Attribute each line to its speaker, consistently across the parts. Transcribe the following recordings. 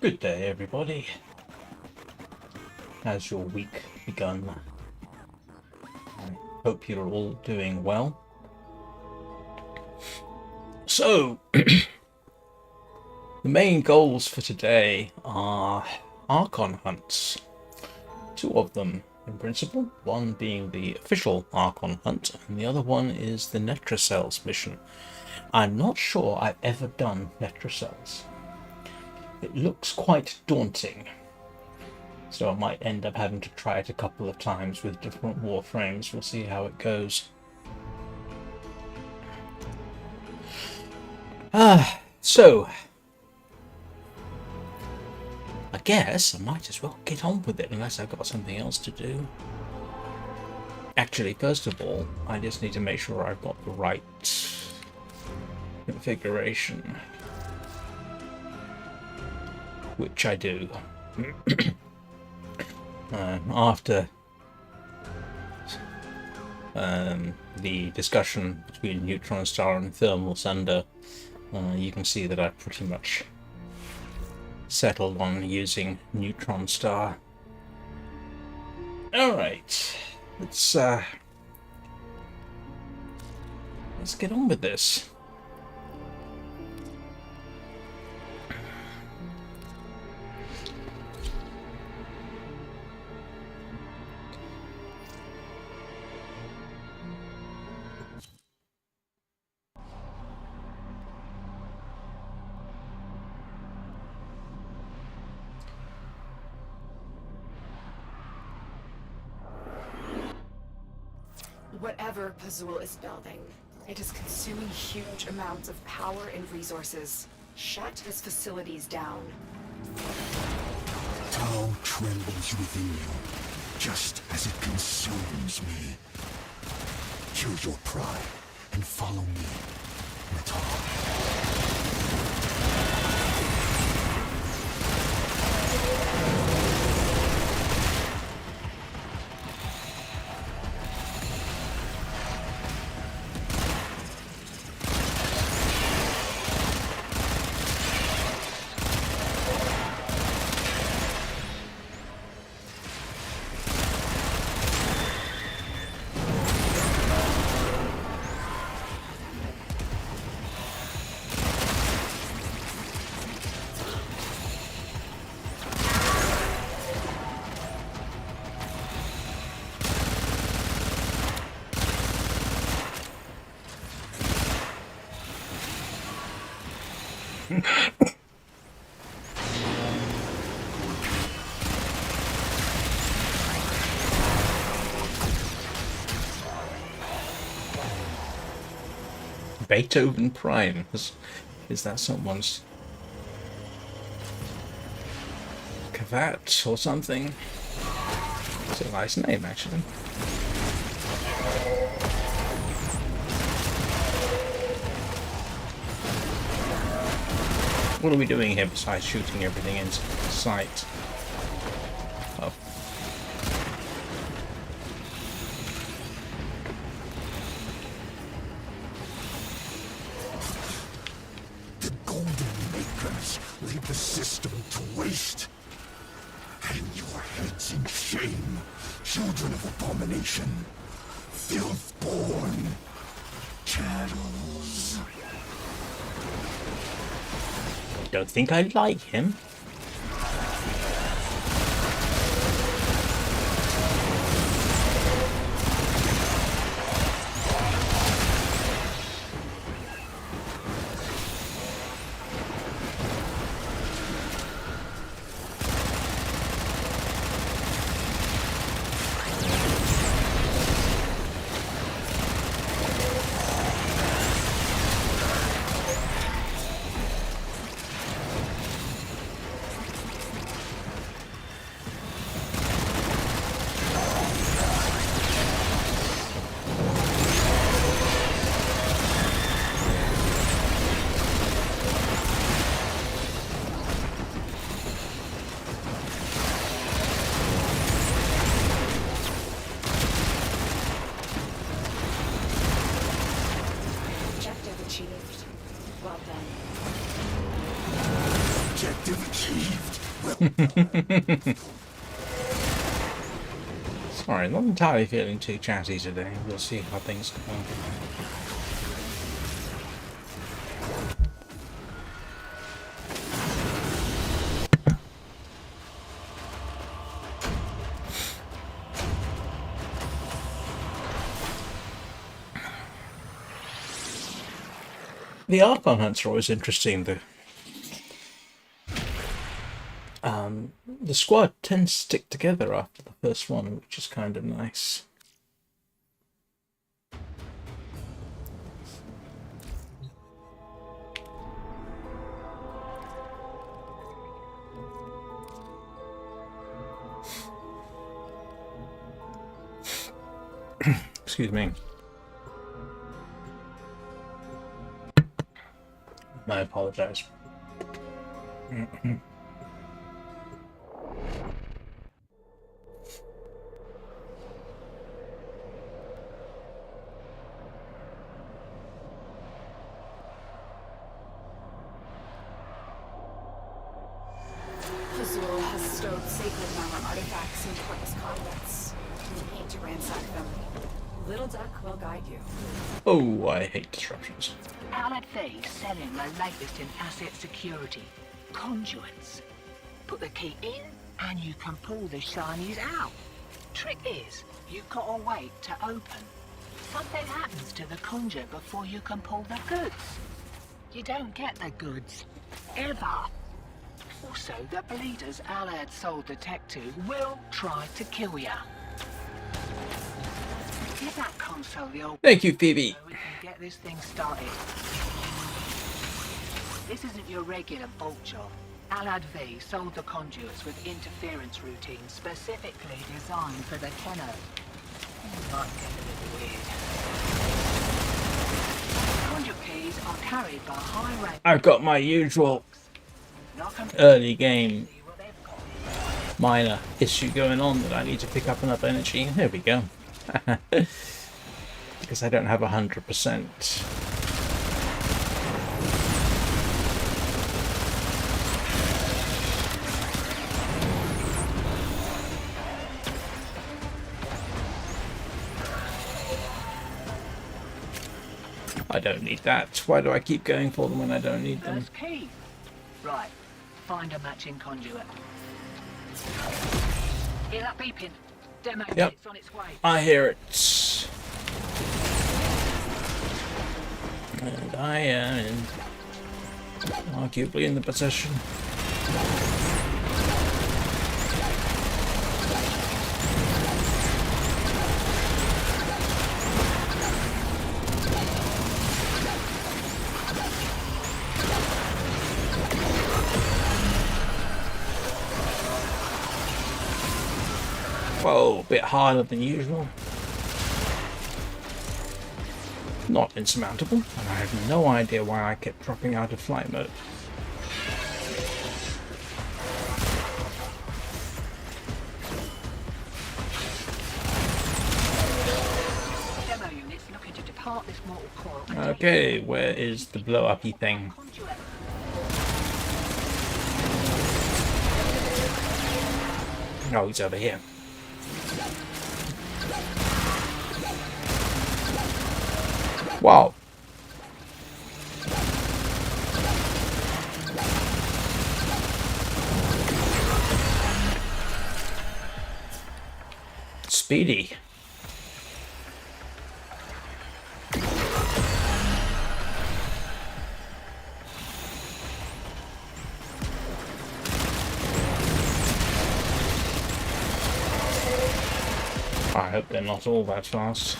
Speaker 1: Good day, everybody. How's your week begun? I hope you're all doing well. So, the main goals for today are Archon Hunts. Two of them, in principle. One being the official Archon Hunt, and the other one is the Netracells mission. I'm not sure I've ever done Netracells. It looks quite daunting, so I might end up having to try it a couple of times with different Warframes. We'll see how it goes. So I guess I might as well get on with it unless I've got something else to do. Actually, first of all, I just need to make sure I've got the right configuration, which I do. After the discussion between Neutron Star and Thermal Sunder, you can see that I've pretty much settled on using Neutron Star. Alright, let's get on with this.
Speaker 2: Whatever Pazul is building, it is consuming huge amounts of power and resources. Shut his facilities down.
Speaker 3: Tau trembles within you, just as it consumes me. Kill your pride and follow me, Natal.
Speaker 1: Beethoven Prime. Is that someone's Kavat or something? It's a nice name, actually. What are we doing here besides shooting everything in sight? Oh.
Speaker 3: Lead the system to waste. Hang your heads in shame, children of abomination, filth-born chattels.
Speaker 1: Don't think I like him. Sorry, not entirely feeling too chatty today. We'll see how things go. The Archon Hunts are always interesting. The squad tends to stick together after the first one, which is kind of nice. Excuse me. I apologize.
Speaker 2: Azul has stowed sacred Mama artifacts in Tortoise convents. You need to ransack them. Little Duck will guide you.
Speaker 1: Oh, I hate disruptions.
Speaker 4: Allied Faye selling the latest in asset security. Conduits. Put the key in and you can pull the shinies out. Trick is, you've got to wait to open. Something happens to the conduit before you can pull the goods. You don't get the goods. Ever. Also, the bleeders Allied sold the tech to will try to kill ya. Give that console the old...
Speaker 1: Thank you, Phoebe.
Speaker 4: So we can get this thing started. This isn't your regular bolt job. Allied V sold the conduits with interference routines specifically designed for the Kenno. Might get a little weird. Conduit keys are carried by high rank.
Speaker 1: I've got my usual
Speaker 4: Knock 'em
Speaker 1: early game
Speaker 4: see what they've got.
Speaker 1: minor issue going on that I need to pick up enough energy. There we go. Because I don't have 100%. I don't need that. Why do I keep going for them when I don't need them?
Speaker 4: First key. Right. Find a matching conduit. Hear that beeping? Demo
Speaker 1: Yep.
Speaker 4: kit's on its way.
Speaker 1: I hear it. And I am arguably in the possession. Whoa, a bit harder than usual. Not insurmountable, and I have no idea why I kept dropping out of flight mode.
Speaker 4: Demo units looking to depart this mortal coil. and take
Speaker 1: Okay, where is the blow-uppy thing?
Speaker 4: conduit.
Speaker 1: Oh, he's over here. Wow. Speedy. I hope they're not all that fast.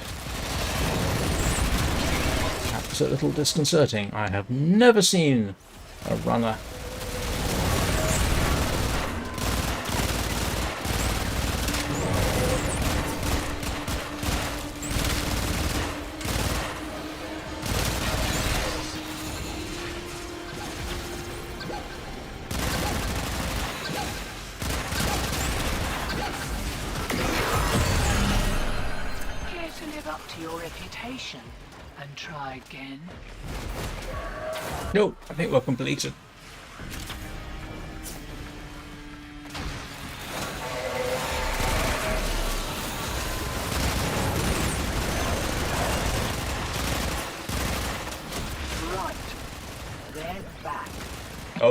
Speaker 1: Perhaps a little disconcerting. I have never seen a runner
Speaker 4: Care to live up to your reputation and try again?
Speaker 1: No, I think we're completed.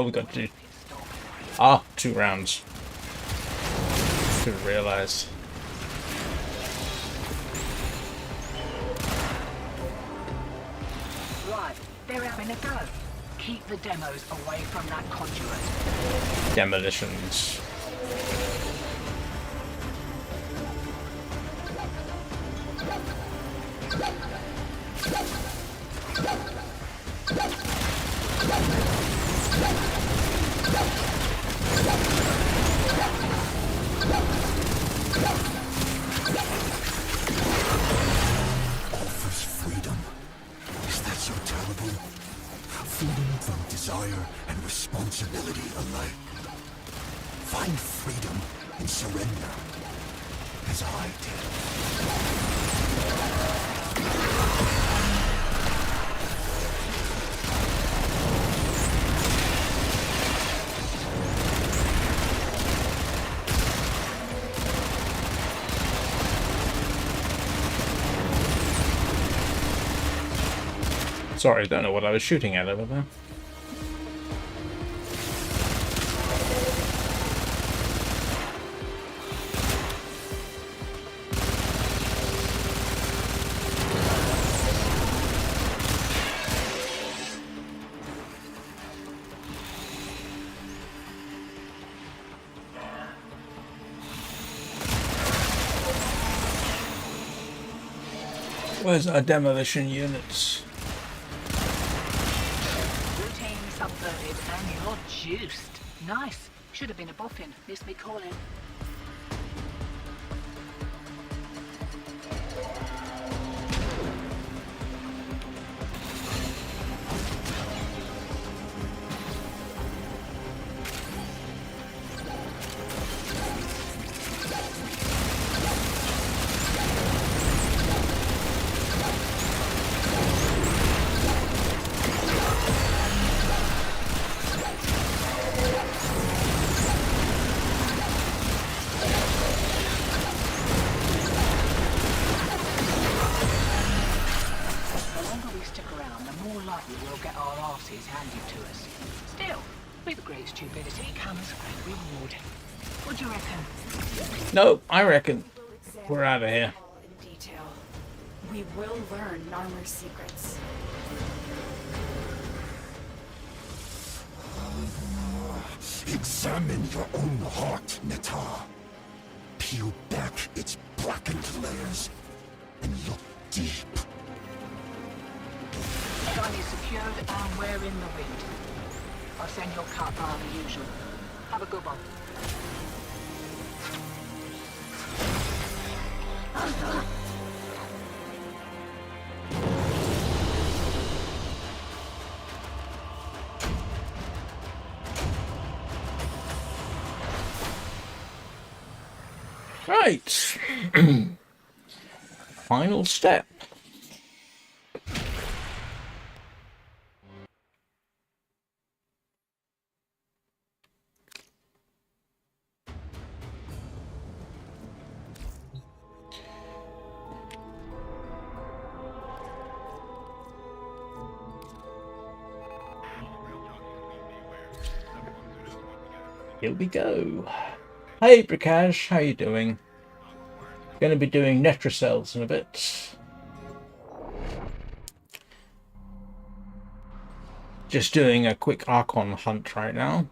Speaker 1: Oh, we got to do... Ah, 2 rounds. Should have realised.
Speaker 4: Right, they're having a go. Keep the demos away from that conduit.
Speaker 1: Demolitions.
Speaker 3: Offers freedom. Is that so terrible? Freedom from desire and responsibility alike. Find freedom and surrender, as I did.
Speaker 1: Sorry, I don't know what I was shooting at over there. Where's our demolition units?
Speaker 4: Routine subverted and you're juiced. Nice. Should have been a boffin. Missed me calling. We'll get our arses handed to us. Still, with great stupidity comes great reward. What do you reckon?
Speaker 1: No, I reckon we're out of here.
Speaker 2: In detail. We will learn Narmer's secrets.
Speaker 3: Examine your own heart, Netar. Peel back its blackened layers and look deep.
Speaker 4: Gun is secured and we're in the wind. I'll send your cut bar the usual. Have a good one.
Speaker 1: Right. Final step. Here we go. Hey Brikash, how you doing? Going to be doing Netracells in a bit. Just doing a quick Archon Hunt right now.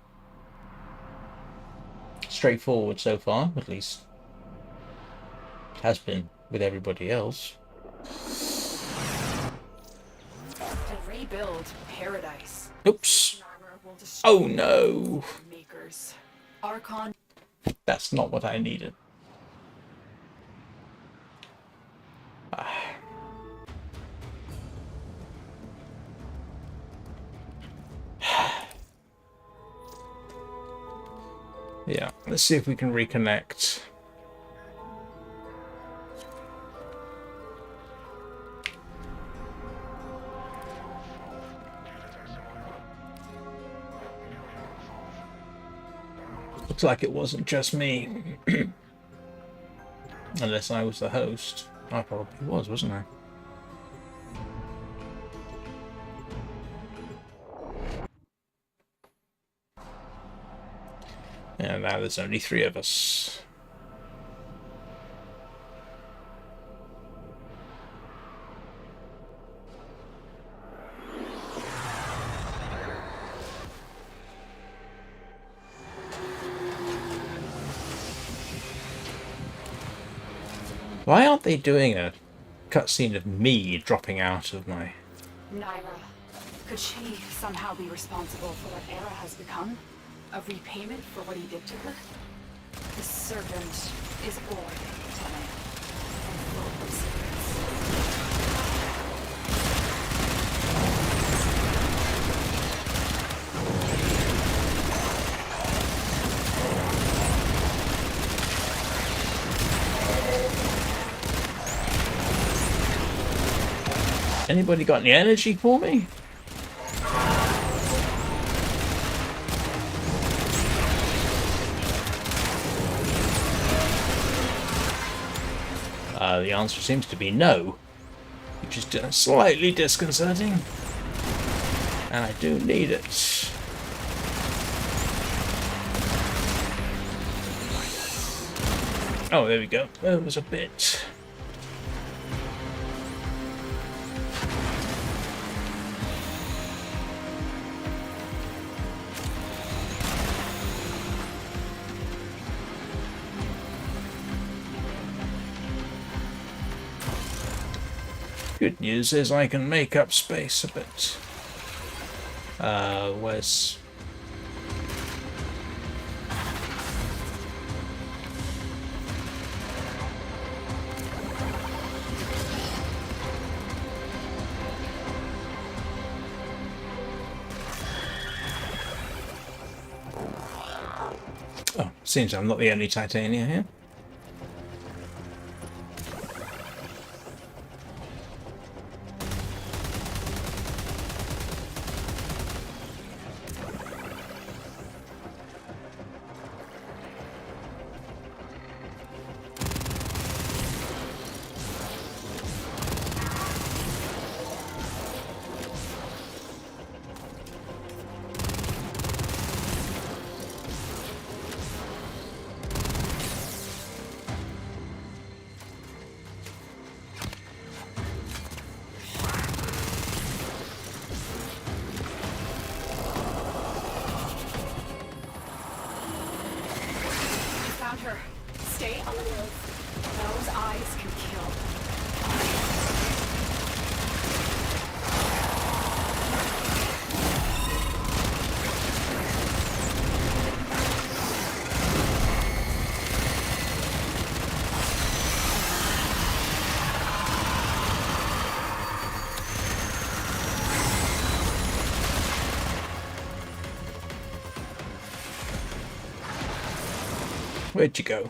Speaker 1: Straightforward so far, at least. It has been with everybody else.
Speaker 2: To rebuild paradise.
Speaker 1: Oops.
Speaker 2: Narmer will destroy
Speaker 1: Oh no.
Speaker 2: makers. Archon.
Speaker 1: That's not what I needed. Yeah, let's see if we can reconnect. Looks like it wasn't just me. Unless I was the host. I probably was, wasn't I? And now there's only 3 of us. Why aren't they doing a cutscene of me dropping out of my...
Speaker 2: Naira. Could she somehow be responsible for what Era has become? A repayment for what he did to her? The servant is born, Lieutenant. And full of secrets.
Speaker 1: Anybody got any energy for me? The answer seems to be no, which is slightly disconcerting, and I do need it. Oh, there we go. There was a bit. Good news is I can make up space a bit. Where's... Oh, seems I'm not the only Titania here.
Speaker 2: Found her. Stay on the move. Those eyes can kill.
Speaker 1: Where'd you go?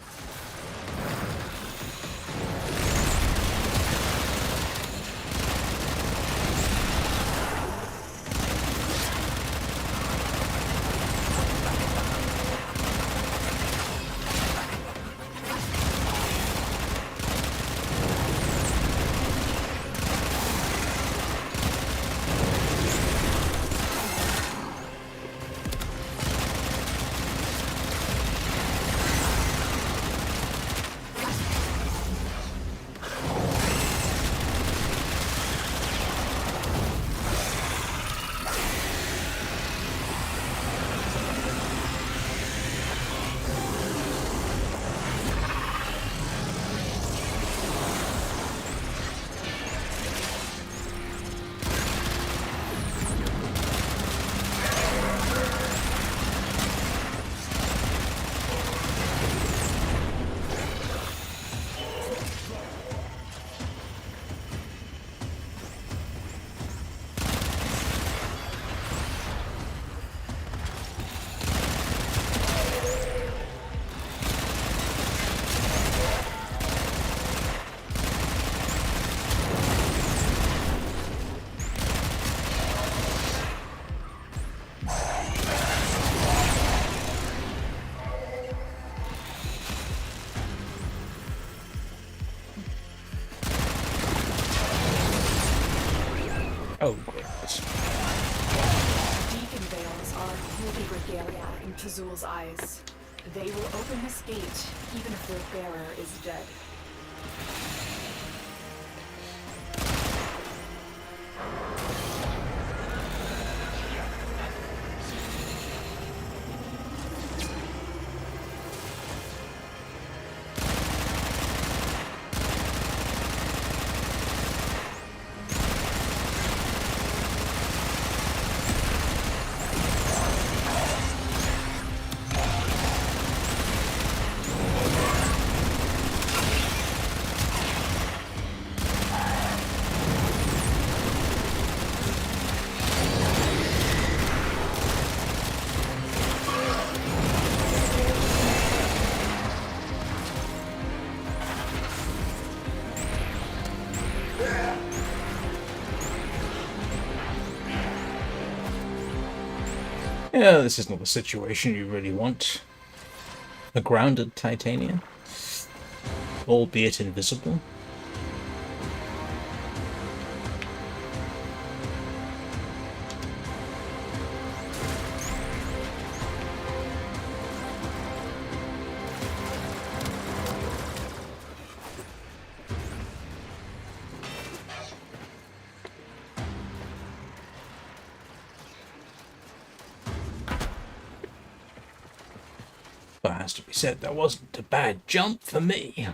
Speaker 1: Oh, goodness.
Speaker 2: Deacon veils are holy regalia in Pazul's eyes. They will open this gate, even if their bearer is dead.
Speaker 1: Yeah, this is not the situation you really want. A grounded Titanian, albeit invisible. But it has to be said, that wasn't a bad jump for me.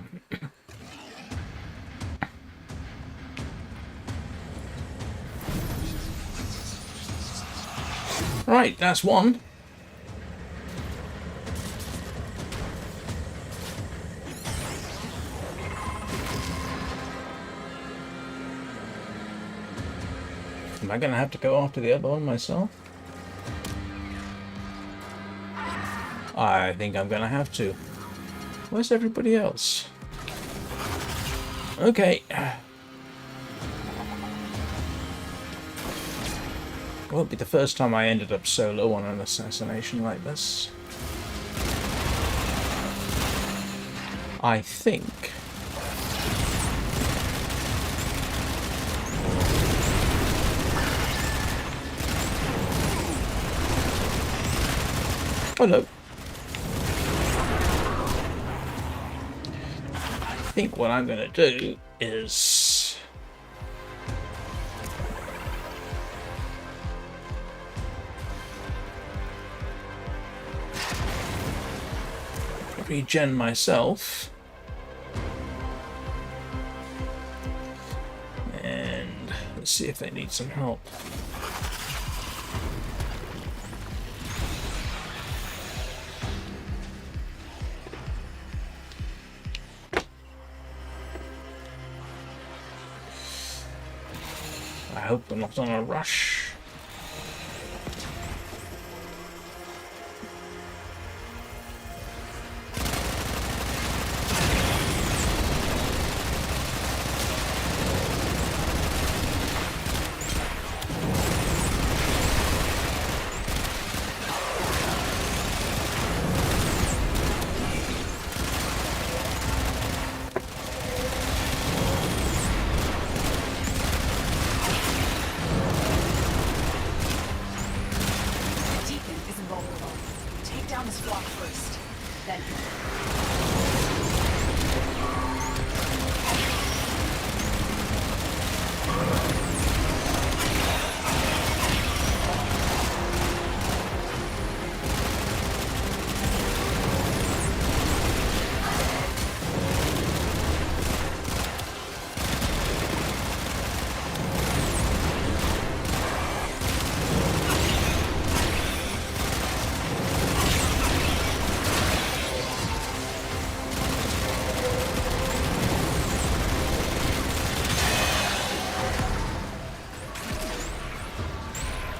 Speaker 1: Right, that's one. Am I gonna have to go after the other one myself? I think I'm gonna have to. Where's everybody else? Okay. Won't be the first time I ended up solo on an assassination like this. I think. Oh no. I think what I'm gonna do is regen myself and let's see if they need some help. I hope we're not on a rush.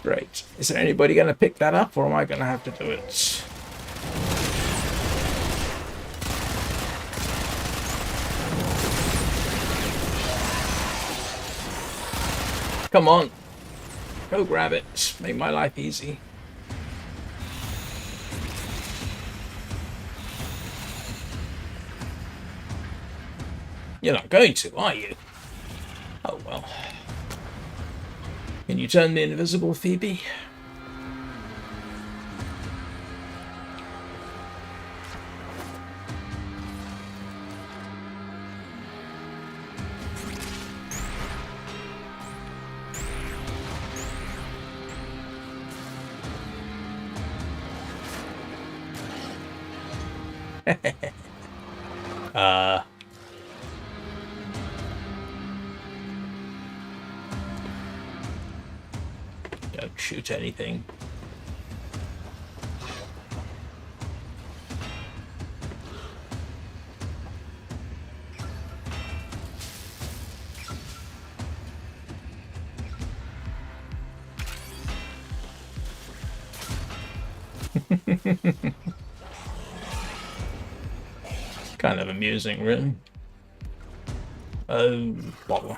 Speaker 1: Great. Is there anybody going to pick that up, or am I going to have to do it? Come on. Go grab it. Make my life easy. You're not going to, are you? Oh well. Can you turn me invisible, Phoebe? Don't shoot anything. Kind of amusing, really. Oh, bother.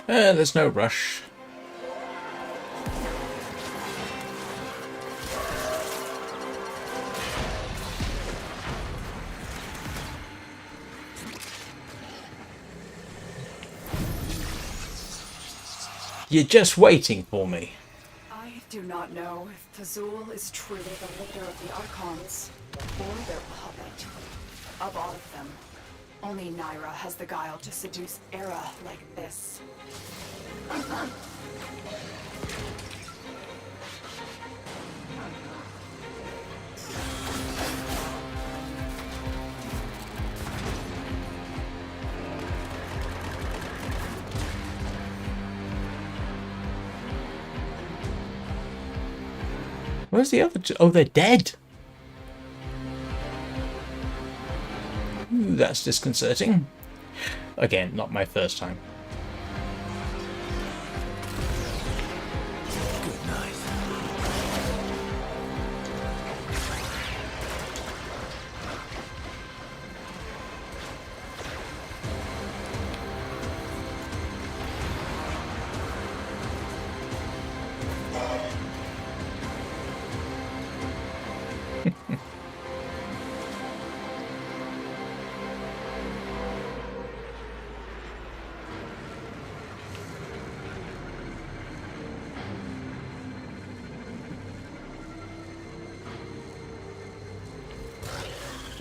Speaker 1: There's no rush. You're just waiting for me.
Speaker 2: I do not know if Tazul is truly the leader of the Archons, or their puppet. Of all of them, only Naira has the guile to seduce Era like this.
Speaker 1: Where's the other two? Oh, they're dead. Ooh, that's disconcerting. Again, not my first time.
Speaker 3: Good night.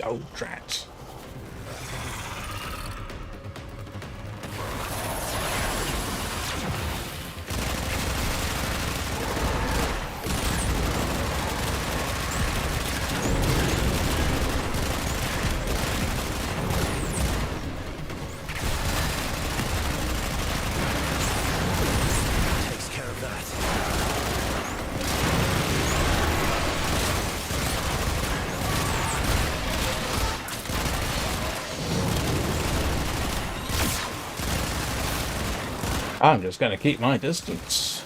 Speaker 1: Oh, drat.
Speaker 3: Takes care of that.
Speaker 1: I'm just going to keep my distance.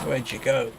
Speaker 1: Where'd you go?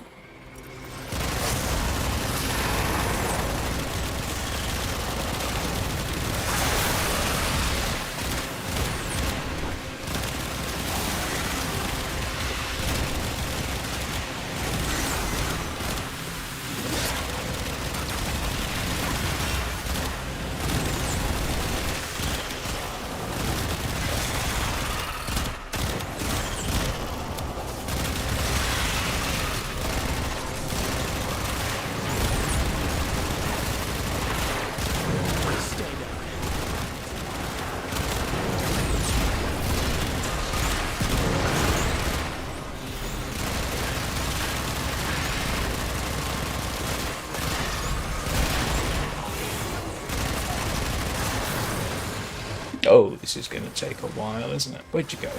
Speaker 1: Oh, this is going to take a while, isn't it? Where'd you go?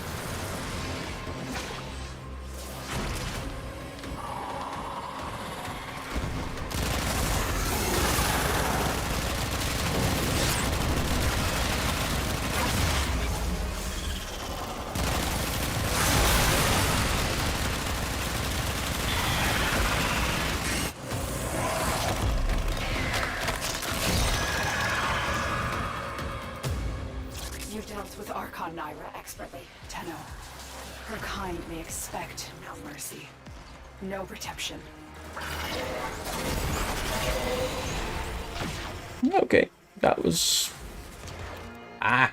Speaker 2: You dealt with Archon Naira expertly, Tenno. Her kind may expect no mercy, no redemption.
Speaker 1: Okay, that was... Ah!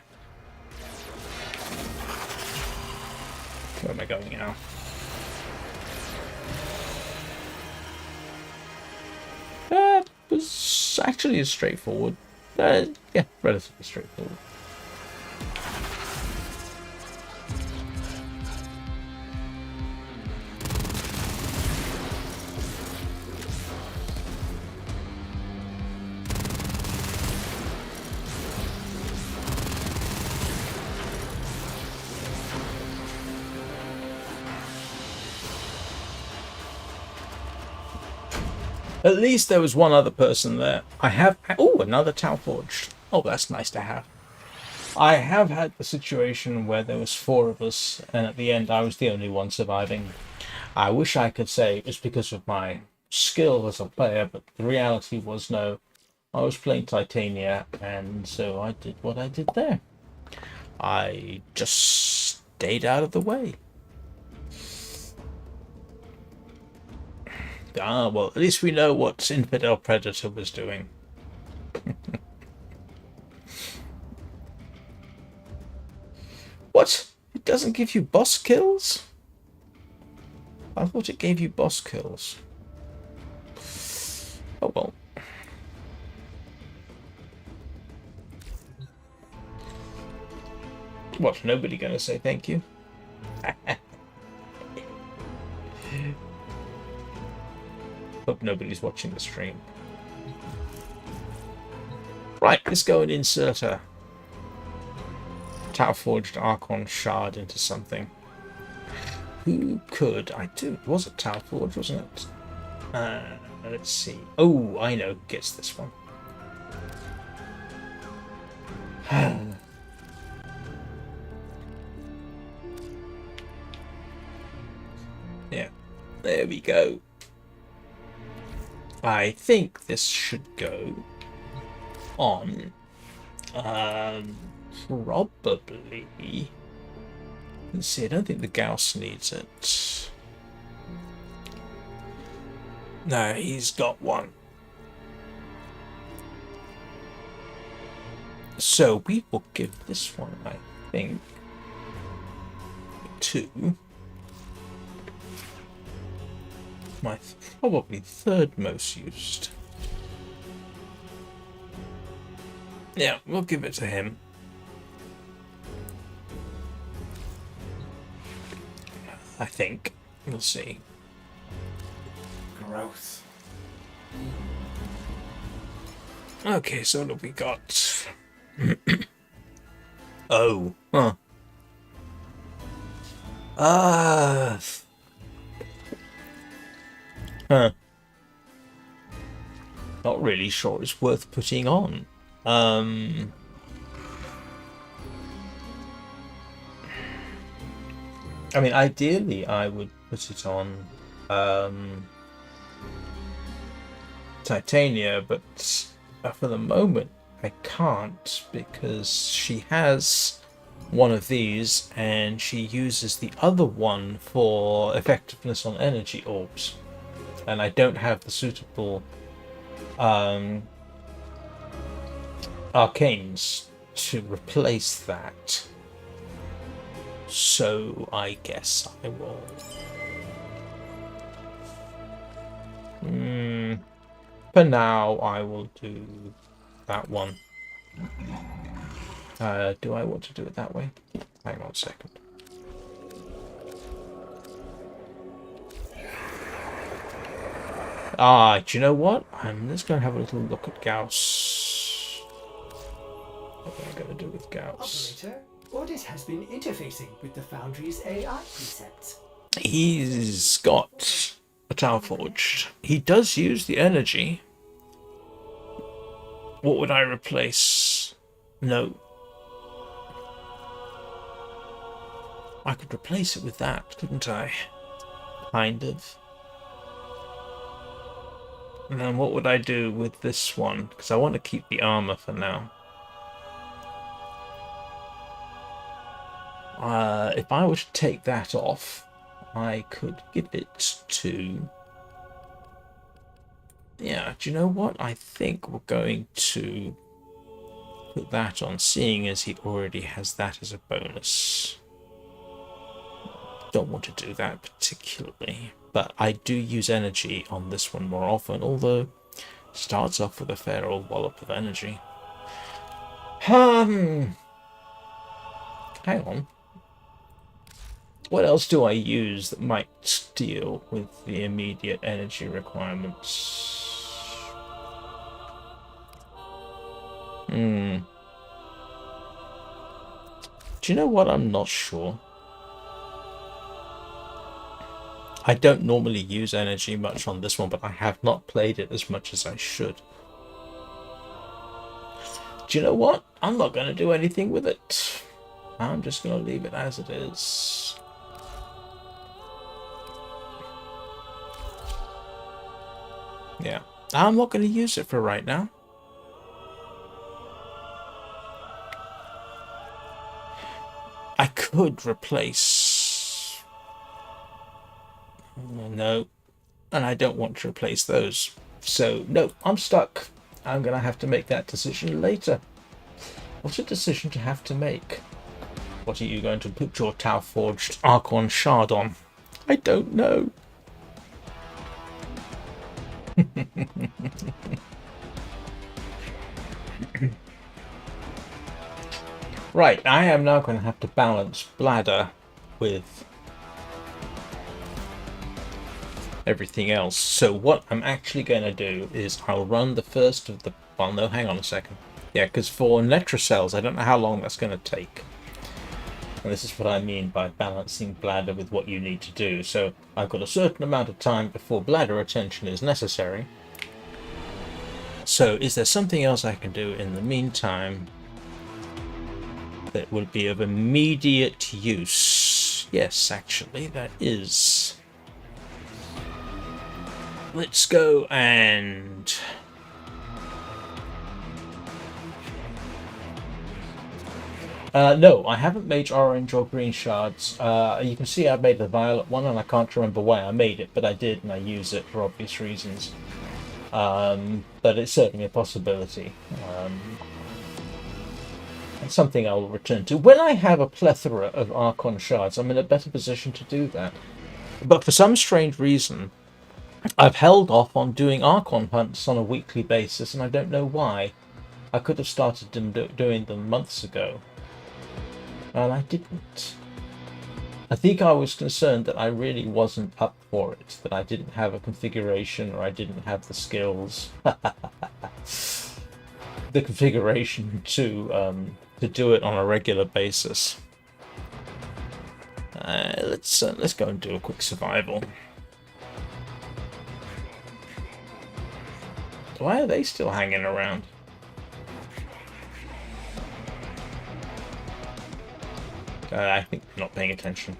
Speaker 1: Where am I going now? That was actually straightforward. Yeah, relatively straightforward. At least there was one other person there. I have... Oh, another Tau Forged. Oh, that's nice to have. I have had the situation where there was 4 of us, and at the end I was the only one surviving. I wish I could say it was because of my skill as a player, but the reality was no. I was playing Titania, and so I did what I did there. I just stayed out of the way. Ah, well, at least we know what Infidel Predator was doing. What? It doesn't give you boss kills? I thought it gave you boss kills. Oh well. What, nobody gonna say thank you? Hope nobody's watching the stream. Right, let's go and insert a Tau Forged Archon Shard into something. Who could I do? It was a Tau Forge, wasn't it? Let's see. Oh, I know who gets this one. Yeah, there we go. I think this should go on probably, let's see, I don't think the Gauss needs it. No, he's got one. So we will give this one, I think, to my probably 3rd most used. Yeah, we'll give it to him. I think. We'll see.
Speaker 5: Growth.
Speaker 1: Okay, so what have we got? Oh. Huh. Huh. Not really sure it's worth putting on. I mean, ideally, I would put it on Titania, but for the moment, I can't because she has one of these and she uses the other one for effectiveness on energy orbs. And I don't have the suitable arcanes to replace that. So I guess I will. For now, I will do that one. Do I want to do it that way? Hang on a second. Do you know what? I'm just going to have a little look at Gauss. What am I going to do with Gauss?
Speaker 5: Operator, Audit has been interfacing with the Foundry's AI precepts.
Speaker 1: He's got a Tau Forged. He does use the energy. What would I replace? No. I could replace it with that, couldn't I? Kind of. And then what would I do with this one? Because I want to keep the armor for now. If I were to take that off, I could give it to... Yeah, do you know what? I think we're going to put that on, seeing as he already has that as a bonus. Don't want to do that particularly, but I do use energy on this one more often, although it starts off with a fair old wallop of energy. Hang on. What else do I use that might deal with the immediate energy requirements? Do you know what? I'm not sure. I don't normally use energy much on this one, but I have not played it as much as I should. Do you know what? I'm not going to do anything with it. I'm just going to leave it as it is. Yeah, I'm not going to use it for right now. I could replace... No, and I don't want to replace those. So, no, I'm stuck. I'm going to have to make that decision later. What's a decision to have to make? What are you going to put your Tau-forged Archon Shard on? I don't know. Right, I am now going to have to balance bladder with everything else. So what I'm actually going to do is I'll run the first of the... Well, no, hang on a second. Yeah, because for Netracells, I don't know how long that's going to take. And this is what I mean by balancing bladder with what you need to do. So I've got a certain amount of time before bladder attention is necessary. So is there something else I can do in the meantime that will be of immediate use? Yes, actually, that is. Let's go and... no, I haven't made orange or green shards. You can see I made the violet one, and I can't remember why I made it, but I did, and I use it for obvious reasons. But it's certainly a possibility. It's something I'll return to. When I have a plethora of Archon Shards, I'm in a better position to do that. But for some strange reason, I've held off on doing Archon Hunts on a weekly basis, and I don't know why. I could have started doing them months ago. And I didn't. I think I was concerned that I really wasn't up for it, that I didn't have a configuration or I didn't have the skills, the configuration to do it on a regular basis. Let's go and do a quick survival. Why are they still hanging around? I think they're not paying attention.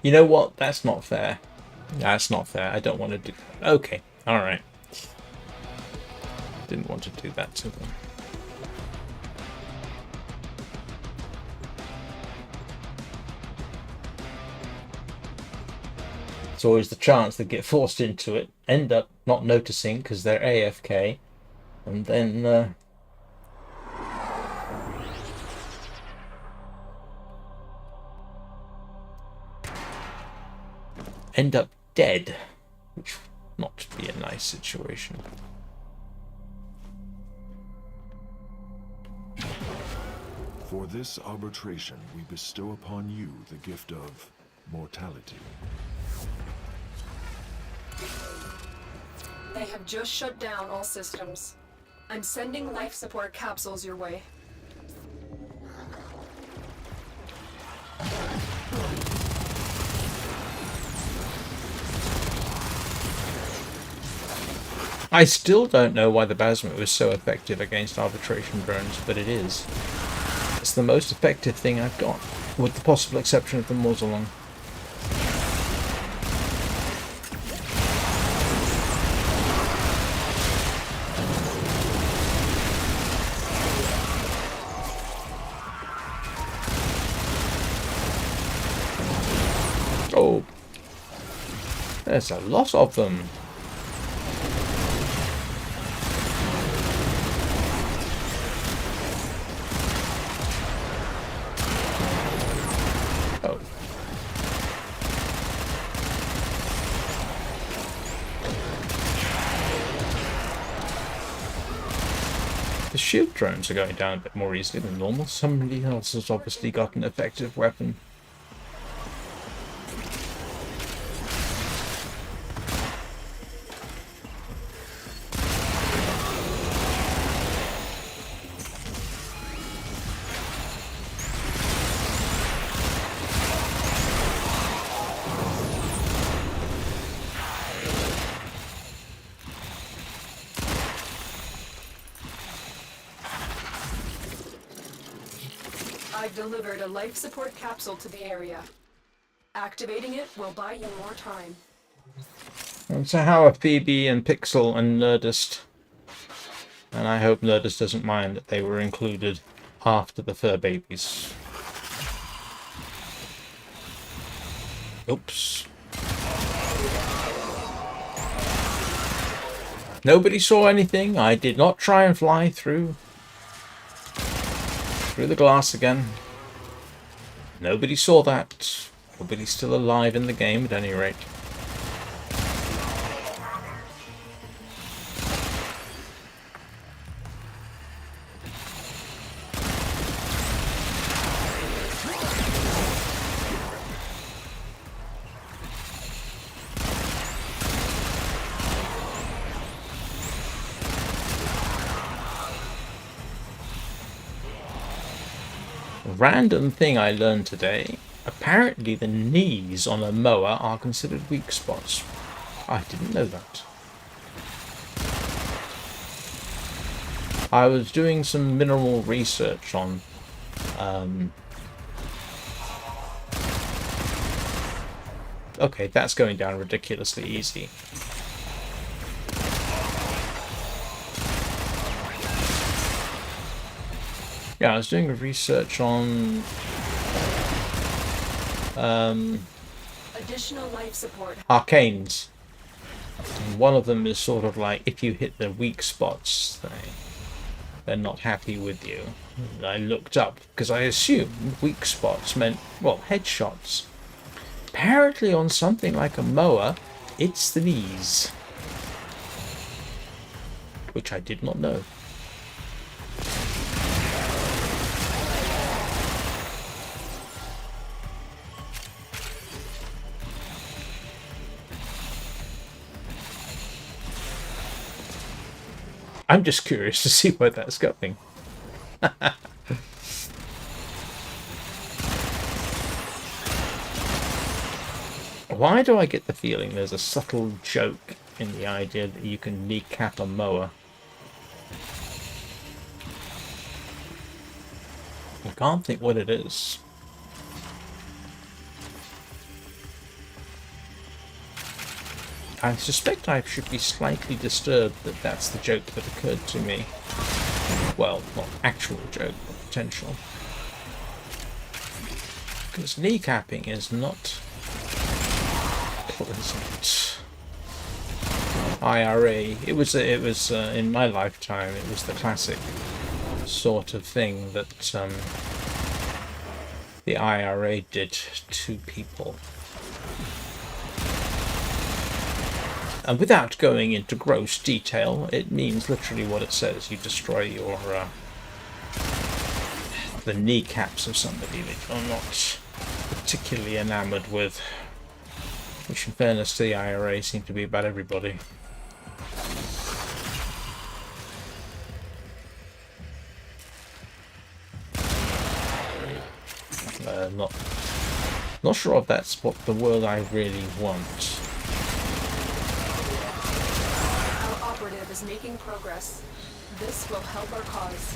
Speaker 1: You know what? That's not fair. That's not fair. I don't want to do... Okay, alright. Didn't want to do that to them. It's always the chance they get forced into it, end up not noticing because they're AFK, and then end up dead, which would not be a nice situation.
Speaker 6: For this arbitration, we bestow upon you the gift of mortality.
Speaker 7: They have just shut down all systems. I'm sending life support capsules your way.
Speaker 1: I still don't know why the basement was so effective against arbitration drones, but it is. It's the most effective thing I've got, with the possible exception of the Mausolon. Oh, there's a lot of them. Oh. shield drones are going down a bit more easily than normal. Somebody else has obviously got an effective weapon.
Speaker 7: I've delivered a life support capsule to the area. Activating it will buy you more time.
Speaker 1: And so how are Phoebe and Pixel and Nerdist? And I hope Nerdist doesn't mind that they were included after the fur babies. Oops. Nobody saw anything. I did not try and fly through the glass again. Nobody saw that. Nobody's still alive in the game at any rate. Random thing I learned today. Apparently the knees on a mower are considered weak spots. I didn't know that. I was doing some mineral research on okay, that's going down ridiculously easy. Yeah, I was doing a research on
Speaker 7: Additional life support.
Speaker 1: arcanes. And one of them is sort of like if you hit the weak spots, they're not happy with you. And I looked up because I assumed weak spots meant, well, headshots. Apparently on something like a mower, it's the knees. Which I did not know. I'm just curious to see where that's going. Why do I get the feeling there's a subtle joke in the idea that you can kneecap a mower? I can't think what it is. I suspect I should be slightly disturbed that that's the joke that occurred to me. Well, not actual joke, but potential. Because kneecapping is not pleasant. IRA. It was in my lifetime. It was the classic sort of thing that the IRA did to people. And without going into gross detail, it means literally what it says. You destroy your the kneecaps of somebody that you're not particularly enamoured with. Which, in fairness to the IRA, seem to be about everybody. Not sure if that's what the world I really want.
Speaker 7: Is making progress. This will help our cause.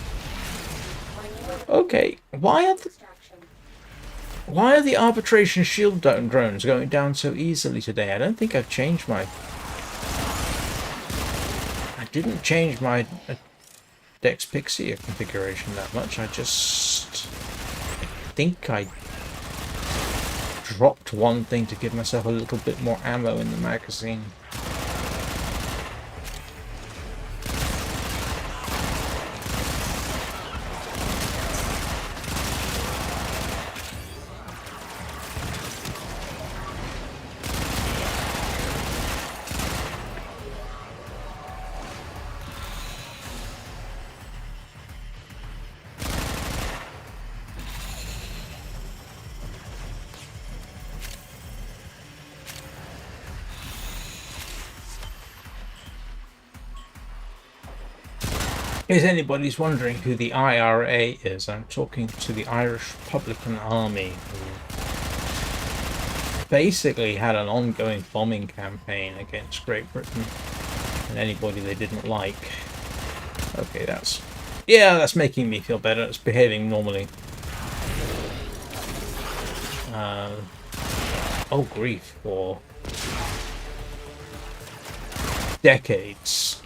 Speaker 1: Okay, why are the arbitration shield drones going down so easily today? I don't think I've changed my... I didn't change my Dex Pixie configuration that much. I think I dropped one thing to give myself a little bit more ammo in the magazine. case anybody's wondering who the IRA is, I'm talking to the Irish Republican Army, who basically had an ongoing bombing campaign against Great Britain and anybody they didn't like. Okay, that's making me feel better. It's behaving normally. Oh grief, for decades.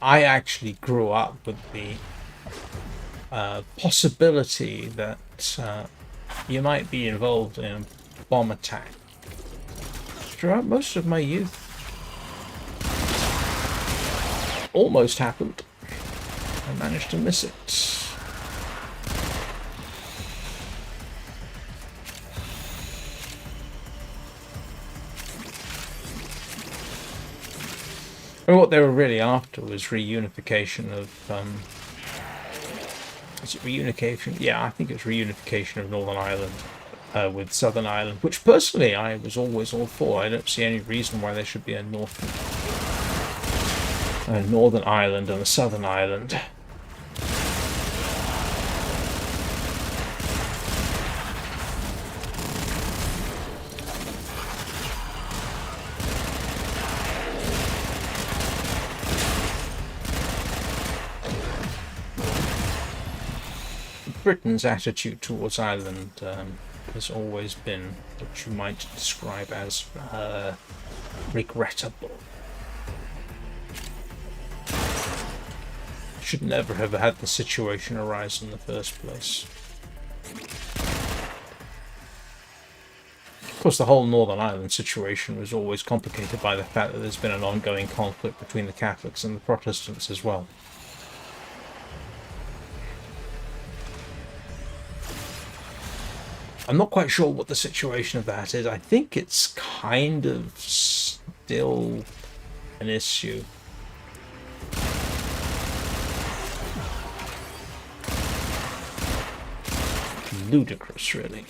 Speaker 1: I actually grew up with the possibility that you might be involved in a bomb attack. Throughout most of my youth, almost happened. I managed to miss it. And what they were really after was reunification of, is it reunification? Yeah, I think it's reunification of Northern Ireland with Southern Ireland, which personally I was always all for. I don't see any reason why there should be a Northern Ireland and a Southern Ireland. Britain's attitude towards Ireland has always been what you might describe as regrettable. Should never have had the situation arise in the first place. Of course, the whole Northern Ireland situation was always complicated by the fact that there's been an ongoing conflict between the Catholics and the Protestants as well. I'm not quite sure what the situation of that is. I think it's kind of still an issue. Ludicrous, really.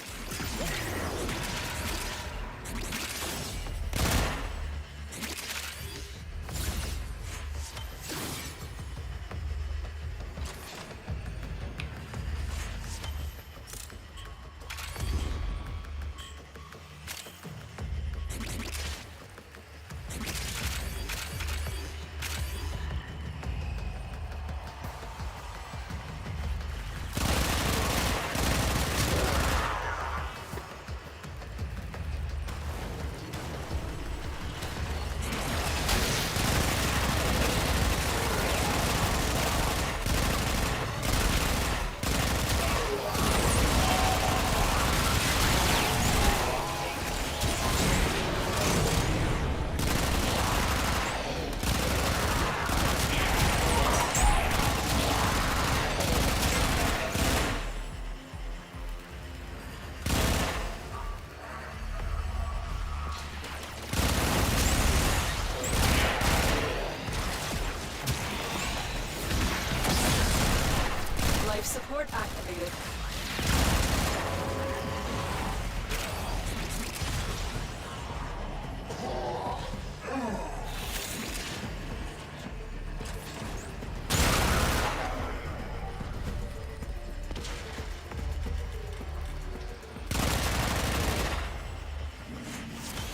Speaker 7: Support activated.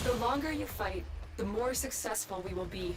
Speaker 7: The longer you fight, the more successful we will be.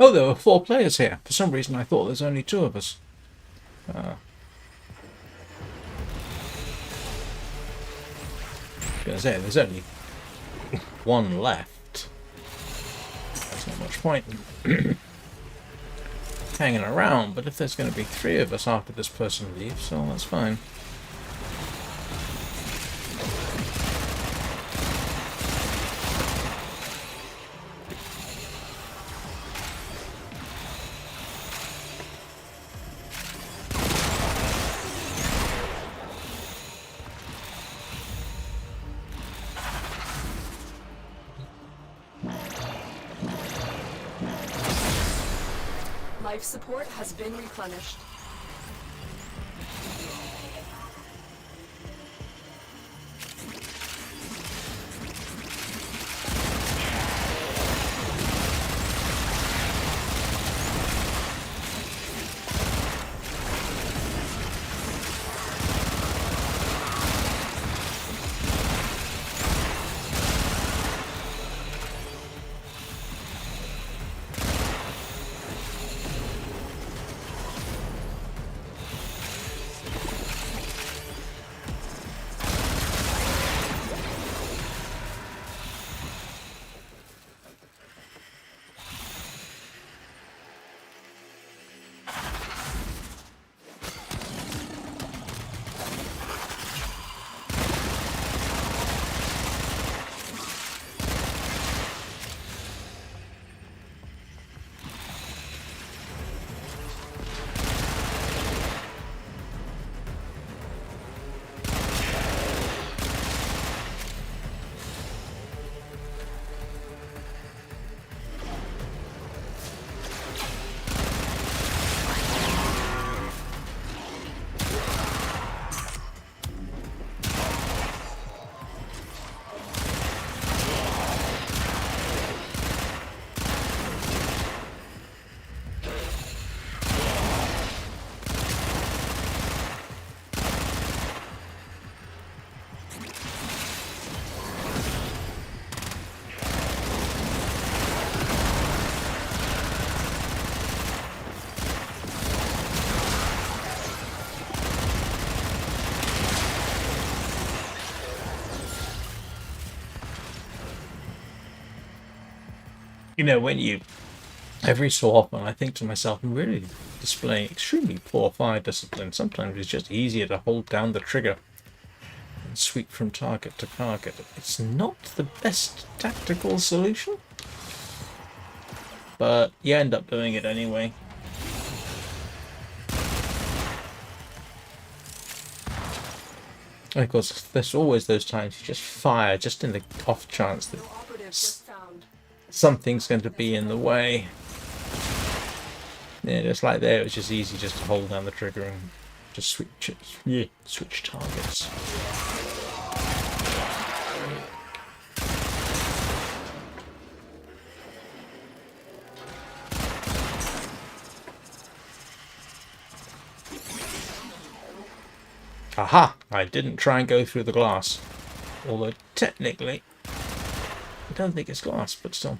Speaker 1: Oh, there were 4 players here. For some reason, I thought there's only 2 of us. I was gonna say, there's only 1 left. There's not much point in hanging around, but if there's going to be 3 of us after this person leaves, so that's fine.
Speaker 7: Life support has been replenished.
Speaker 1: You know, every so often I think to myself, I'm really displaying extremely poor fire discipline. Sometimes it's just easier to hold down the trigger and sweep from target to target. It's not the best tactical solution, but you end up doing it anyway. And of course, there's always those times you just fire just in the off chance that
Speaker 7: No operative just found.
Speaker 1: something's going to be in the way. Yeah, just like there, it was just easy just to hold down the trigger and just switch targets. Aha! I didn't try and go through the glass. Although technically, I don't think it's glass, but still.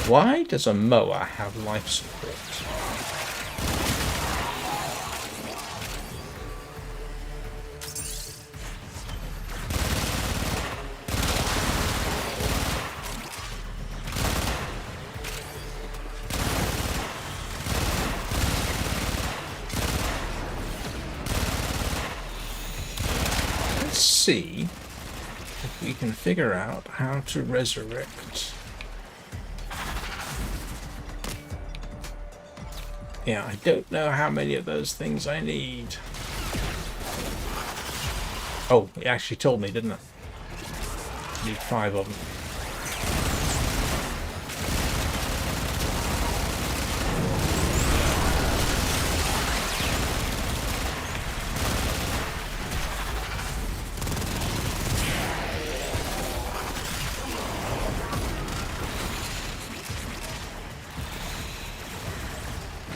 Speaker 1: Why does a mower have life support? see if we can figure out how to resurrect. Yeah, I don't know how many of those things I need. Oh, it actually told me, didn't it? I need 5 of them.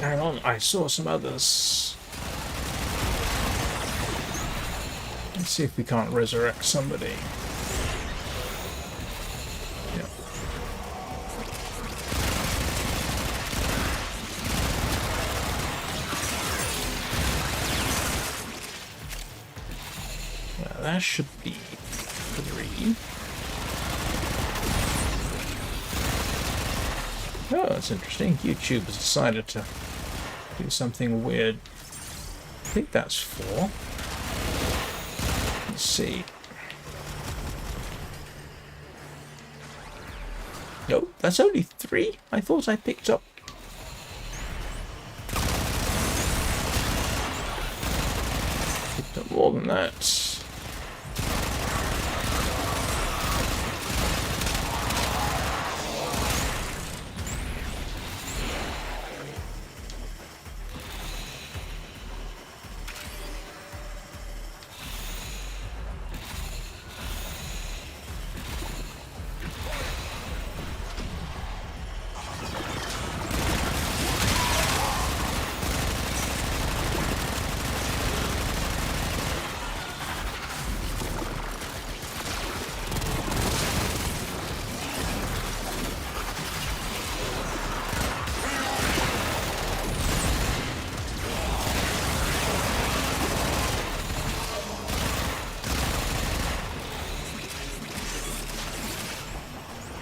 Speaker 1: Hang on, I saw some others. Let's see if we can't resurrect somebody. Yeah. Well, that should be 3. Oh, that's interesting. YouTube has decided to do something weird. I think that's 4. Let's see. Nope, that's only 3. I thought I picked up. Picked up more than that.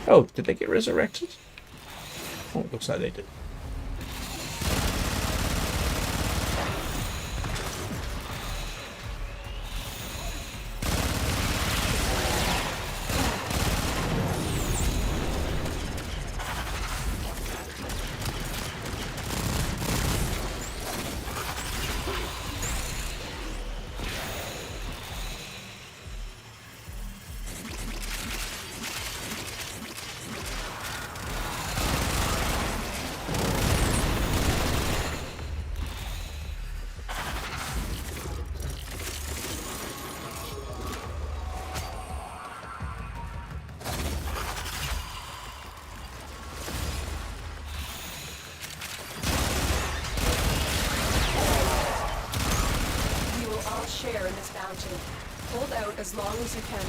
Speaker 1: Oh, did they get resurrected? Oh, it looks like they did.
Speaker 7: Share in this bounty. Hold out as long as you can.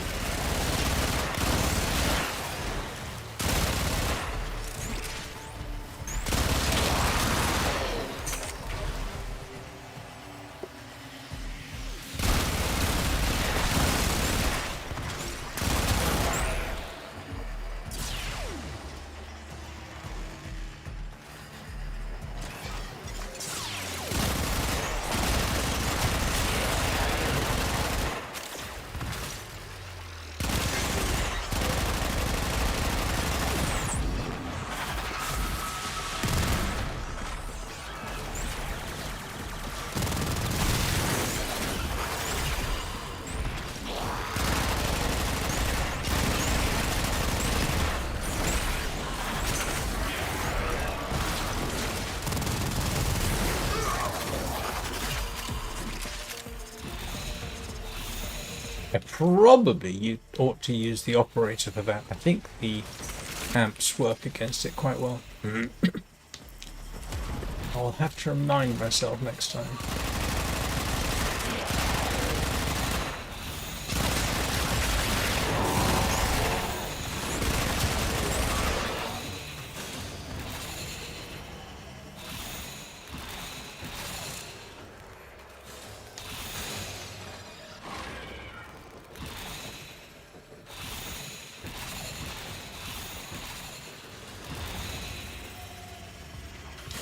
Speaker 1: Probably you ought to use the operator for that. I think the amps work against it quite well. I'll have to remind myself next time.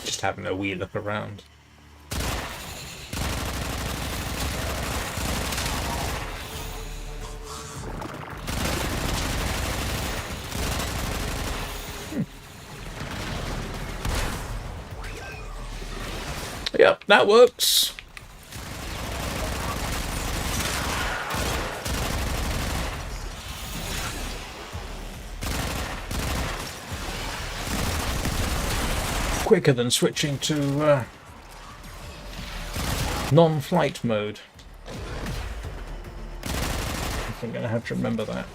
Speaker 1: Just having a wee look around. Yep, that works. Quicker than switching to non-flight mode. I'm going to have to remember that.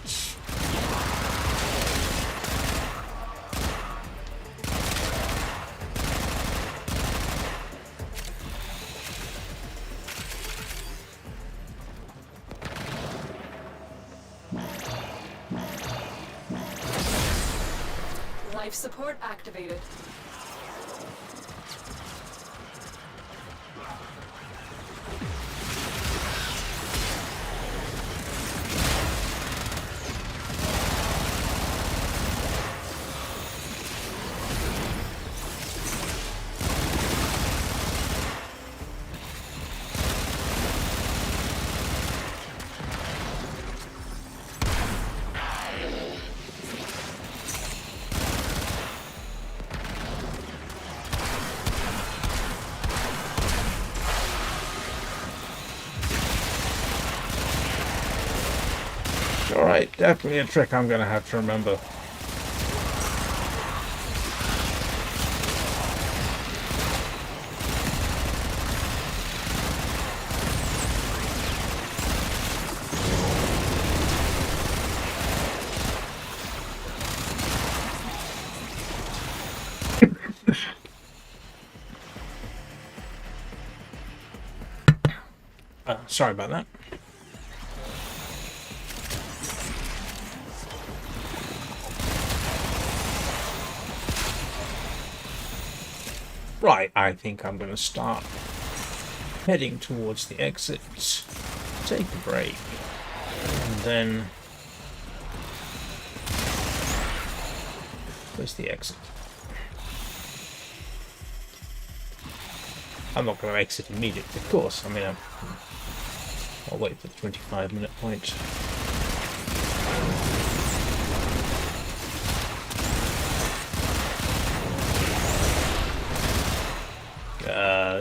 Speaker 7: Life support activated.
Speaker 1: Alright, definitely a trick I'm going to have to remember. Sorry about that. Right, I think I'm going to start heading towards the exit, take a break, and then... Where's the exit? I'm not going to exit immediately, of course. I mean, I'll wait for the 25-minute point.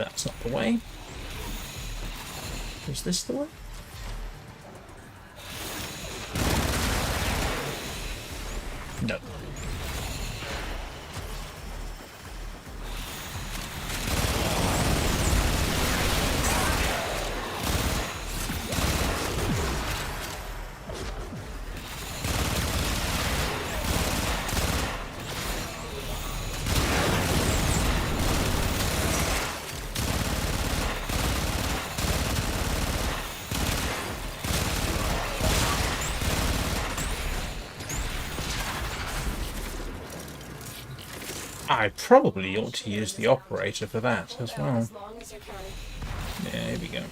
Speaker 1: That's not the way. Is this the way? No. I probably ought to use the operator for that as well.
Speaker 7: As long as you can.
Speaker 1: Yeah, here we go.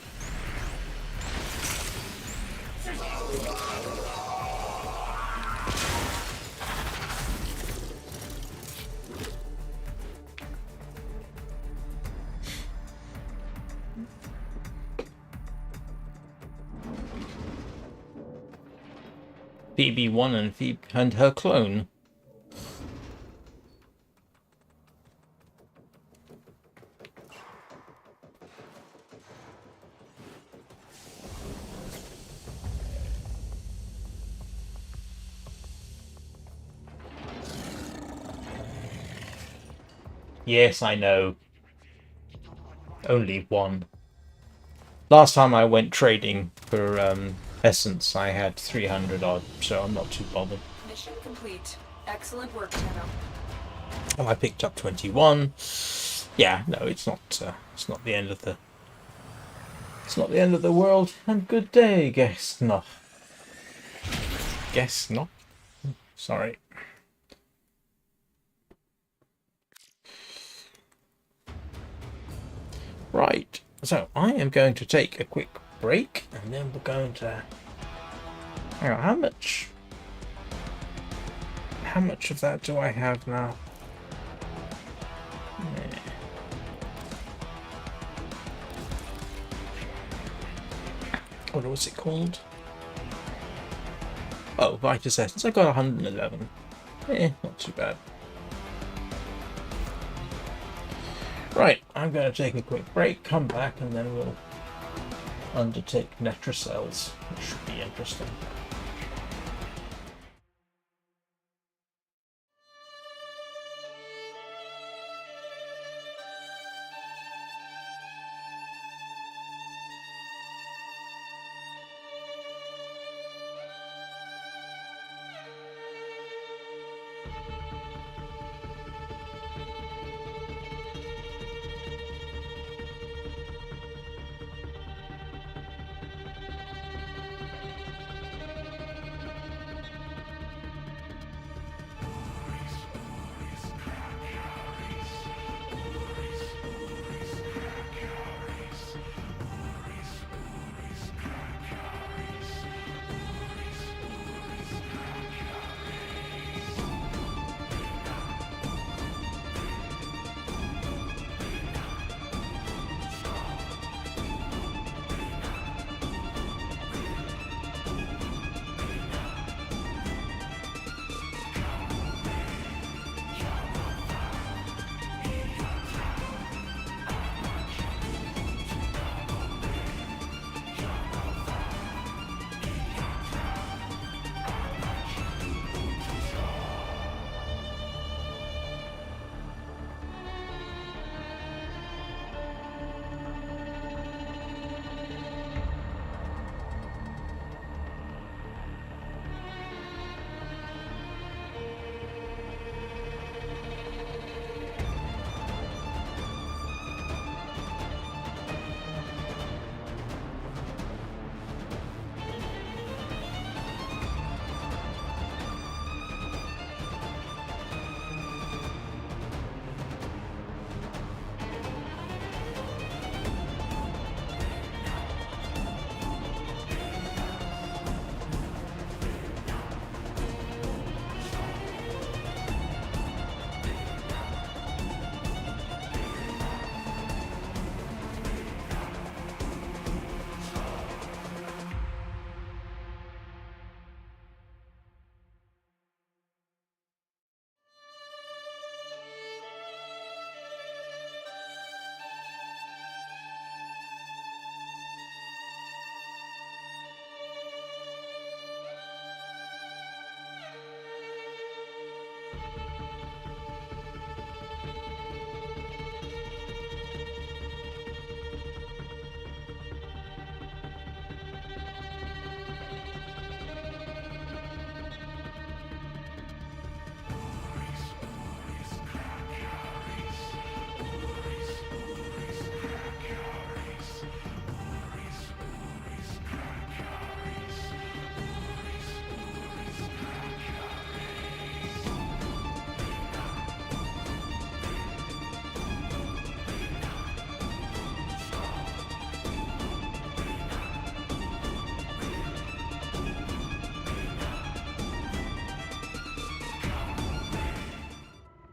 Speaker 1: Phoebe 1 and Phoebe and her clone. Yes, I know. Only one. Last time I went trading for essence, I had 300 odd, so I'm not too bothered.
Speaker 7: Mission complete. Excellent work, Tenno.
Speaker 1: Oh, I picked up 21. Yeah, no, it's not the end of the. It's not the end of the world. And good day, guess not. Guess not. Sorry. Right, so I am going to take a quick break, and then we're going to... Hang on, how much of that do I have now? What was it called? Oh, Vitus Essence. I got 111. Not too bad. Right, I'm going to take a quick break, come back, and then we'll undertake Netracells, which should be interesting.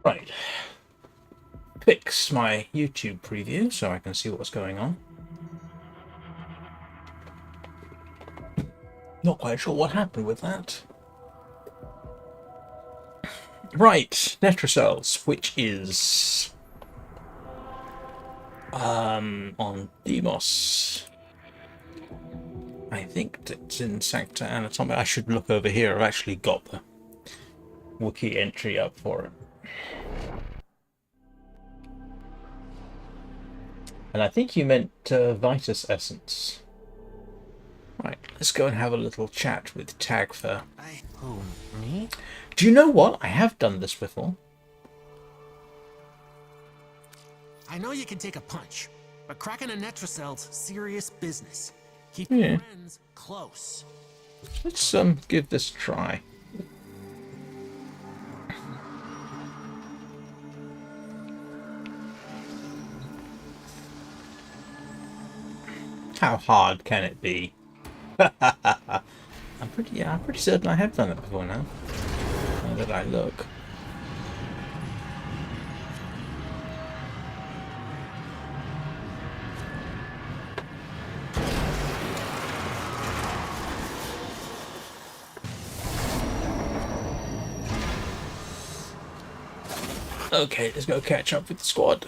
Speaker 1: Right. Fix my YouTube preview so I can see what's going on. Not quite sure what happened with that. Right, Netracells, which is on Demos. I think it's in Sancta Anatomica. I should look over here. I've actually got the wiki entry up for it. And I think you meant Vitus Essence. Right, let's go and have a little chat with Tagfer.
Speaker 8: Who, me?
Speaker 1: Do you know what? I have done this before.
Speaker 8: I know you can take a punch, but cracking a Netracell's serious business. Keep
Speaker 1: Yeah.
Speaker 8: your friends close.
Speaker 1: Let's give this a try. How hard can it be? I'm pretty certain I have done it before now. Now that I look. Okay, let's go catch up with the squad.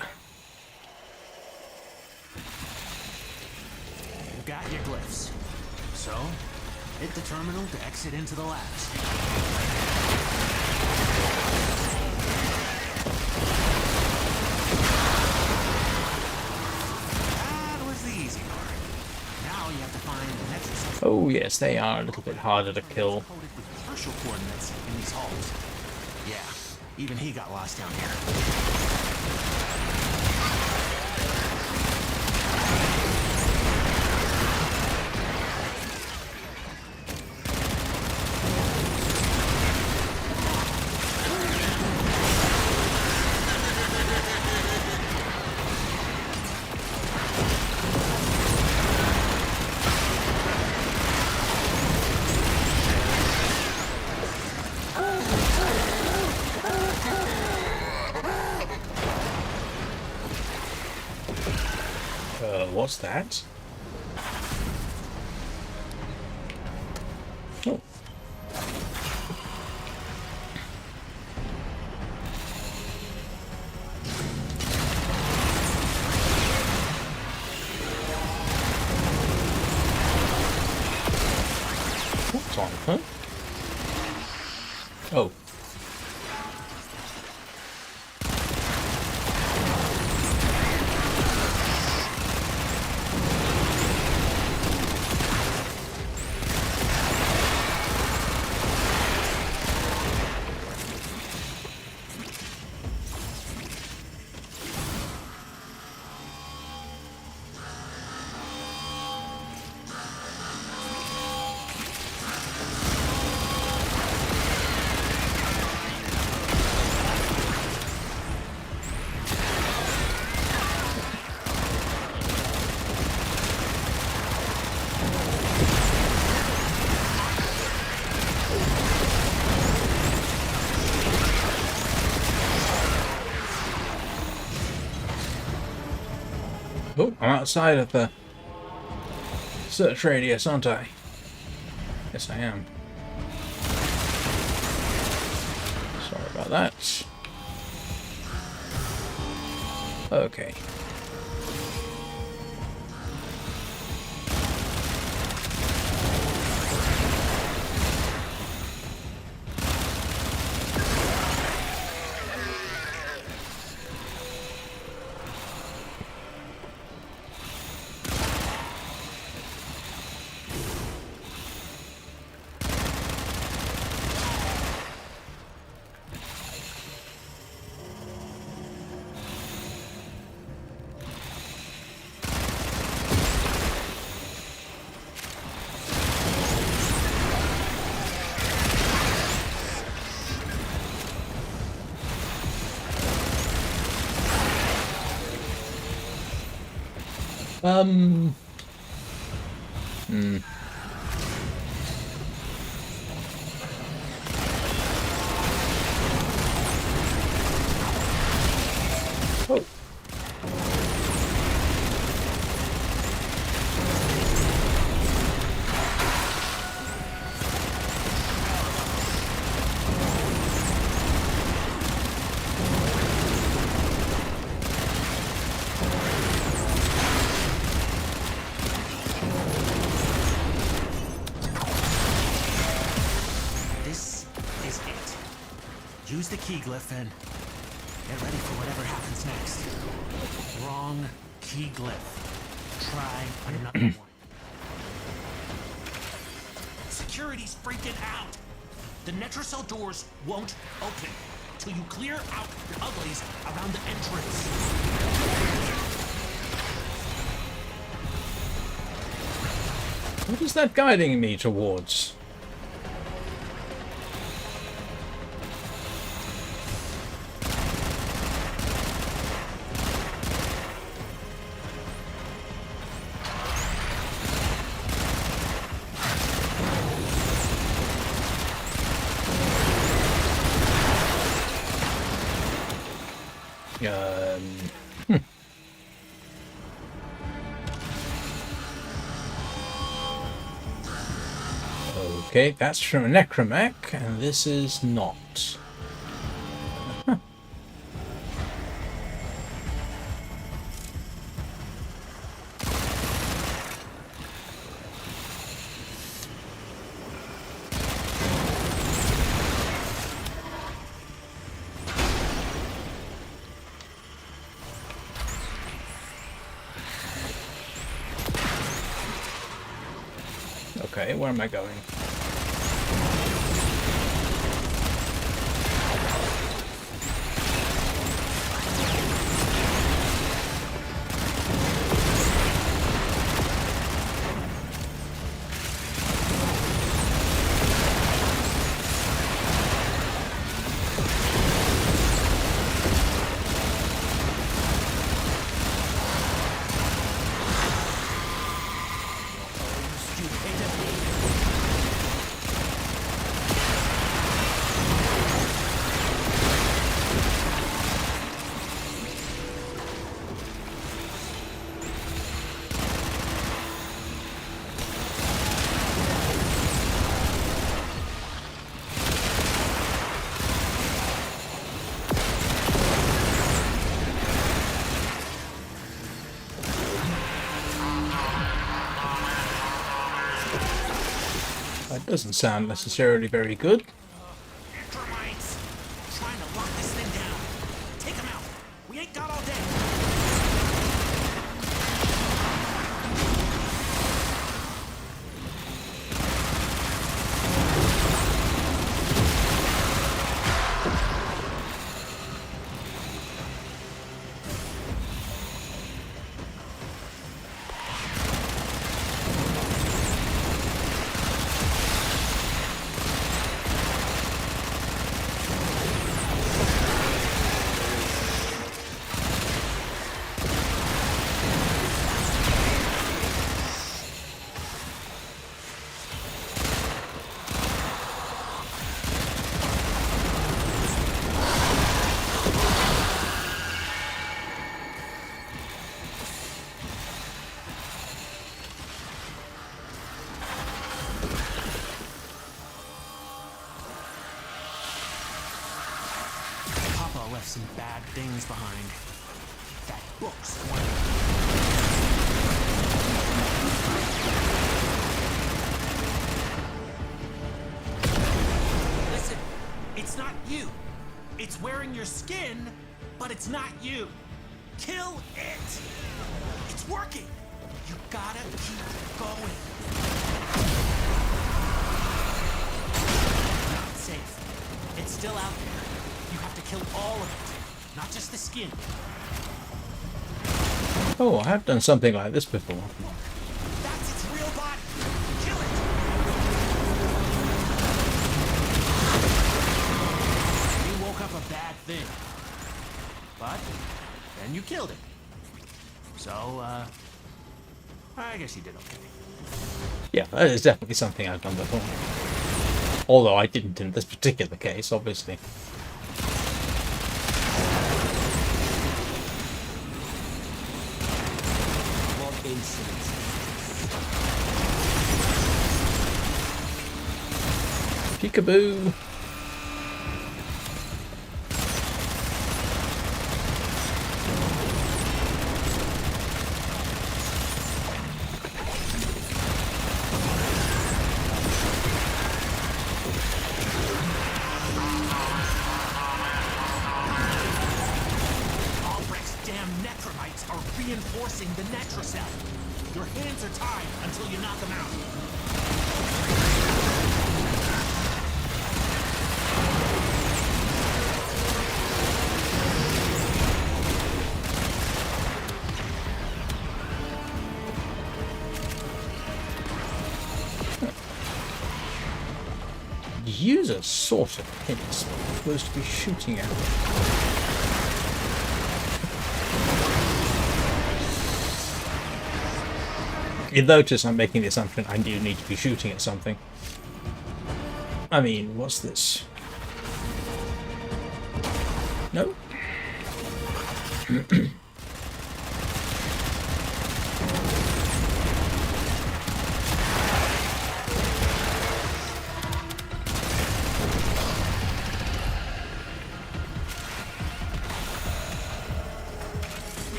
Speaker 8: Hit the terminal to exit into the labs. That was the easy part. Now you have to find the Netracells.
Speaker 1: Oh yes, they are a little bit harder to kill.
Speaker 8: Coded with partial coordinates in these halls. Yeah, even he got lost down here.
Speaker 1: What's that? Oh. What's on, huh? Oh. Oh, I'm outside of the search radius, aren't I? Yes, I am. Sorry about that. Okay. Oh.
Speaker 8: This is it. Use the key glyph and get ready for whatever happens next. Wrong key glyph. Try another one. Security's freaking out. The Netracell doors won't open till you clear out the uglies around the entrance.
Speaker 1: What is that guiding me towards? Okay, that's from a Necromech, and this is not. Huh. Okay, where am I going? That doesn't sound necessarily very good.
Speaker 8: Termites! Trying to lock this thing down. Take them out. We ain't got all day. Papa left some bad things behind. That book's one of them. Listen, it's not you. It's wearing your skin, but it's not you. Kill it. It's working. You gotta keep going. Not safe. It's still out there. You have to kill all of it, not just the skin.
Speaker 1: Oh, I have done something like this before.
Speaker 8: That's its real body. Kill it. You woke up a bad thing. But then you killed it. So, I guess you did okay.
Speaker 1: Yeah, that is definitely something I've done before. Although I didn't in this particular case, obviously. Peekaboo!
Speaker 8: Albrecht's damn Netramites are reinforcing the Netracell. Your hands are tied until you knock them out.
Speaker 1: User sort of hints what I'm supposed to be shooting at. You notice I'm making the assumption I do need to be shooting at something. I mean, what's this? No?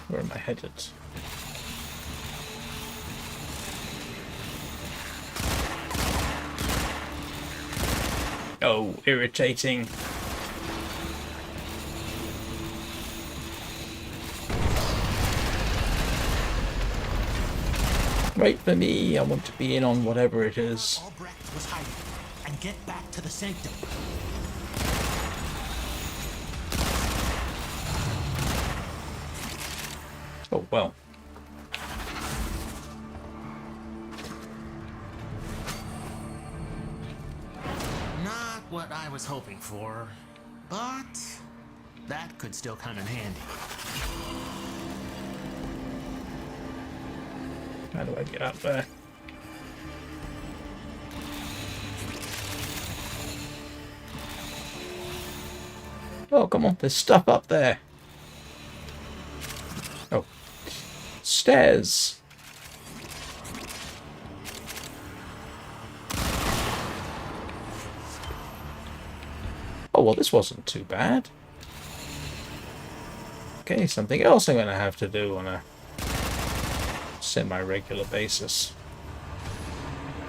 Speaker 1: Where am I headed? Oh, irritating. Wait for me. I want to be in on whatever it is.
Speaker 8: Albrecht was hiding, and get back to the sanctum.
Speaker 1: Oh, well.
Speaker 8: Not what I was hoping for, but that could still come in handy.
Speaker 1: How do I get up there? Oh, come on. There's stuff up there. Oh. Stairs. Oh, well, this wasn't too bad. Okay, something else I'm going to have to do on a semi-regular basis.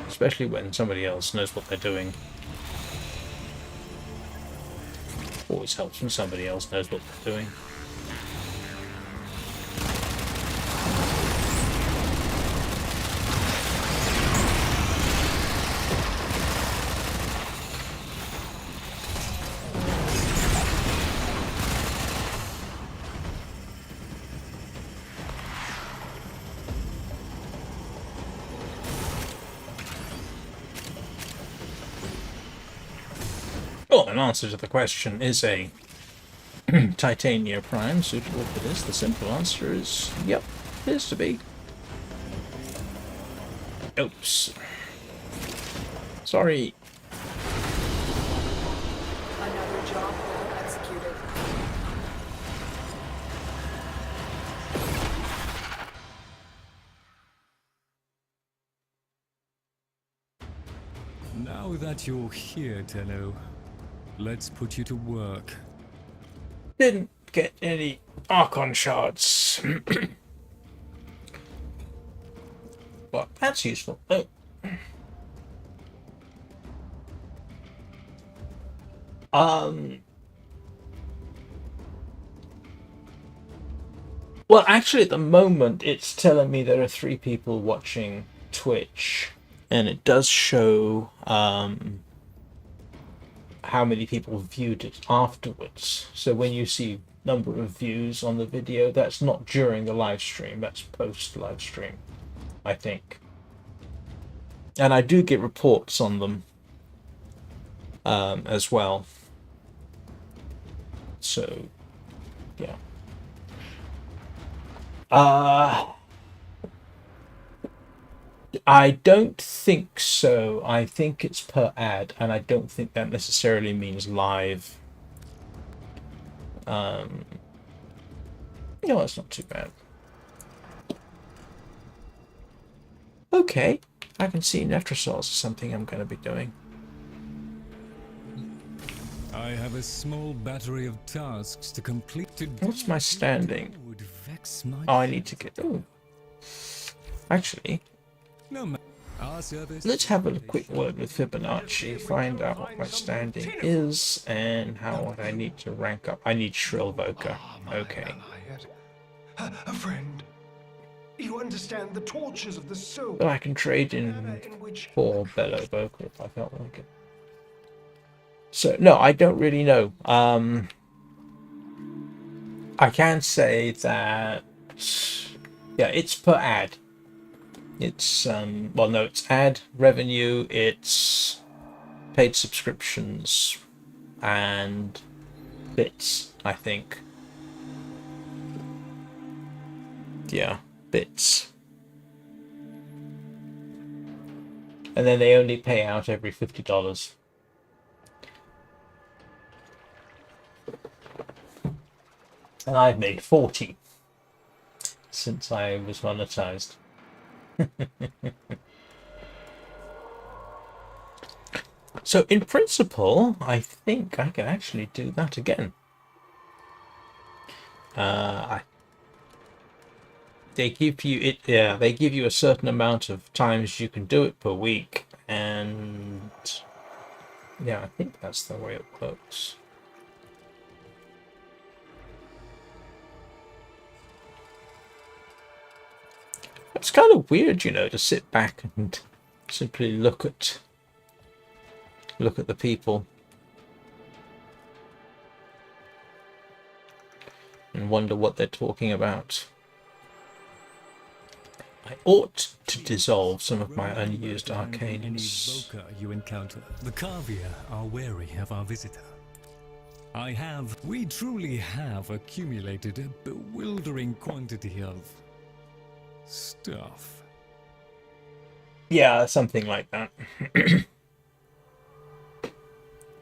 Speaker 1: Especially when somebody else knows what they're doing. Always helps when somebody else knows what they're doing. Well, an answer to the question, is a Titania Prime suitable for this? The simple answer is, yep, appears to be. Oops. Sorry.
Speaker 7: Another job well executed.
Speaker 9: Now that you're here, Tenno, let's put you to work.
Speaker 1: Didn't get any Archon Shards. But that's useful. Oh. Well, actually, at the moment, it's telling me there are 3 people watching Twitch, and it does show how many people viewed it afterwards. So when you see number of views on the video, that's not during the live stream, that's post live stream, I think. And I do get reports on them as well. So, yeah. I don't think so. I think it's per ad, and I don't think that necessarily means live. No, that's not too bad. Okay, I can see Netracells is something I'm going to be doing.
Speaker 9: I have a small battery of tasks to complete today.
Speaker 1: What's my standing?
Speaker 9: Would vex my
Speaker 1: Oh, I need to get... Oh. Actually,
Speaker 9: no, our service.
Speaker 1: let's have a quick word with Fibonacci, find out what my standing is, and how I need to rank up. I need Shrill Voker. Okay.
Speaker 3: A friend. You understand the tortures of the soul.
Speaker 1: But I can trade in for Bellow Voker if I felt like it. So, no, I don't really know. I can say that... Yeah, it's per ad. It's, well, no, it's ad revenue, it's paid subscriptions, and bits, I think. Yeah, bits. And then they only pay out every $50. And I've made 40 since I was monetized. So in principle, I think I can actually do that again. They give you it. Yeah, they give you a certain amount of times you can do it per week, and yeah, I think that's the way it works. It's kind of weird, you know, to sit back and simply look at the people and wonder what they're talking about. I ought to dissolve some of my unused arcanes.
Speaker 9: Any Voca you encounter, the Cavia are wary of our visitor. We truly have accumulated a bewildering quantity of stuff.
Speaker 1: Yeah, something like that.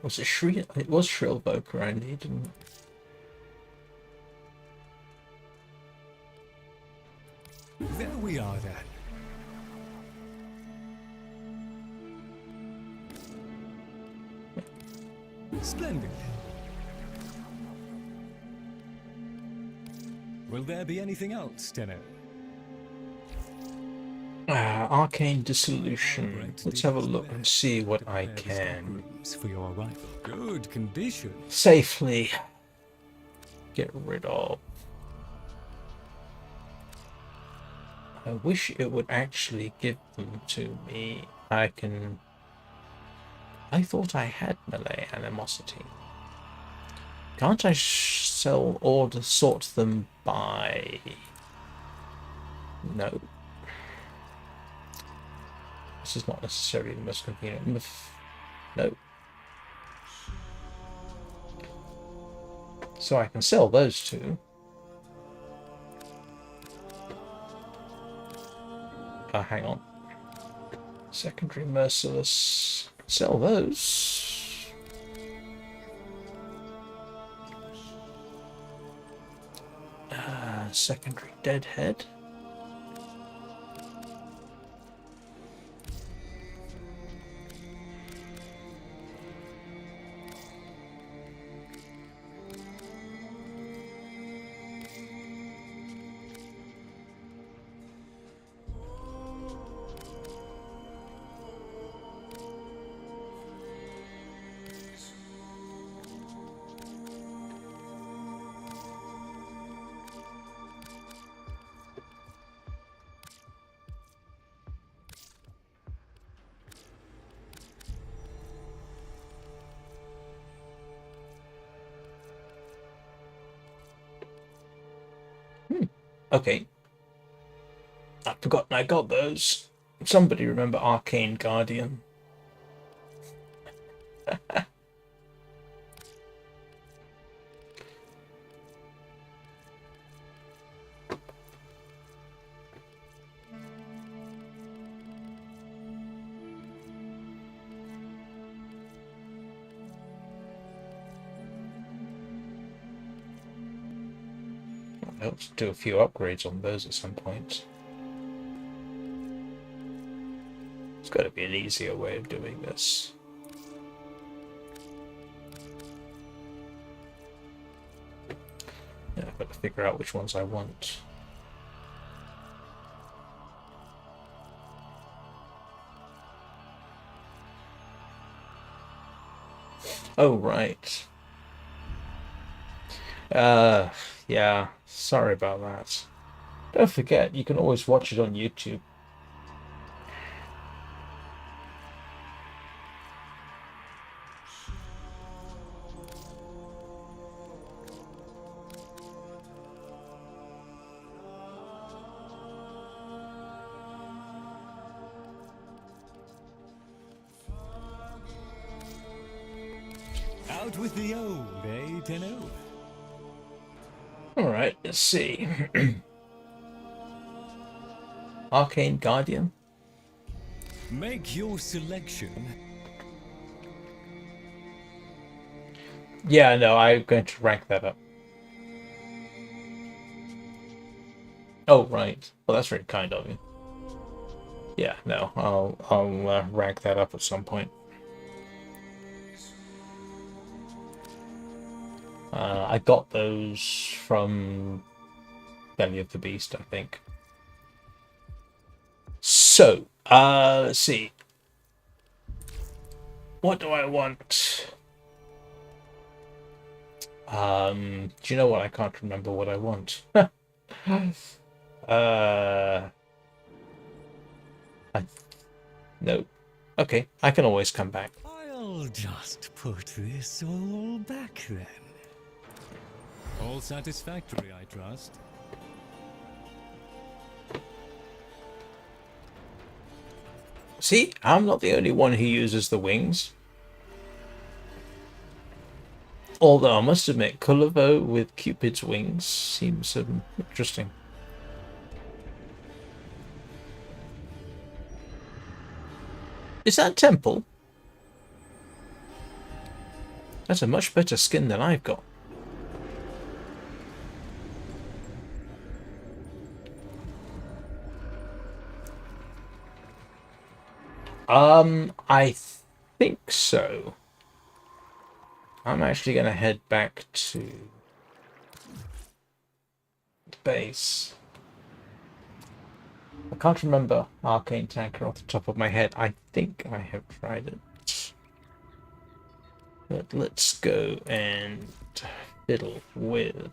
Speaker 1: Was it Shrill? It was Shrill Voca I need, didn't it?
Speaker 9: There we are then. Splendid. Will there be anything else, Tenno?
Speaker 1: Arcane Dissolution. Let's have a look and see what I can
Speaker 9: For your arrival. Good condition.
Speaker 1: safely get rid of. I wish it would actually give them to me. I thought I had melee animosity. Can't I sell or sort them by... No. This is not necessarily the most convenient. No. So I can sell those two. Hang on. Secondary Merciless. Sell those. Secondary Deadhead. Okay. I've forgotten I got those. Somebody remember Arcane Guardian? I'll do a few upgrades on those at some point. There's got to be an easier way of doing this. Yeah, I've got to figure out which ones I want. Oh, right. Yeah, sorry about that. Don't forget, you can always watch it on YouTube.
Speaker 9: Out with the old, eh, Tenno?
Speaker 1: Alright, let's see. Arcane Guardian.
Speaker 9: Make your selection.
Speaker 1: Yeah, no, I'm going to rank that up. Oh, right. Well, that's very kind of you. Yeah, no, I'll rank that up at some point. I got those from Belly of the Beast, I think. So, let's see. What do I want? Do you know what? I can't remember what I want. No. Okay, I can always come back.
Speaker 9: I'll just put this all back then. All satisfactory, I trust.
Speaker 1: See, I'm not the only one who uses the wings. Although I must admit, Kulavo with Cupid's wings seems interesting. Is that Temple? That's a much better skin than I've got. I think so. I'm actually going to head back to the base. I can't remember Arcane Tanker off the top of my head. I think I have tried it. But let's go and fiddle with...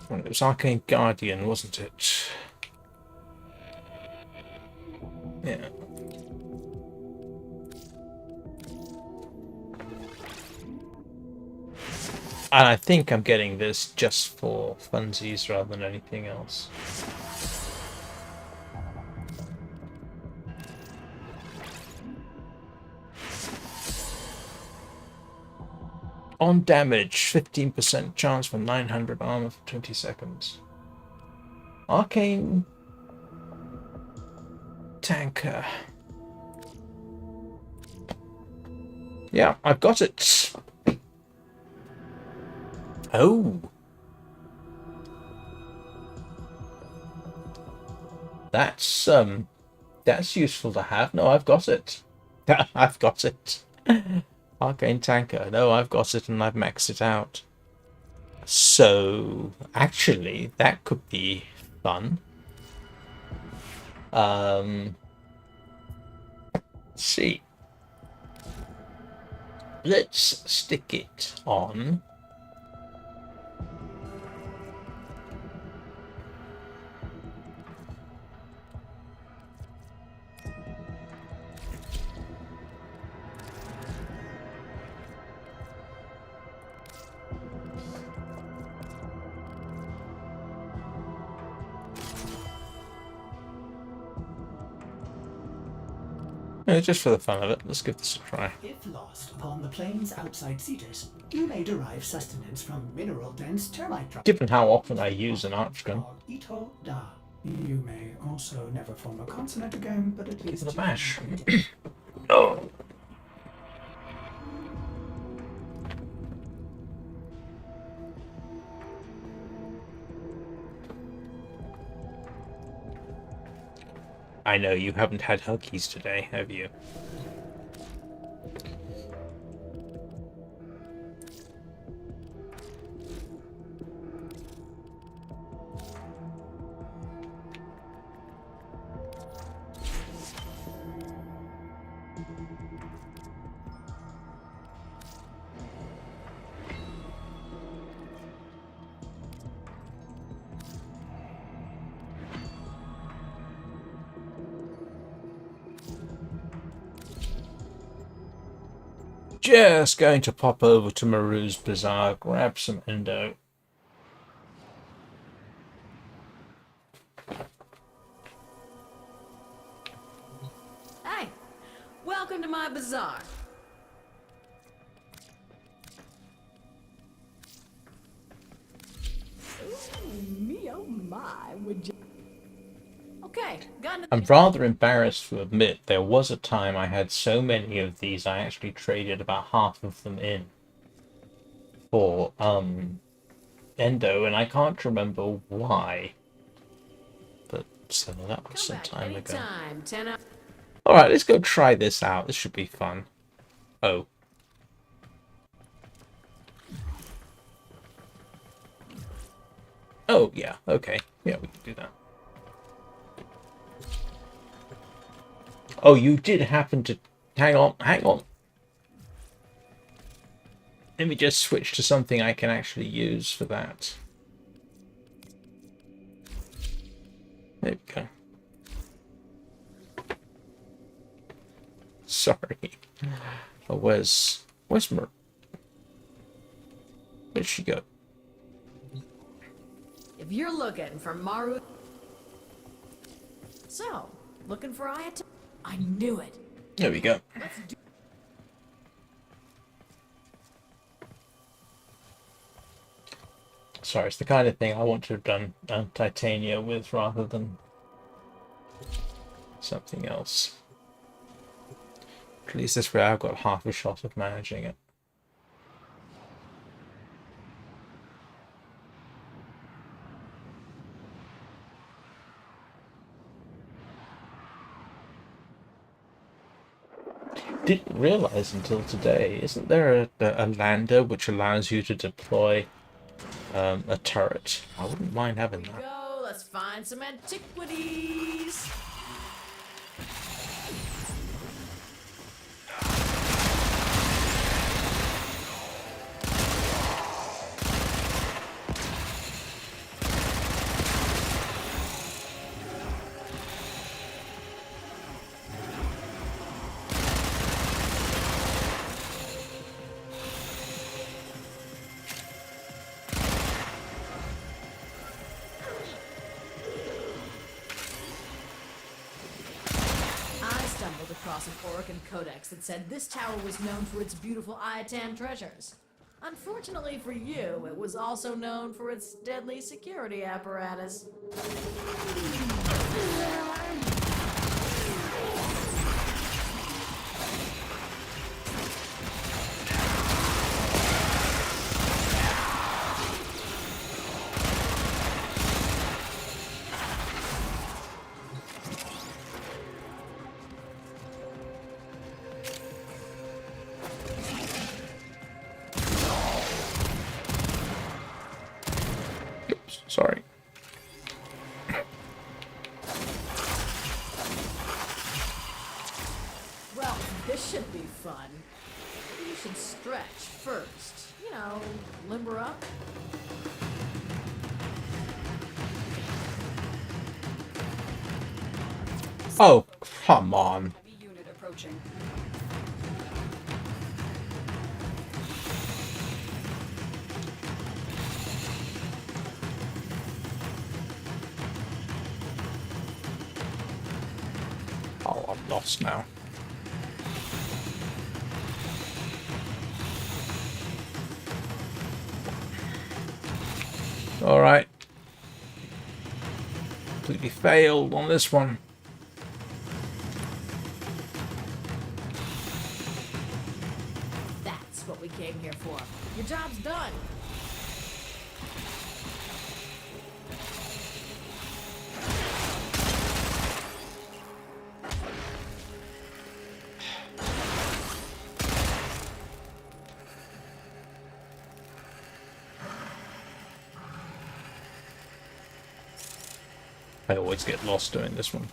Speaker 1: Well, it was Arcane Guardian, wasn't it? Yeah. And I think I'm getting this just for funsies rather than anything else. On damage, 15% chance for 900 armor for 20 seconds. Arcane Tanker. Yeah, I've got it. Oh. That's useful to have. No, I've got it. I've got it. Arcane Tanker. No, I've got it and I've maxed it out. So, actually, that could be fun. Let's see. Let's stick it on. Just for the fun of it, let's give this a try.
Speaker 5: If lost upon the plains outside Cedars, you may derive sustenance from mineral-dense termite drops.
Speaker 1: Given how often I use an Archon.
Speaker 5: Ito da. You may also never form a consonant again, but at least...
Speaker 1: Give it a mash. Oh. I know you haven't had Huggies today, have you? Just going to pop over to Maru's Bazaar, grab some endo.
Speaker 10: Hey, welcome to my bazaar. Ooh, me oh my, would you? Okay,
Speaker 1: I'm rather embarrassed to admit there was a time I had so many of these I actually traded about half of them in for endo, and I can't remember why. But so that was some time ago. Alright, let's go try this out. This should be fun. Oh. Oh, yeah, okay. Yeah, we can do that. Oh, you did happen to... Hang on, hang on. Let me just switch to something I can actually use for that. There we go. Sorry. Oh, where's Mer? Where'd she go?
Speaker 10: If you're looking for Maru... So, looking for Ayat... I knew it.
Speaker 1: There we go.
Speaker 10: Let's do...
Speaker 1: Sorry, it's the kind of thing I want to have done Titania with rather than something else. At least this way I've got half a shot of managing it. Didn't realize until today, isn't there a lander which allows you to deploy a turret? I wouldn't mind having that.
Speaker 10: Go, let's find some antiquities. Across an Orokin codex that said this tower was known for its beautiful Iatan treasures. Unfortunately for you, it was also known for its deadly security apparatus.
Speaker 1: Sorry.
Speaker 10: Well, this should be fun. You should stretch first. You know, limber up.
Speaker 1: Oh, come on.
Speaker 2: Heavy unit approaching.
Speaker 1: Oh, I'm lost now. Alright. Completely failed on this one.
Speaker 10: That's what we came here for. Your job's done.
Speaker 1: I always get lost doing this one.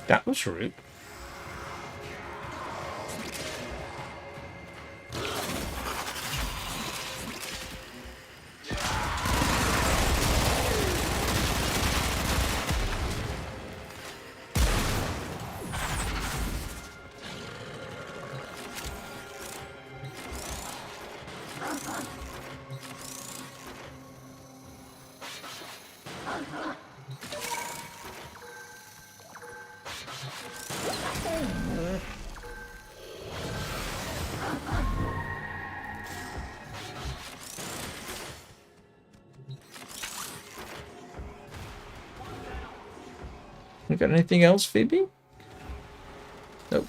Speaker 1: That was rude. You got anything else, Phoebe? Nope.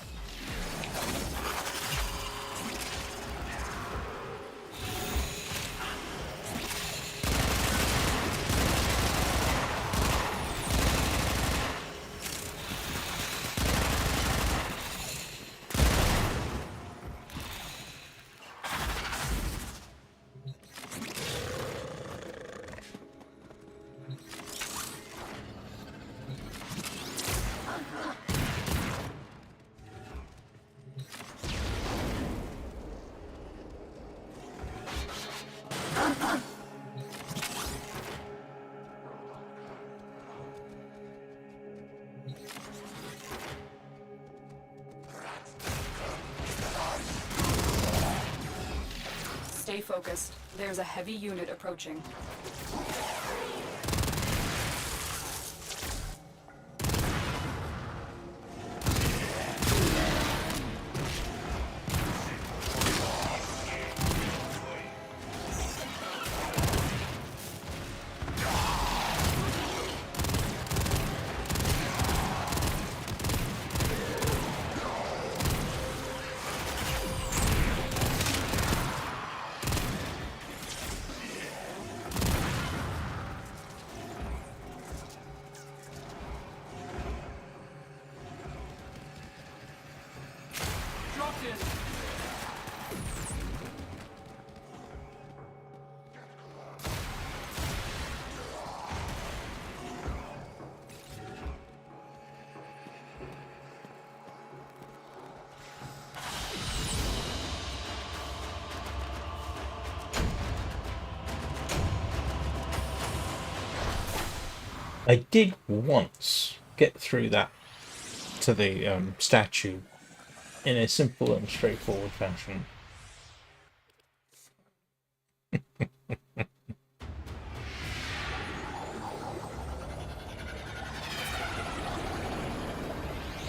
Speaker 7: Stay focused. There's a heavy unit approaching.
Speaker 1: I did once get through that to the statue in a simple and straightforward fashion.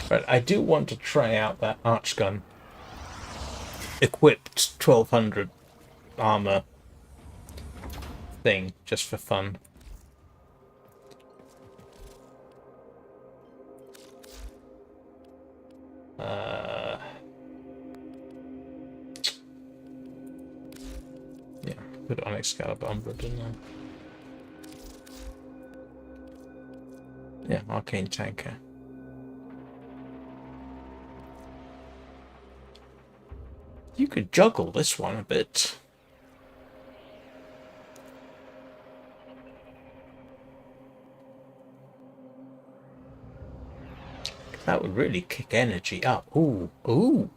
Speaker 1: But I do want to try out that arch gun. Equipped 1200 armor thing, just for fun. Yeah, put it on Excalibur Umbra, didn't I? Yeah, Arcane Tanker. You could juggle this one a bit. That would really kick energy up. Ooh, ooh,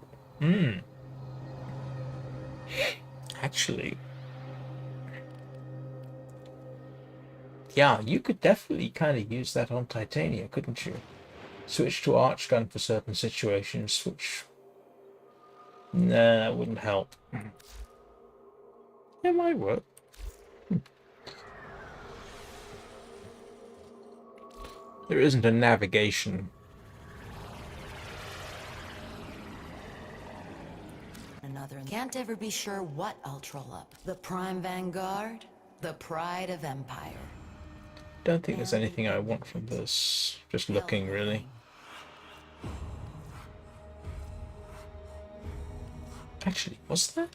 Speaker 1: Actually, yeah, you could definitely kind of use that on Titania, couldn't you? Switch to Archgun for certain situations. Switch. Nah, that wouldn't help. It might work. There isn't a navigation.
Speaker 11: Another. Can't ever be sure what I'll troll up. The Prime Vanguard, the Pride of Empire.
Speaker 1: Don't think there's anything I want from this. Just looking, really. Actually, was there?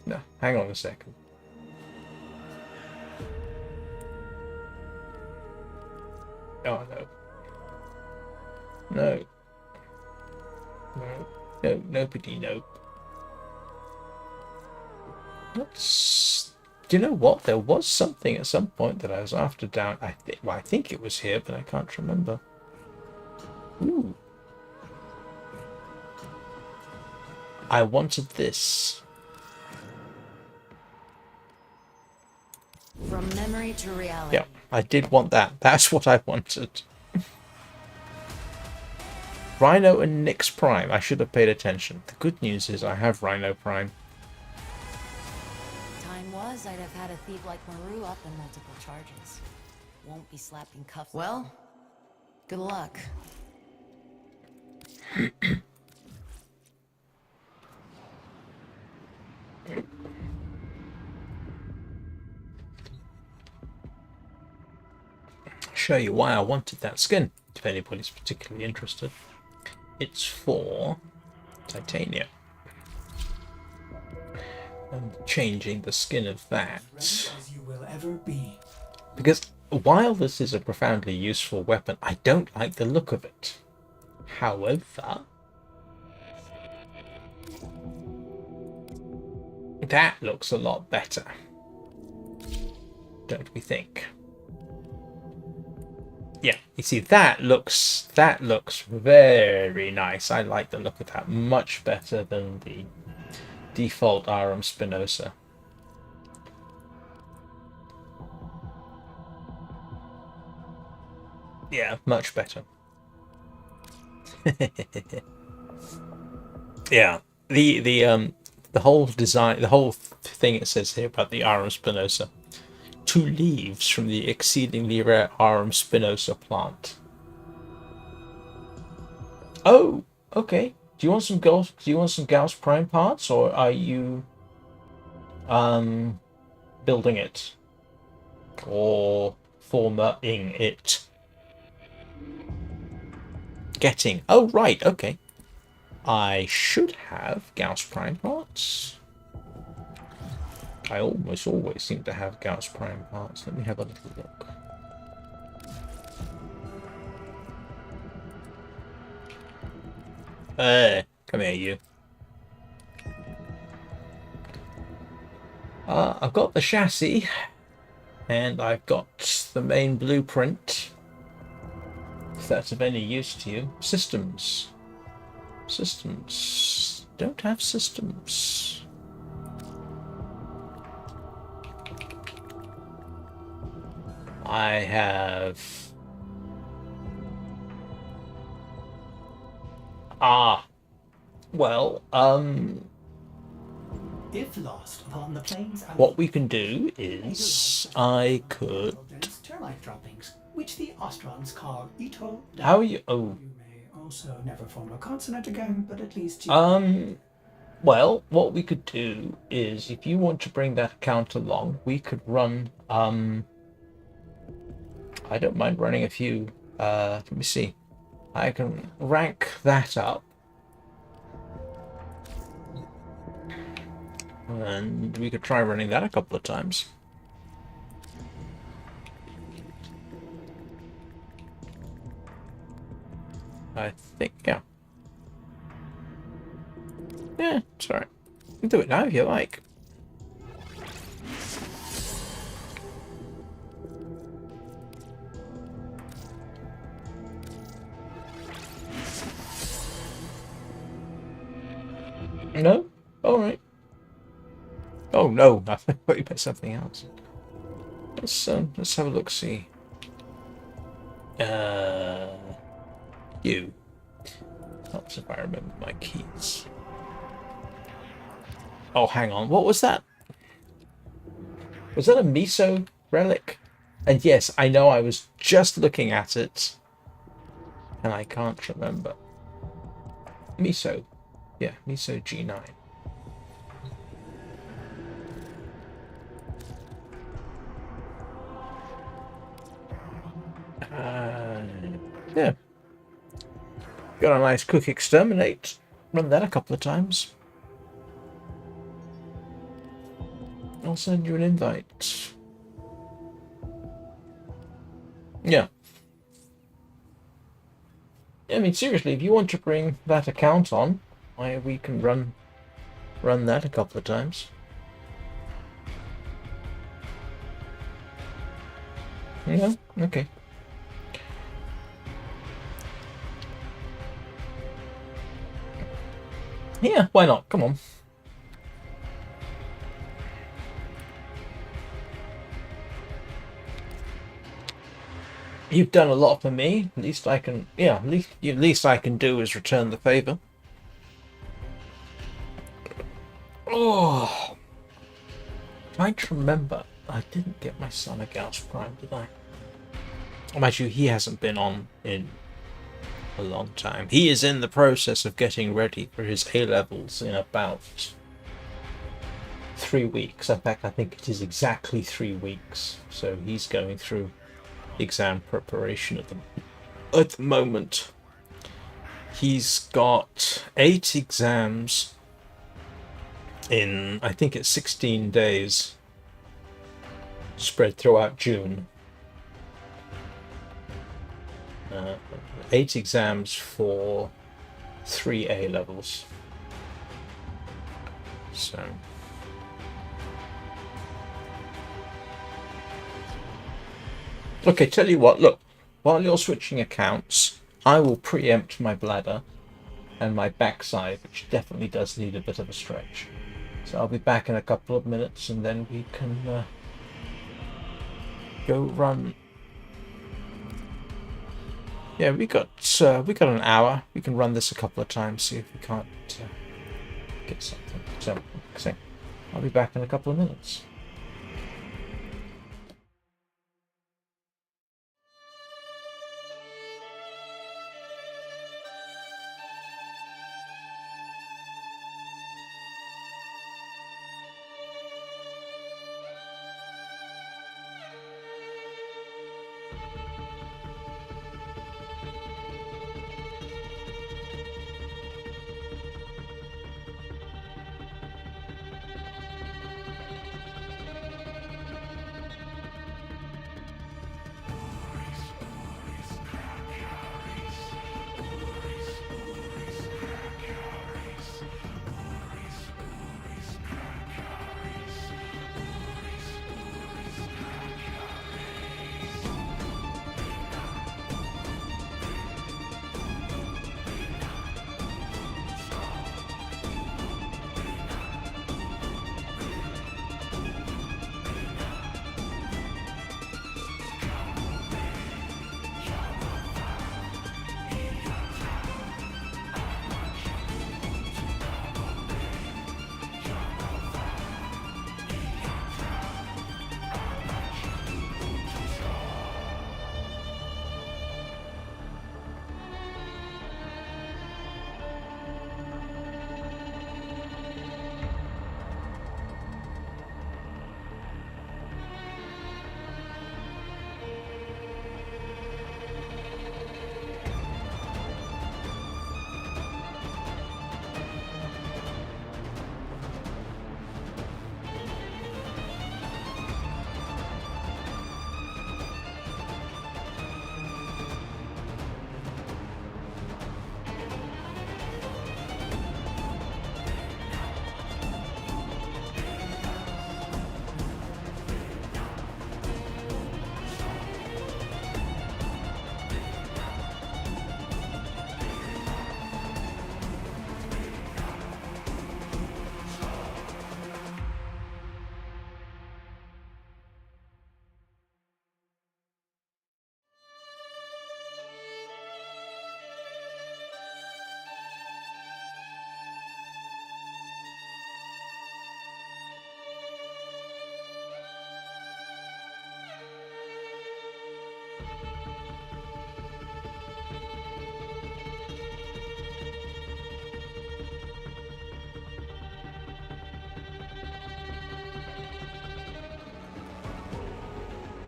Speaker 1: No, hang on a second. Oh, no. No. No. No, nobody, no. Let's... Do you know what? There was something at some point that I was after down... I think it was here, but I can't remember. Ooh. I wanted this.
Speaker 11: From memory to reality.
Speaker 1: Yeah, I did want that. That's what I wanted. Rhino and Nyx Prime. I should have paid attention. The good news is I have Rhino Prime.
Speaker 11: Time was I'd have had a thief like Maru up in multiple charges. Won't be slapping cuffs. Well, good luck.
Speaker 1: Show you why I wanted that skin. if anybody's particularly interested. It's for titanium. And changing the skin of that.
Speaker 5: As you will ever be.
Speaker 1: Because while this is a profoundly useful weapon, I don't like the look of it. However, that looks a lot better. Don't we think? Yeah, you see, that looks very nice. I like the look of that much better than the default Arum Spinoza. Yeah, much better. Yeah, the whole design, the whole thing it says here about the Arum Spinoza. 2 leaves from the exceedingly rare Arum Spinoza plant. Oh, okay. Do you want some Gauss Prime parts, or are you building it or forming it? Getting. Oh, right. Okay. I should have Gauss Prime parts. I almost always seem to have Gauss Prime parts. Let me have a little look. Come here, you. I've got the chassis, and I've got the main blueprint. If that's of any use to you. Systems. Systems. Don't have systems. I have... well,
Speaker 5: If lost upon the plains,
Speaker 1: what we can do is I could...
Speaker 5: termite droppings, which the Ostrons call Ito.
Speaker 1: How are you? Oh.
Speaker 5: You may also never form a consonant again, but at least
Speaker 1: you... well, what we could do is, if you want to bring that account along, we could run, I don't mind running a few, let me see. I can rank that up. And we could try running that a couple of times. I think, yeah. Yeah, it's alright. You can do it now if you like. No? Alright. Oh no, I thought you meant something else. Let's have a look, see. You. Helps if I remember my keys. Oh, hang on. What was that? Was that a Miso relic? And yes, I know I was just looking at it. And I can't remember. Miso. Yeah, Miso G9. Yeah. Got a nice quick exterminate. Run that a couple of times. I'll send you an invite. Yeah. I mean, seriously, if you want to bring that account on, we can run that a couple of times. Yeah, okay. Yeah, why not? Come on. You've done a lot for me. At least I can, yeah, at least I can do is return the favor. Oh, trying to remember. I didn't get my son a Gauss Prime, did I? Mind you, he hasn't been on in a long time. He is in the process of getting ready for his A-levels in about 3 weeks. In fact, I think it is exactly 3 weeks. So he's going through exam preparation at at the moment. He's got 8 exams in, I think it's 16 days, spread throughout June. 8 exams for 3 A levels. So okay, tell you what, look, while you're switching accounts, I will preempt my bladder and my backside, which definitely does need a bit of a stretch. So I'll be back in a couple of minutes, and then we can go run. Yeah, we got an hour. We can run this a couple of times, see if we can't get something. So I'll be back in a couple of minutes.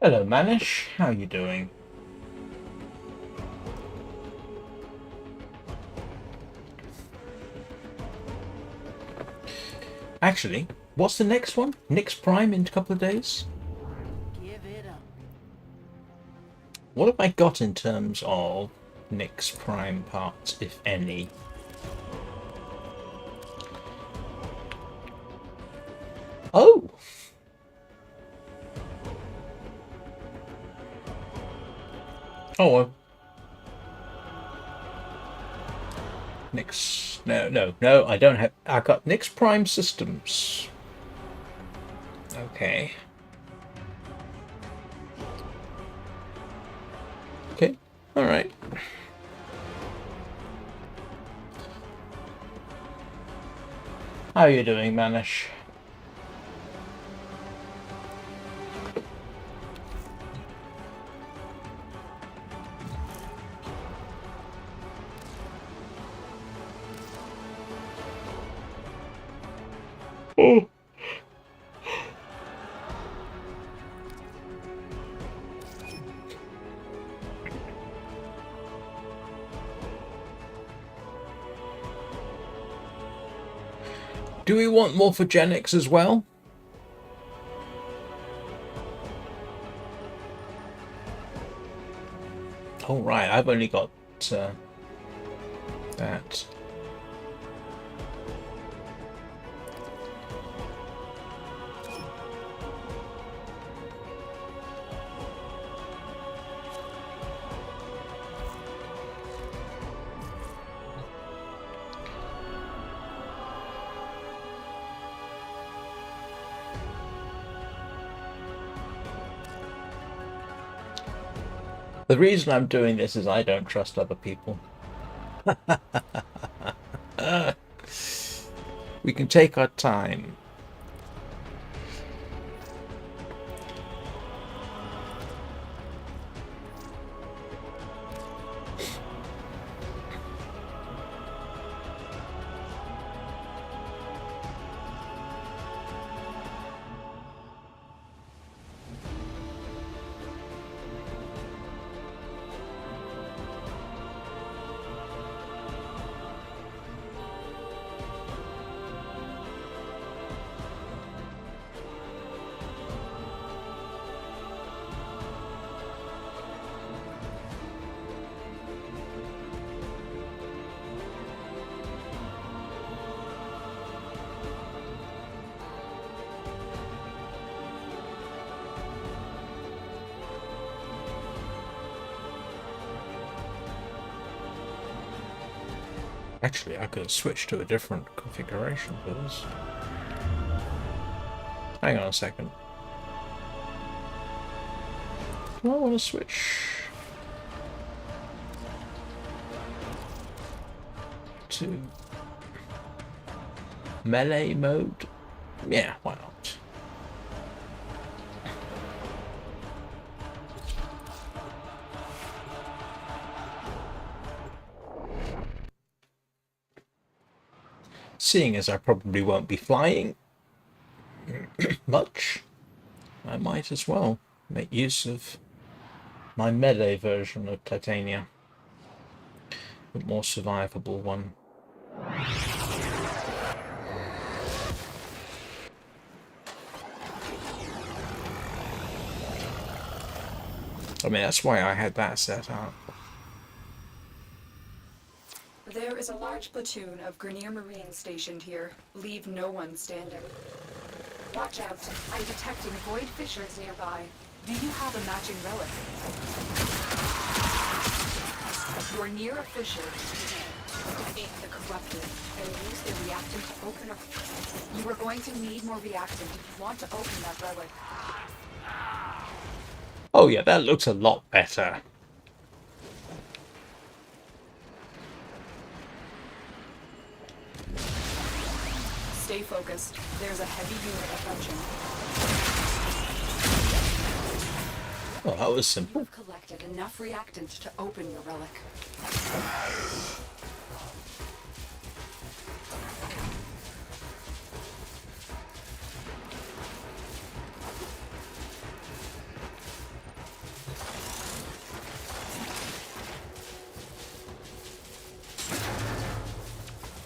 Speaker 1: Hello, Manish. How are you doing? Actually, what's the next one? Nyx Prime in a couple of days?
Speaker 11: Give it up.
Speaker 1: What have I got in terms of Nyx Prime parts, if any? Oh! Oh, well. Nyx. No, I don't have. I got Nyx Prime Systems. Okay. Okay, alright. How are you doing, Manish? Oh. Do we want morphogenics as well? Oh right, I've only got that. The reason I'm doing this is I don't trust other people. We can take our time. Actually, I could switch to a different configuration for this. Hang on a second. Do I want to switch to melee mode? Yeah, why not? Seeing as I probably won't be flying much, I might as well make use of my melee version of Titania. The more survivable one. I mean, that's why I had that set up.
Speaker 2: There is a large platoon of Grenier Marines stationed here. Leave no one standing. Watch out. I'm detecting void fissures nearby. Do you have a matching relic? You're near a fissure. Defeat the corrupted and use the reactant to open up. You are going to need more reactant if you want to open that relic.
Speaker 1: Oh yeah, that looks a lot better.
Speaker 2: Stay focused. There's a heavy unit approaching.
Speaker 1: Well, that was simple.
Speaker 2: You've collected enough reactant to open your relic.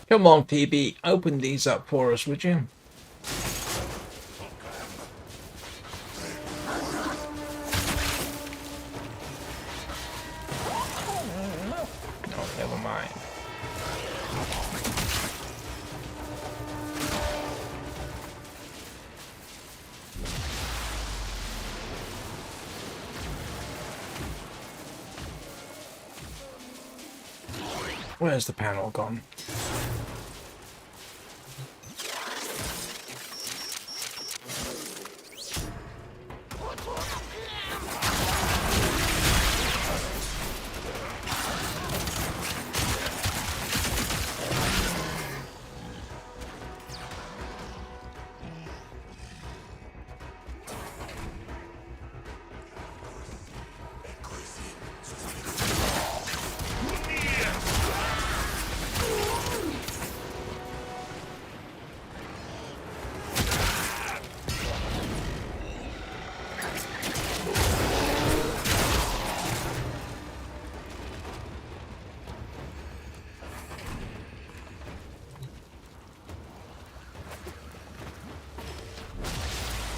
Speaker 1: Come on, PB, open these up for us, would you? Oh, never mind. Where's the panel gone?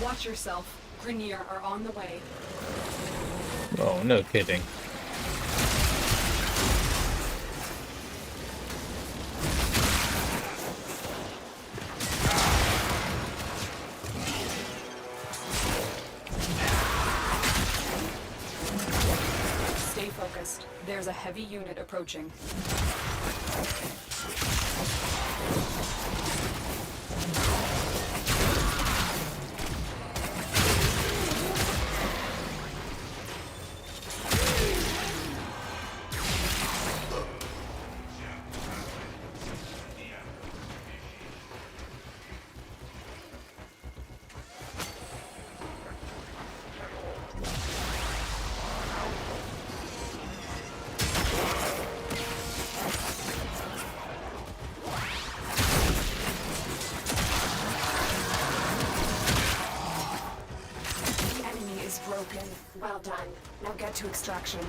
Speaker 7: Watch yourself. Grenier are on the way.
Speaker 1: Oh, no kidding.
Speaker 7: Stay focused. There's a heavy unit approaching. Broken. Well done. Now get to extraction.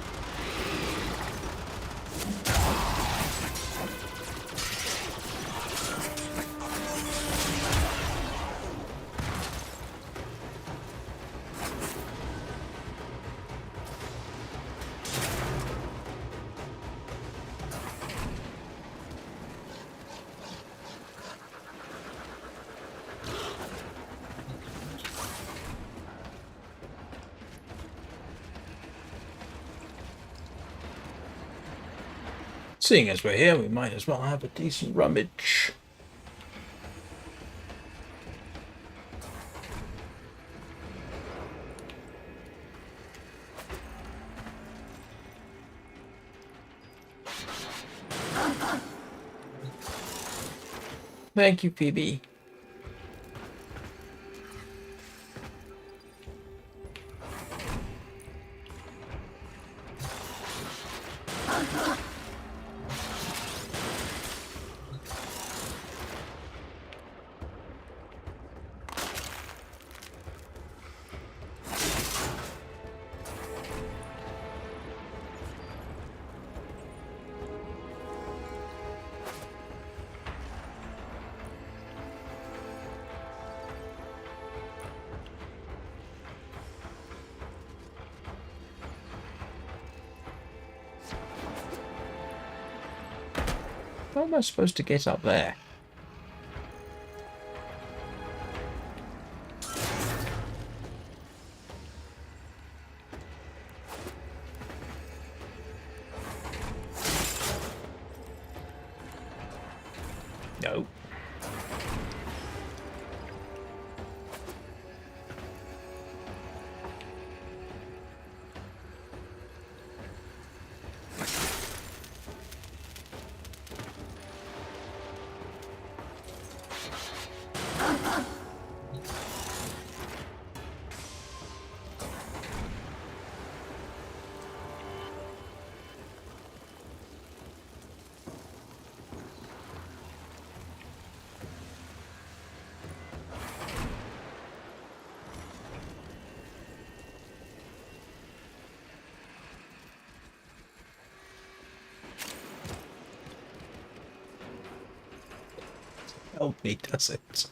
Speaker 1: Seeing as we're here, we might as well have a decent rummage. Thank you, Phoebe. How am I supposed to get up there? No. Help me, does it?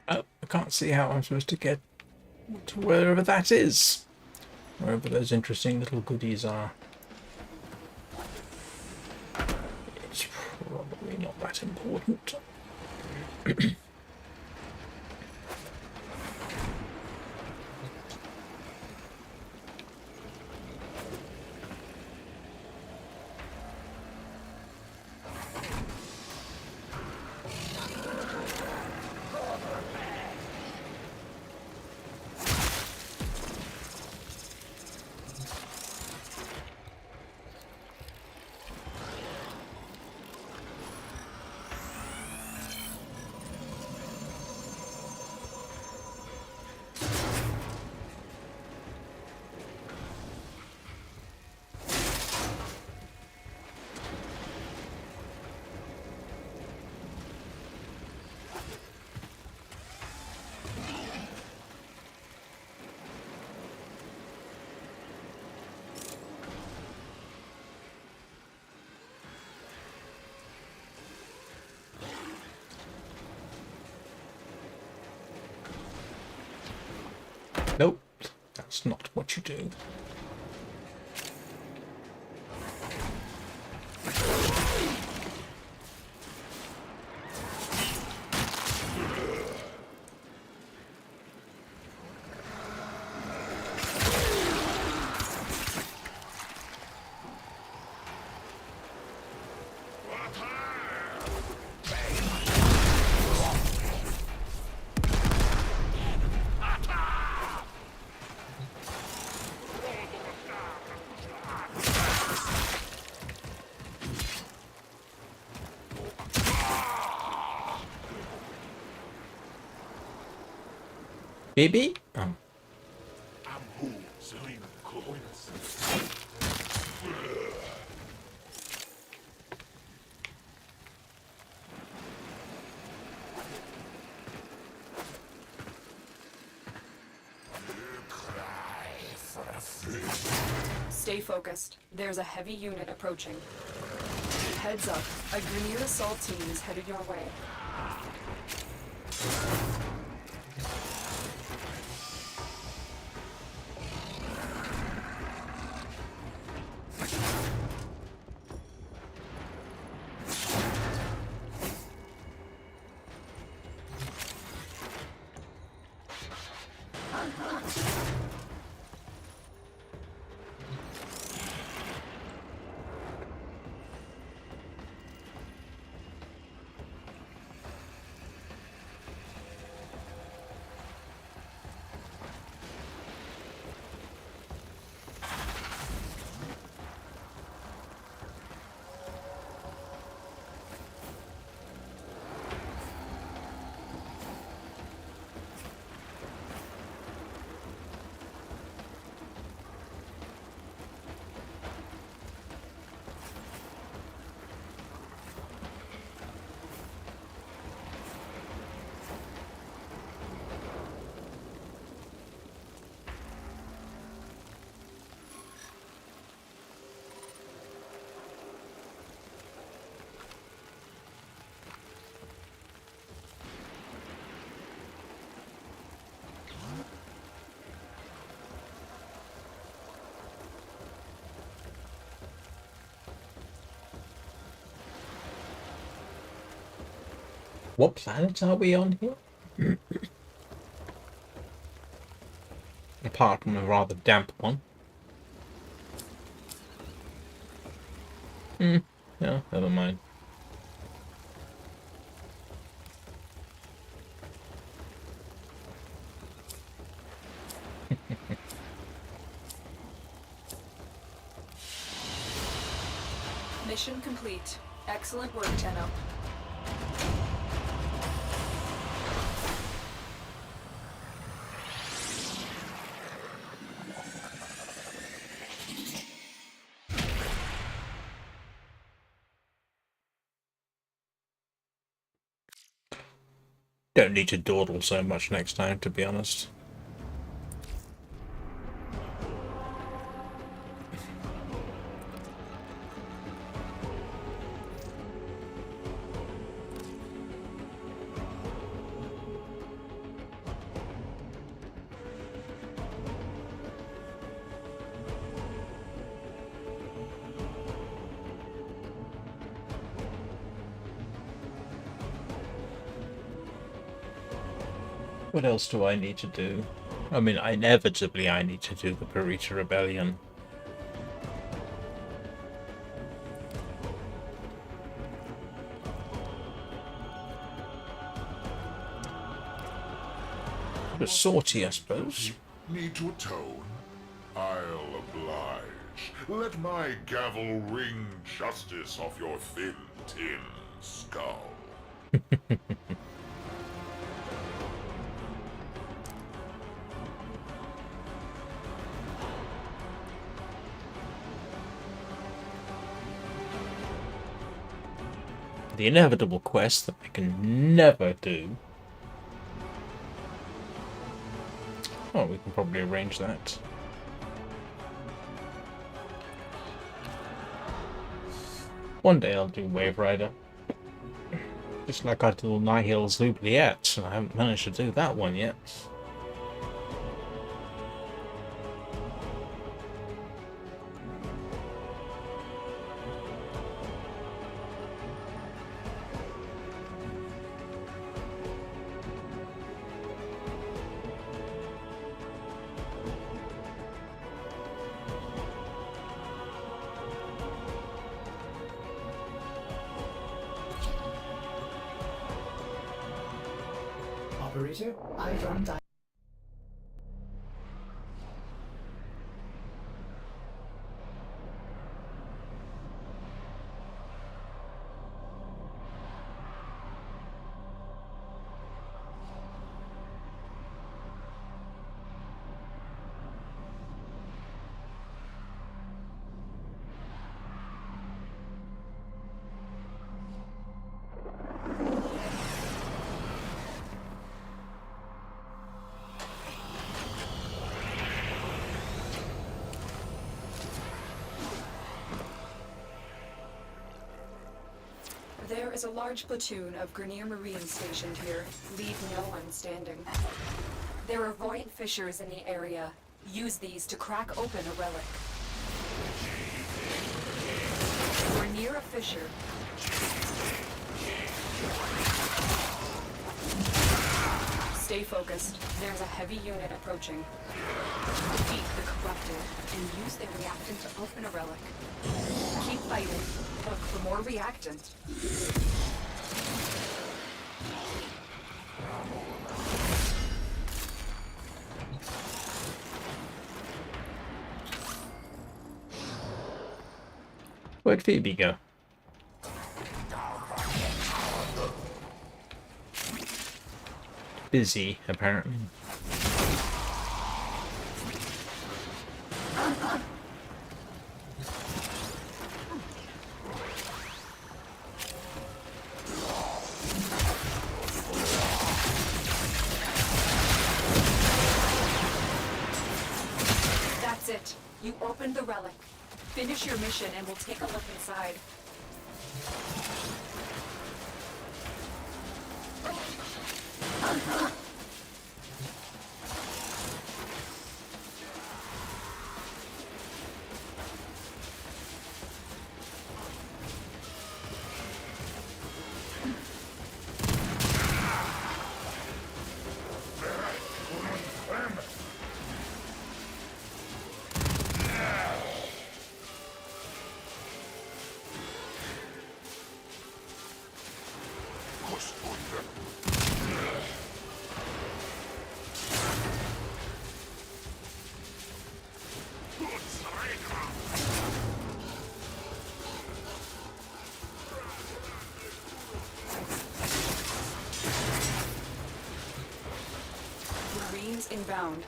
Speaker 1: Oh, I can't see how I'm supposed to get to wherever that is. Wherever those interesting little goodies are. It's probably not that important. Nope, that's not what you do. Baby? Oh.
Speaker 7: Stay focused. There's a heavy unit approaching. Heads up, a Grineer assault team is headed your way.
Speaker 1: What planet are we on here? Apart from a rather damp one. Yeah, never mind.
Speaker 7: Mission complete. Excellent work, Tenno.
Speaker 1: Don't need to dawdle so much next time, to be honest. What else do I need to do? I mean, inevitably I need to do the Burrito Rebellion. A sortie, I suppose.
Speaker 3: Need to atone? I'll oblige. Let my gavel wring justice off your thin tin skull.
Speaker 1: The inevitable quest that I can never do. Oh, we can probably arrange that. One day I'll do Wave Rider. Just like I did Nihil's Oubliette, and I haven't managed to do that one yet.
Speaker 5: Operator, I run
Speaker 7: There is a large platoon of Grenier Marines stationed here. Leave no one standing. There are void fissures in the area. Use these to crack open a relic. We're near a fissure. Stay focused. There's a heavy unit approaching. Defeat the corrupted and use their reactant to open a relic. Keep fighting. Look for more reactant.
Speaker 1: Where'd Phoebe go? Busy, apparently.
Speaker 7: That's it. You opened the relic. Finish your mission and we'll take a look inside. Marines inbound.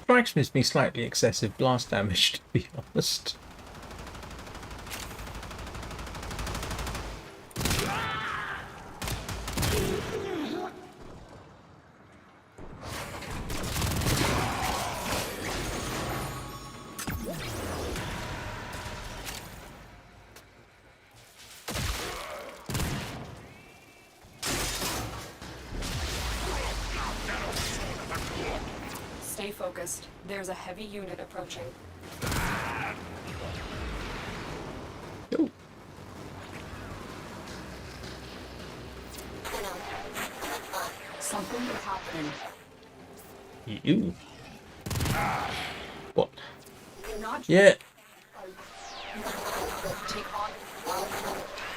Speaker 1: Strikes me as being slightly excessive blast damage, to be honest.
Speaker 7: Stay focused. There's a heavy unit approaching.
Speaker 1: Ooh.
Speaker 7: Something is happening.
Speaker 1: You. What?
Speaker 7: You're not
Speaker 1: Yeah.
Speaker 7: take on.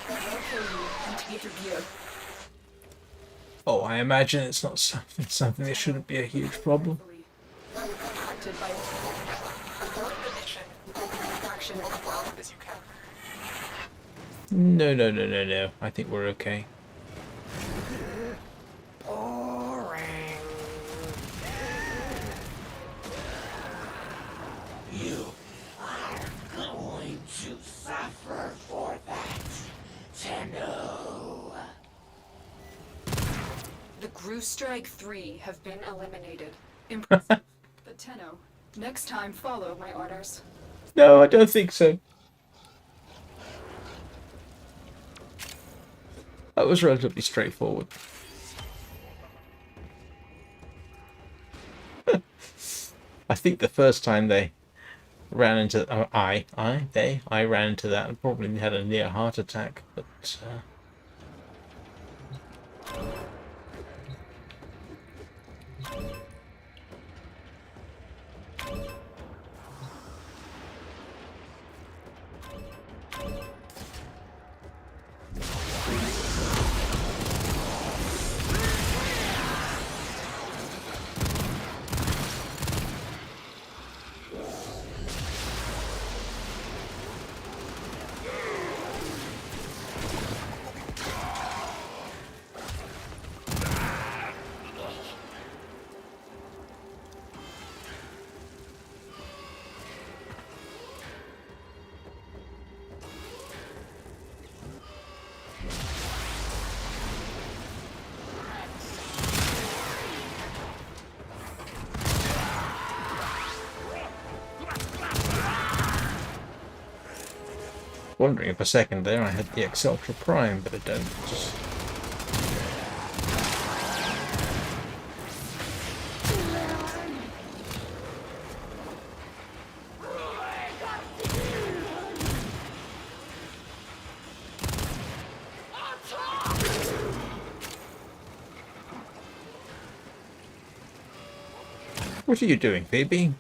Speaker 7: They'll kill you and take your gear.
Speaker 1: Oh, I imagine it's not something that shouldn't be a huge problem.
Speaker 7: Affected by the mission. Action as fast as you can.
Speaker 1: No. I think we're okay.
Speaker 3: You are going to suffer for that, Tenno.
Speaker 7: Gru Strike 3 have been eliminated. Impressive. But Tenno, next time follow my orders.
Speaker 1: No, I don't think so. That was relatively straightforward. I think the first time they ran into I ran into that and probably had a near heart attack, but wondering for a second there I had the Exceltra Prime, but I don't. Just... What are you doing, Phoebe?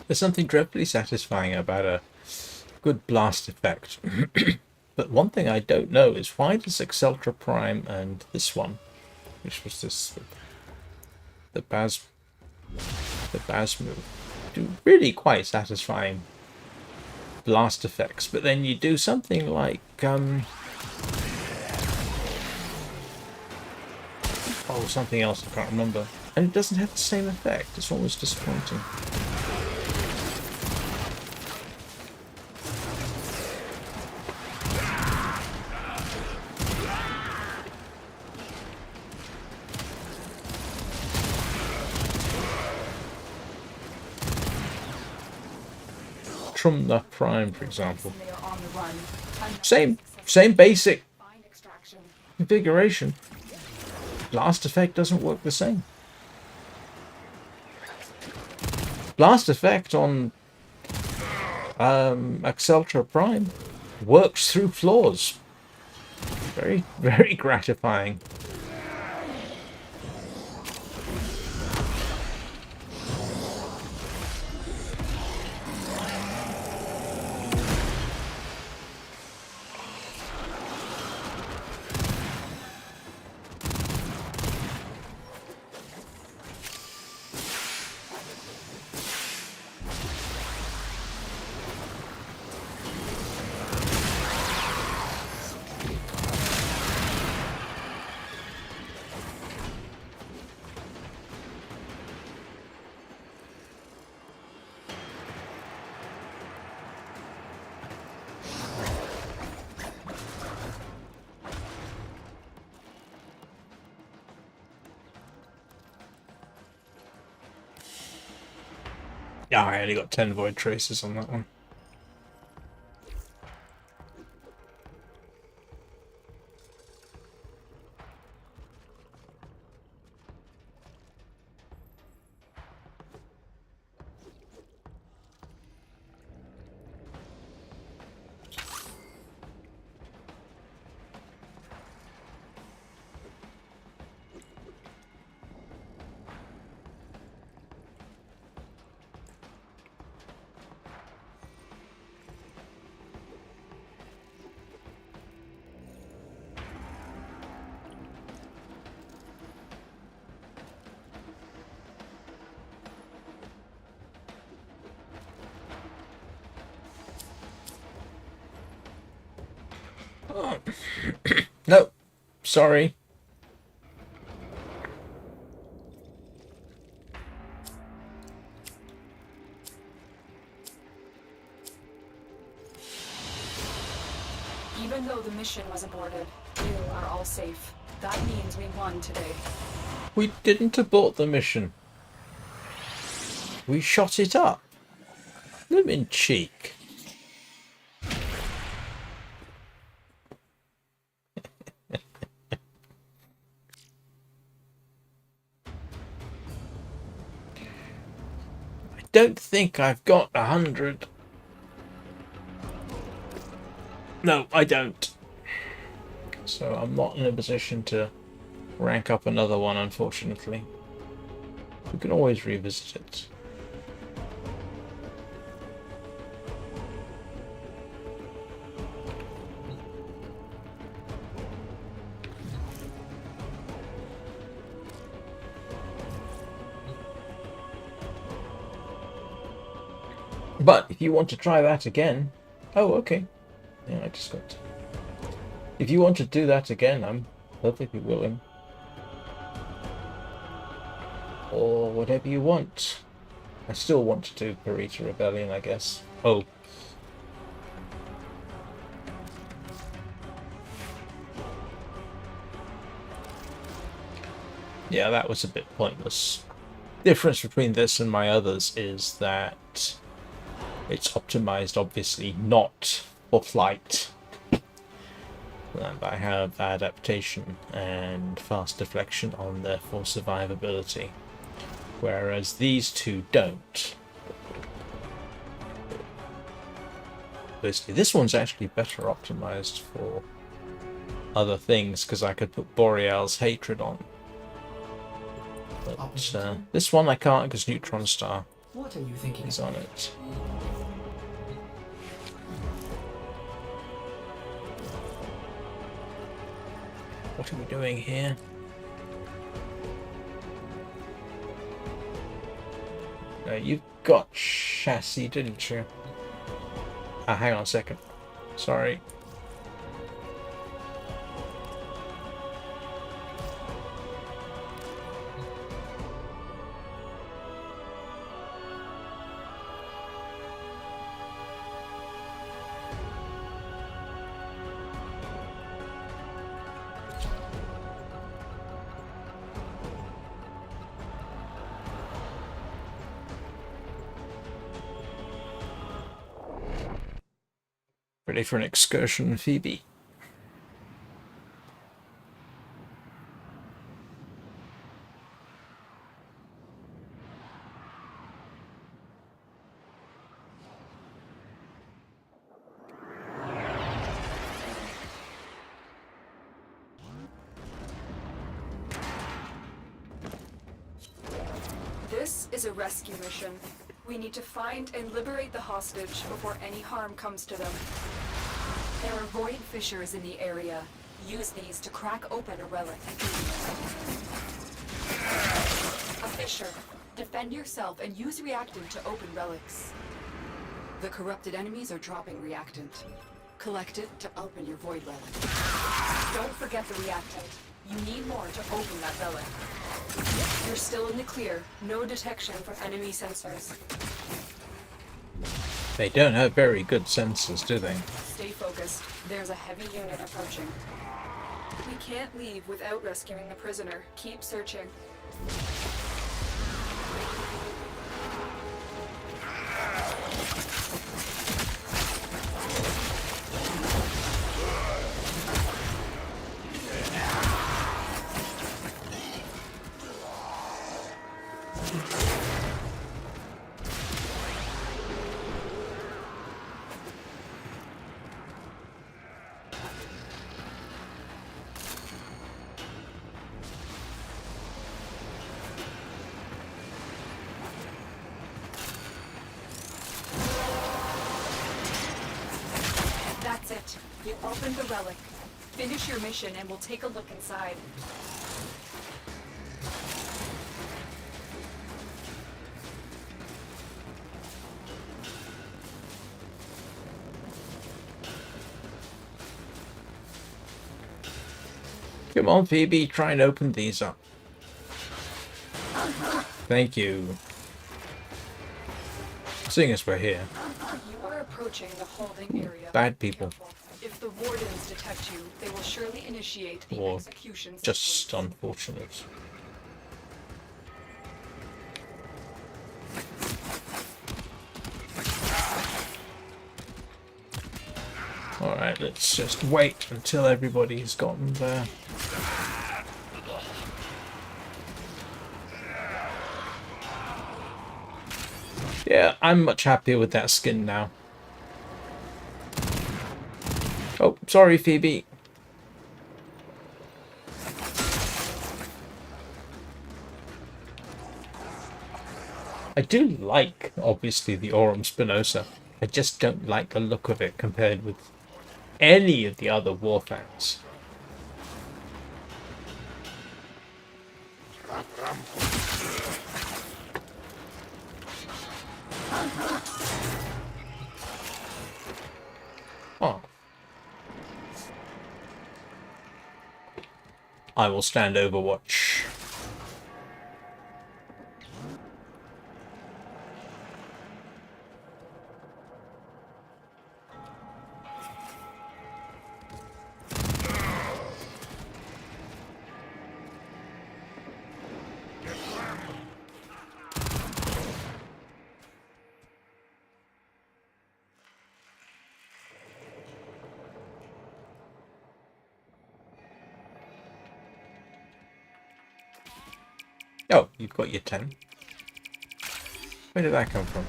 Speaker 1: There's something dreadfully satisfying about a good blast effect. But one thing I don't know is why does Exceltra Prime and this one, which was this, the Baz move, do really quite satisfying blast effects, but then you do something like something else I can't remember, and it doesn't have the same effect. It's almost disappointing. From the Prime, for example. Same basic configuration. Blast effect doesn't work the same. Blast effect on Exceltra Prime works through flaws. Very, very gratifying. Yeah, I only got 10 void traces on that one. Oh. No, sorry.
Speaker 7: Even though the mission was aborted, you are all safe. That means we won today.
Speaker 1: We didn't abort the mission. We shot it up. Lemon cheek. I don't think I've got 100. No, I don't. So I'm not in a position to rank up another one, unfortunately. We can always revisit it. But if you want to try that again... Oh, okay. Yeah, I just got to... If you want to do that again, I'm perfectly willing. Or whatever you want. I still want to do Parita Rebellion, I guess. Oh. Yeah, that was a bit pointless. Difference between this and my others is that it's optimized, obviously, not for flight. And I have adaptation and fast deflection on there for survivability. Whereas these two don't. Basically, this one's actually better optimized for other things, because I could put Boreal's Hatred on. But this one I can't, because Neutron Star
Speaker 5: What are you thinking
Speaker 1: is on it. What are we doing here? You got chassis, didn't you? Ah, hang on a second. Sorry. Ready for an excursion, Phoebe?
Speaker 7: This is a rescue mission. We need to find and liberate the hostage before any harm comes to them. There are void fissures in the area. Use these to crack open a relic. A fissure. Defend yourself and use reactant to open relics. The corrupted enemies are dropping reactant. Collect it to open your void relic. Don't forget the reactant. You need more to open that relic. You're still in the clear. No detection for enemy sensors.
Speaker 1: They don't have very good sensors, do they?
Speaker 7: Stay focused. There's a heavy unit approaching. We can't leave without rescuing the prisoner. Keep searching. That's it. You opened the relic. Finish your mission and we'll take a look inside.
Speaker 1: Come on, Phoebe, try and open these up. Thank you. Seeing as we're here.
Speaker 7: You are approaching the holding area.
Speaker 1: Bad people.
Speaker 7: Careful. If the wardens detect you, they will surely initiate the
Speaker 1: Or
Speaker 7: execution
Speaker 1: just
Speaker 7: sequence.
Speaker 1: unfortunate. Alright, let's just wait until everybody's gotten there. Yeah, I'm much happier with that skin now. Oh, sorry, Phoebe. I do like, obviously, the Aurum Spinosa. I just don't like the look of it compared with any of the other Warframes. Oh. I will stand Overwatch. Oh, you've got your 10. Where did that come from?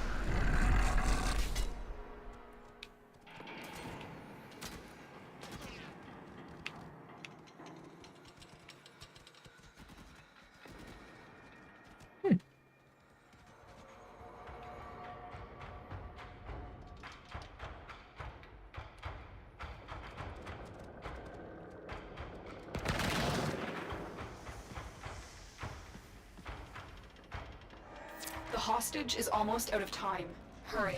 Speaker 7: The hostage is almost out of time. Hurry.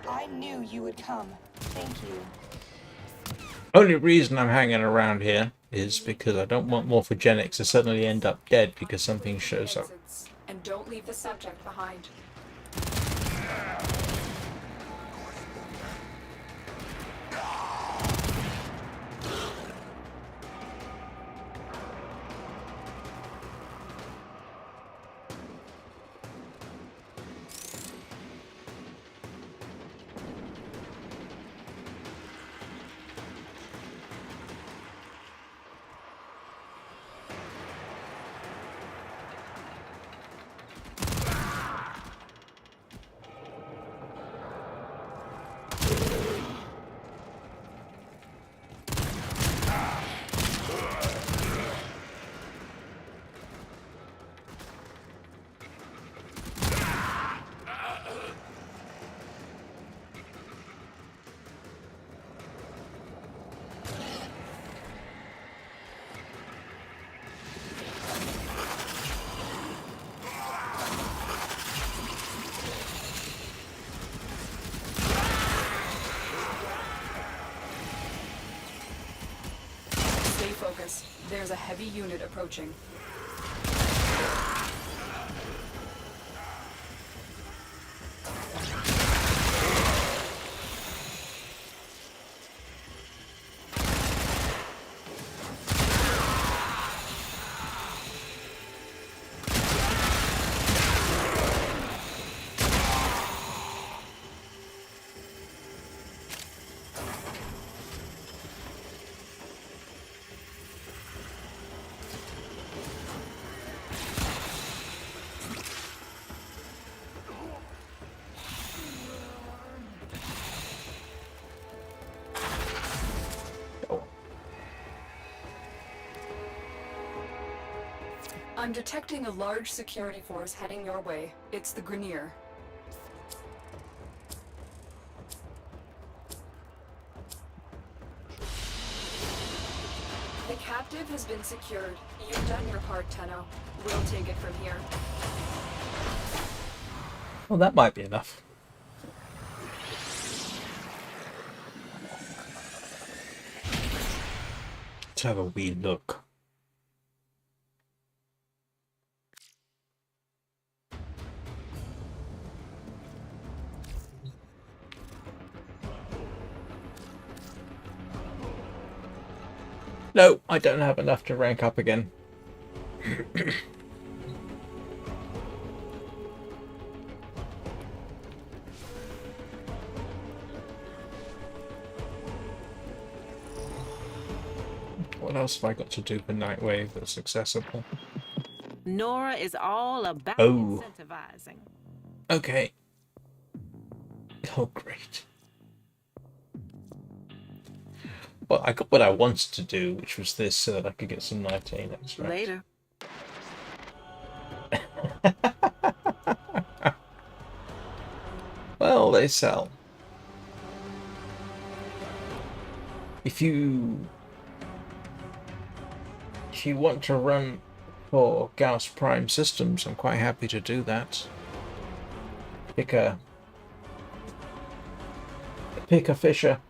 Speaker 12: I knew you would come. Thank you.
Speaker 1: Only reason I'm hanging around here is because I don't want Morphogenics to suddenly end up dead because something shows up.
Speaker 7: And don't leave the subject behind. Focus. There's a heavy unit approaching. I'm detecting a large security force heading your way. It's the Grineer. The captive has been secured. You've done your part, Tenno. We'll take it from here.
Speaker 1: Well, that might be enough. Let's have a wee look. No, I don't have enough to rank up again. What else have I got to do for Nightwave that's accessible?
Speaker 13: Nora is all about
Speaker 1: Oh.
Speaker 13: incentivizing.
Speaker 1: Okay. Oh, great. Well, I got what I wanted to do, which was this, so that I could get some 19 extra.
Speaker 13: Later.
Speaker 1: Well, they sell. If you want to run for Gauss Prime systems, I'm quite happy to do that. Pick a Fisher.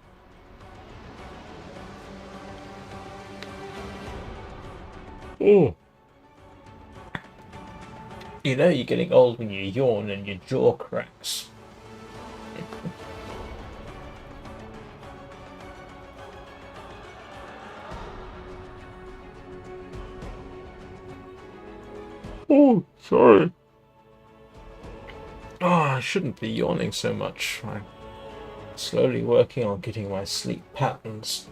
Speaker 1: Oh. You know you're getting old when you yawn and your jaw cracks. Oh, sorry. Oh, I shouldn't be yawning so much. I'm slowly working on getting my sleep patterns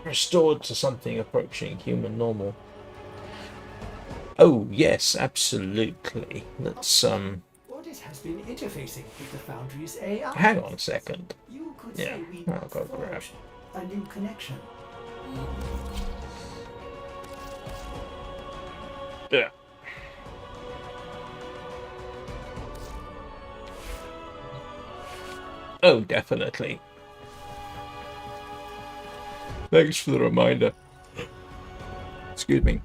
Speaker 1: restored to something approaching human normal. Oh, yes, absolutely. Let's,
Speaker 5: Audit has been interfacing with the Foundry's AI.
Speaker 1: hang on a second.
Speaker 5: You could
Speaker 1: Yeah,
Speaker 5: say we
Speaker 1: I'll go grab.
Speaker 5: forged a new connection.
Speaker 1: Yeah. Oh, definitely. Thanks for the reminder. Excuse me.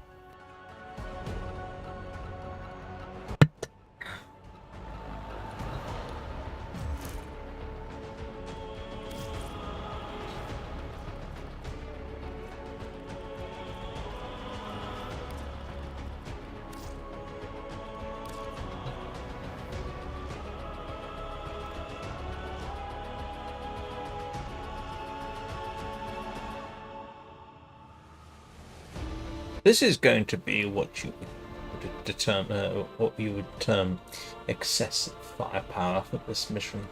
Speaker 1: This is going to be what you would determine, what you would term excessive firepower for this mission.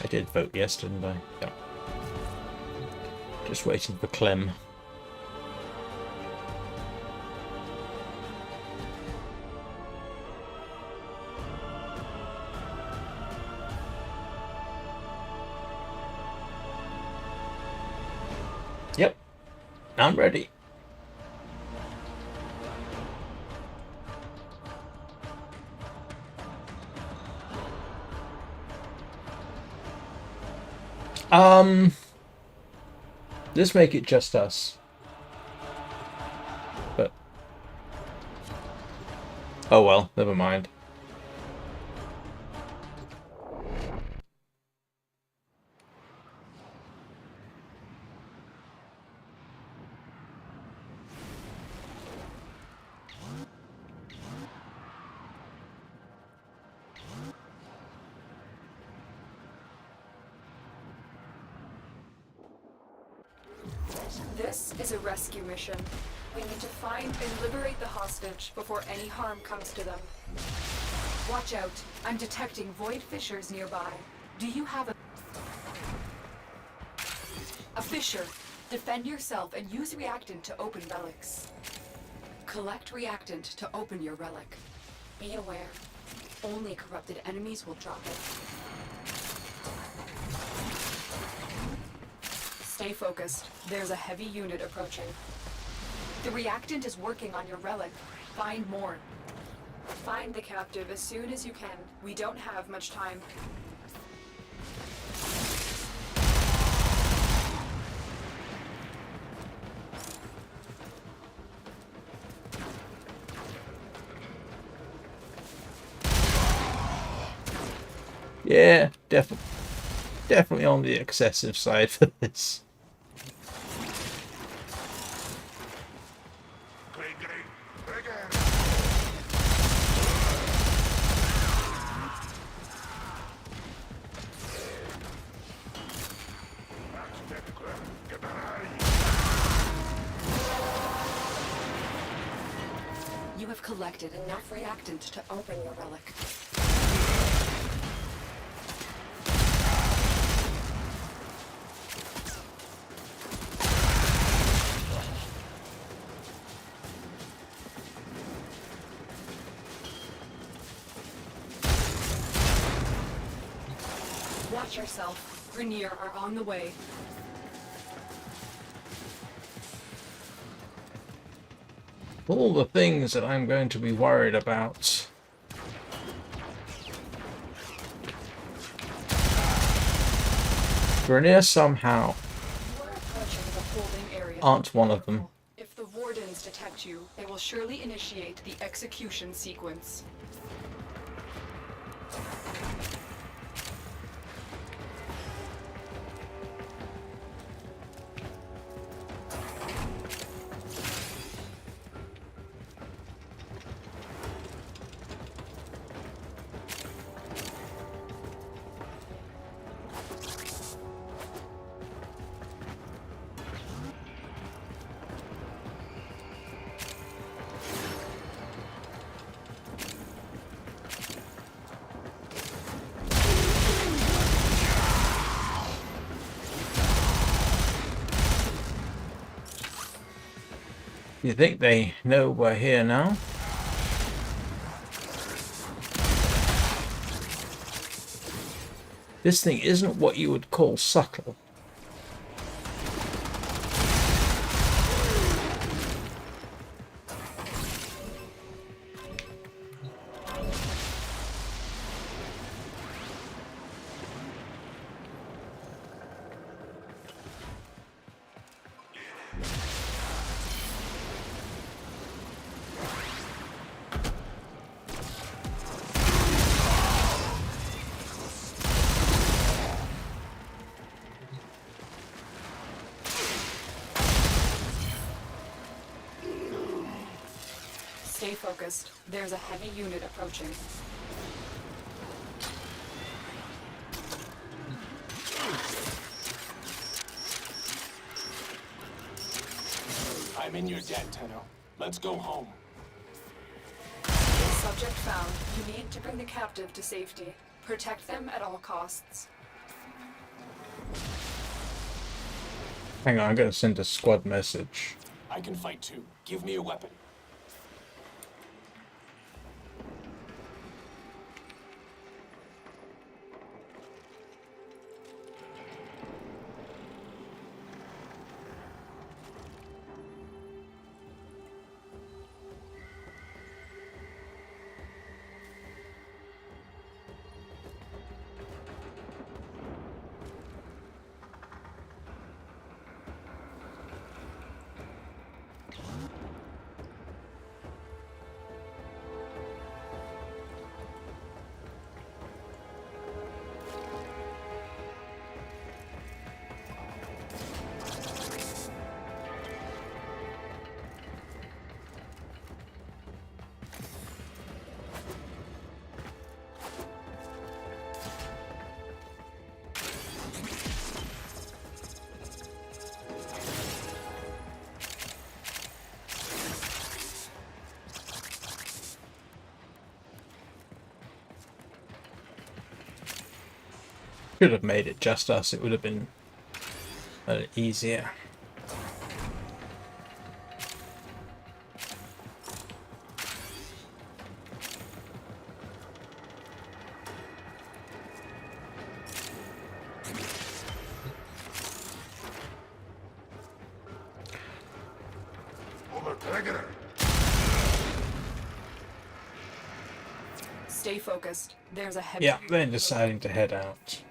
Speaker 1: I did vote yes, didn't I? Yeah. Just waiting for Clem. Yep, I'm ready. Let's make it just us. But oh well, never mind.
Speaker 7: This is a rescue mission. We need to find and liberate the hostage before any harm comes to them. Watch out. I'm detecting void fissures nearby. Do you have a fissure? Defend yourself and use reactant to open relics. Collect reactant to open your relic. Be aware. Only corrupted enemies will drop it. Stay focused. There's a heavy unit approaching. The reactant is working on your relic. Find more. Find the captive as soon as you can. We don't have much time.
Speaker 1: Yeah, definitely on the excessive side for this.
Speaker 2: You have collected enough reactant to open your relic. Watch yourself. Rainier are on the way.
Speaker 1: All the things that I'm going to be worried about. Grenier somehow
Speaker 2: You are approaching the holding area.
Speaker 1: aren't one of them.
Speaker 2: If the Wardens detect you, they will surely initiate the execution sequence.
Speaker 1: You think they know we're here now? This thing isn't what you would call subtle.
Speaker 2: Stay focused. There's a heavy unit approaching.
Speaker 14: I'm in your debt, Tenno. Let's go home.
Speaker 2: Subject found. You need to bring the captive to safety. Protect them at all costs.
Speaker 1: Hang on, I'm going to send a squad message.
Speaker 14: I can fight too. Give me a weapon.
Speaker 1: Could have made it just us, it would have been easier.
Speaker 2: Stay focused. There's a heavy...
Speaker 1: Yeah, they're deciding to head out.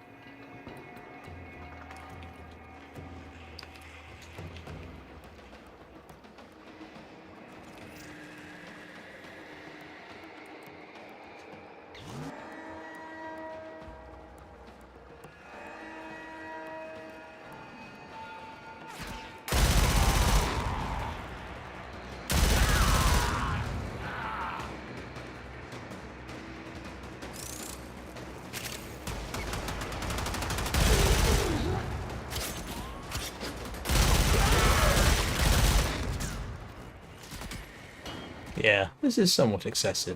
Speaker 1: Yeah, this is somewhat excessive.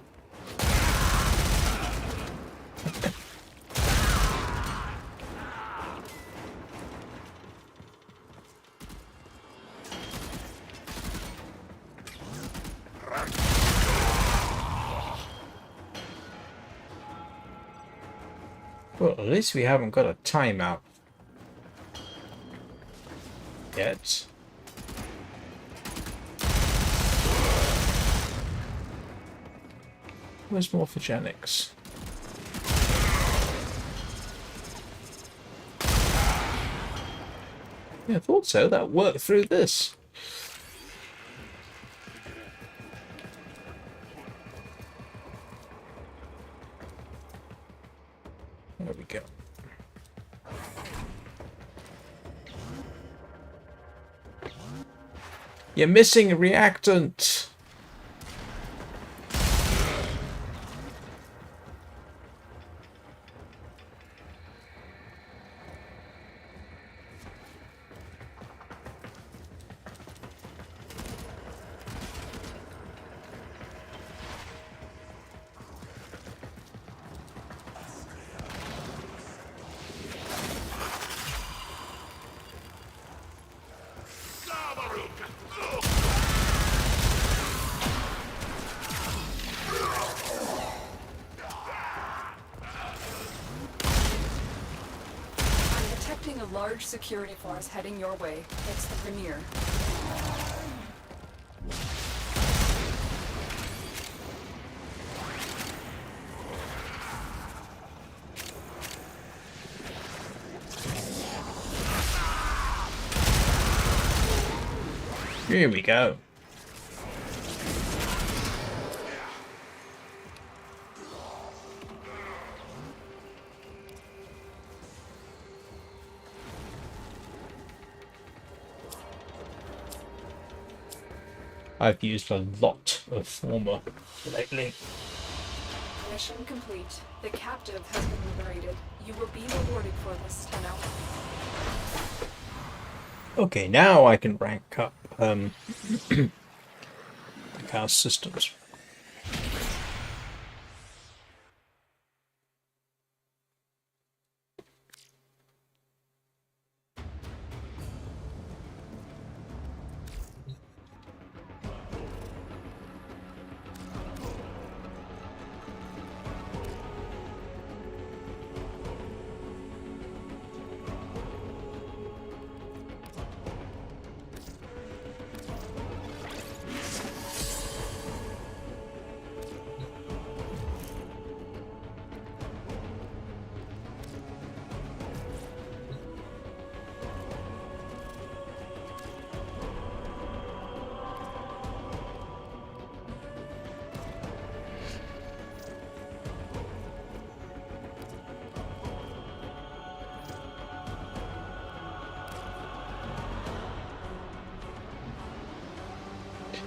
Speaker 1: Well, at least we haven't got a timeout yet. Where's Morphogenics? Yeah, I thought so. That worked through this. There we go. You're missing a reactant.
Speaker 7: A large security force heading your way. It's the Premier.
Speaker 1: Here we go. I've used a lot of former lately.
Speaker 7: Mission complete. The captive has been liberated. You will be rewarded for this, Tenno.
Speaker 1: Okay, now I can rank up the house systems.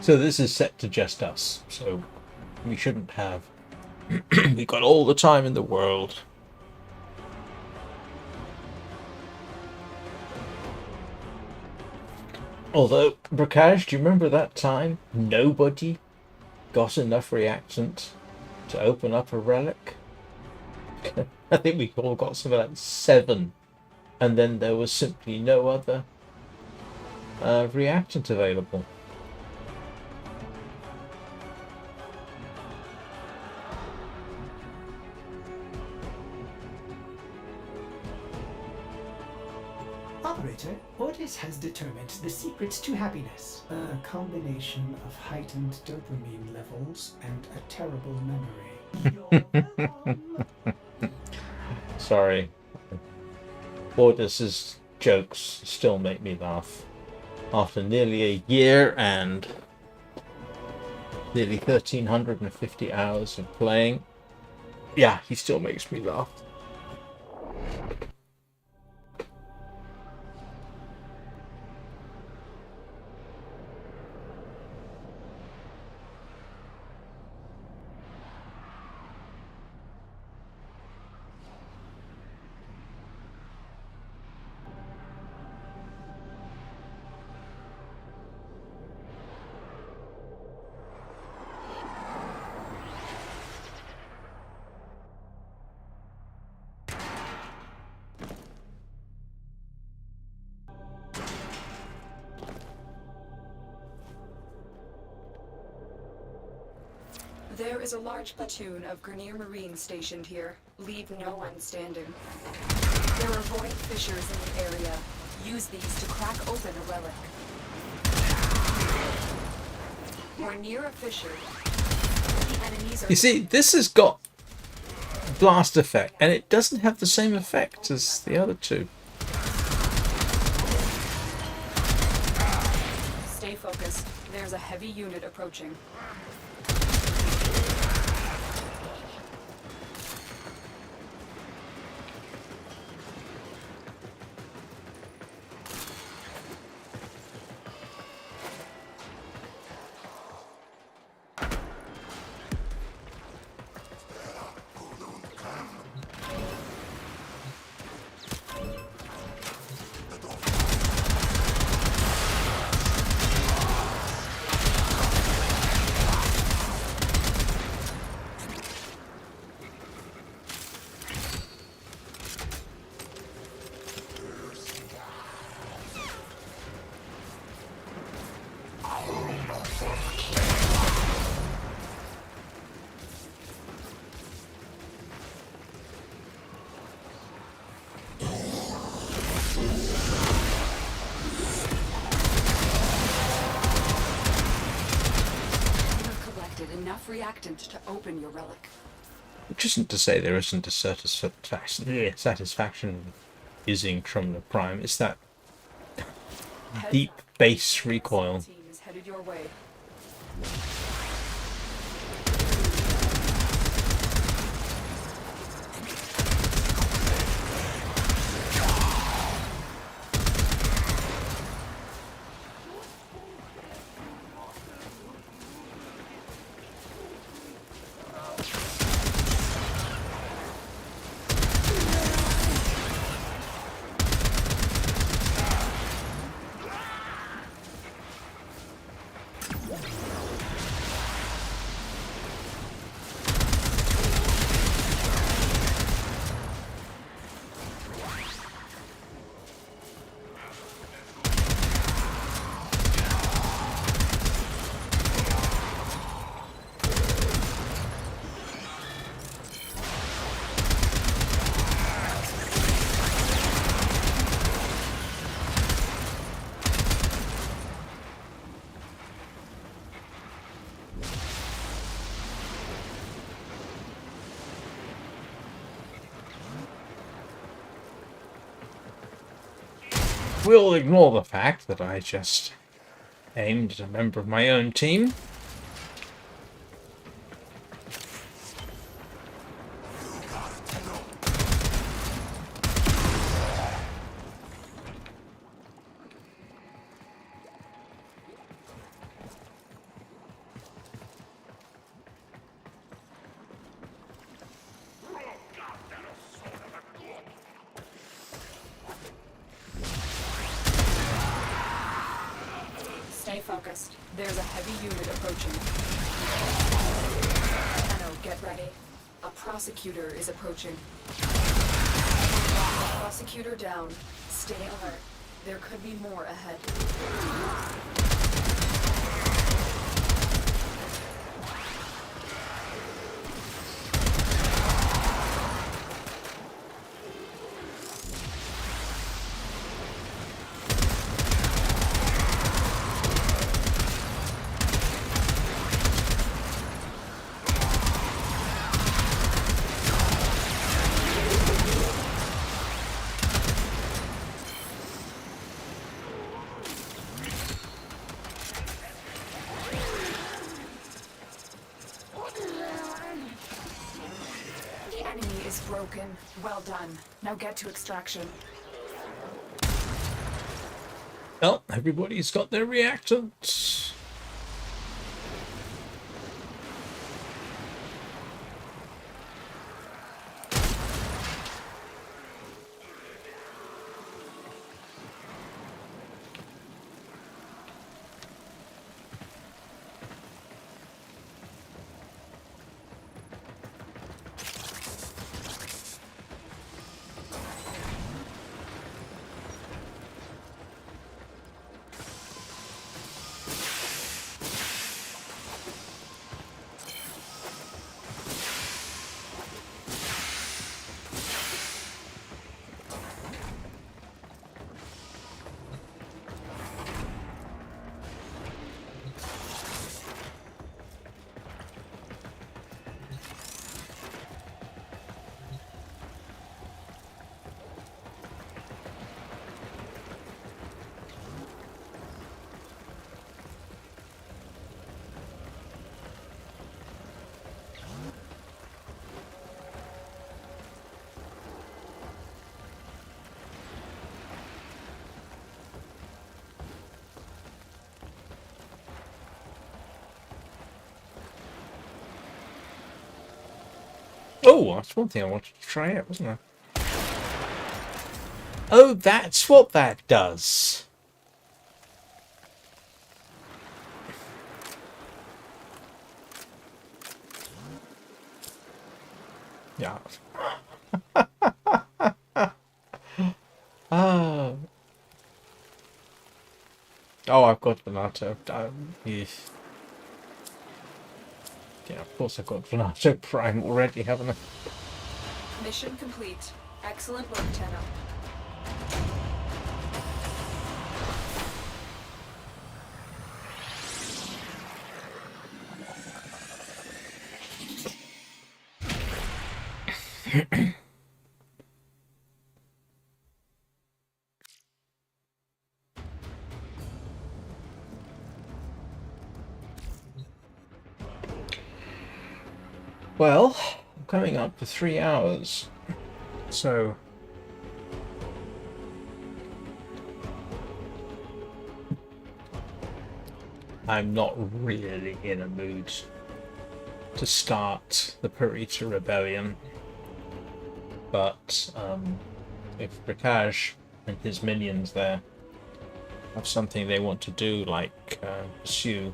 Speaker 1: So this is set to just us, so we shouldn't have... We've got all the time in the world. Although, Brakash, do you remember that time nobody got enough reactant to open up a relic? I think we all got something like 7, and then there was simply no other reactant available.
Speaker 5: Operator, Ordis has determined the secrets to happiness. A combination of heightened dopamine levels and a terrible memory.
Speaker 1: Sorry. Ordis's jokes still make me laugh. After nearly a year and nearly 1,350 hours of playing, yeah, he still makes me laugh.
Speaker 2: There is a large platoon of Grineer Marines stationed here. Leave no one standing. There are void fissures in the area. Use these to crack open a relic. We're near a fissure. The enemies are...
Speaker 1: You see, this has got blast effect, and it doesn't have the same effect as the other two.
Speaker 2: Stay focused. There's a heavy unit approaching. Enough reactant to open your relic.
Speaker 1: Which isn't to say there isn't a satisfaction with using Trumna Prime. It's that deep base recoil.
Speaker 2: Team is headed your way.
Speaker 1: We'll ignore the fact that I just aimed at a member of my own team.
Speaker 2: Stay focused. There's a heavy unit approaching. Anno, get ready. A prosecutor is approaching. Prosecutor down. Stay alert. There could be more ahead. Broken. Well done. Now get to extraction.
Speaker 1: Well, everybody's got their reactants. Oh, that's one thing I wanted to try out, wasn't I? Oh, that's what that does. Yeah. Ah. Oh, I've got Venato. Yes. Yeah, of course I've got Venato Prime already, haven't I?
Speaker 7: Mission complete. Excellent work, Tenno.
Speaker 1: Well, I'm coming up for 3 hours, so I'm not really in a mood to start the Purita Rebellion. But if Prakash and his minions there have something they want to do, like pursue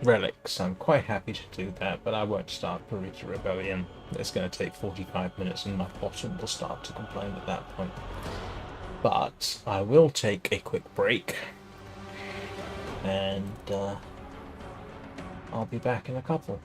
Speaker 1: relics, I'm quite happy to do that, but I won't start Purita Rebellion. It's going to take 45 minutes and my bottom will start to complain at that point. But I will take a quick break and I'll be back in a couple.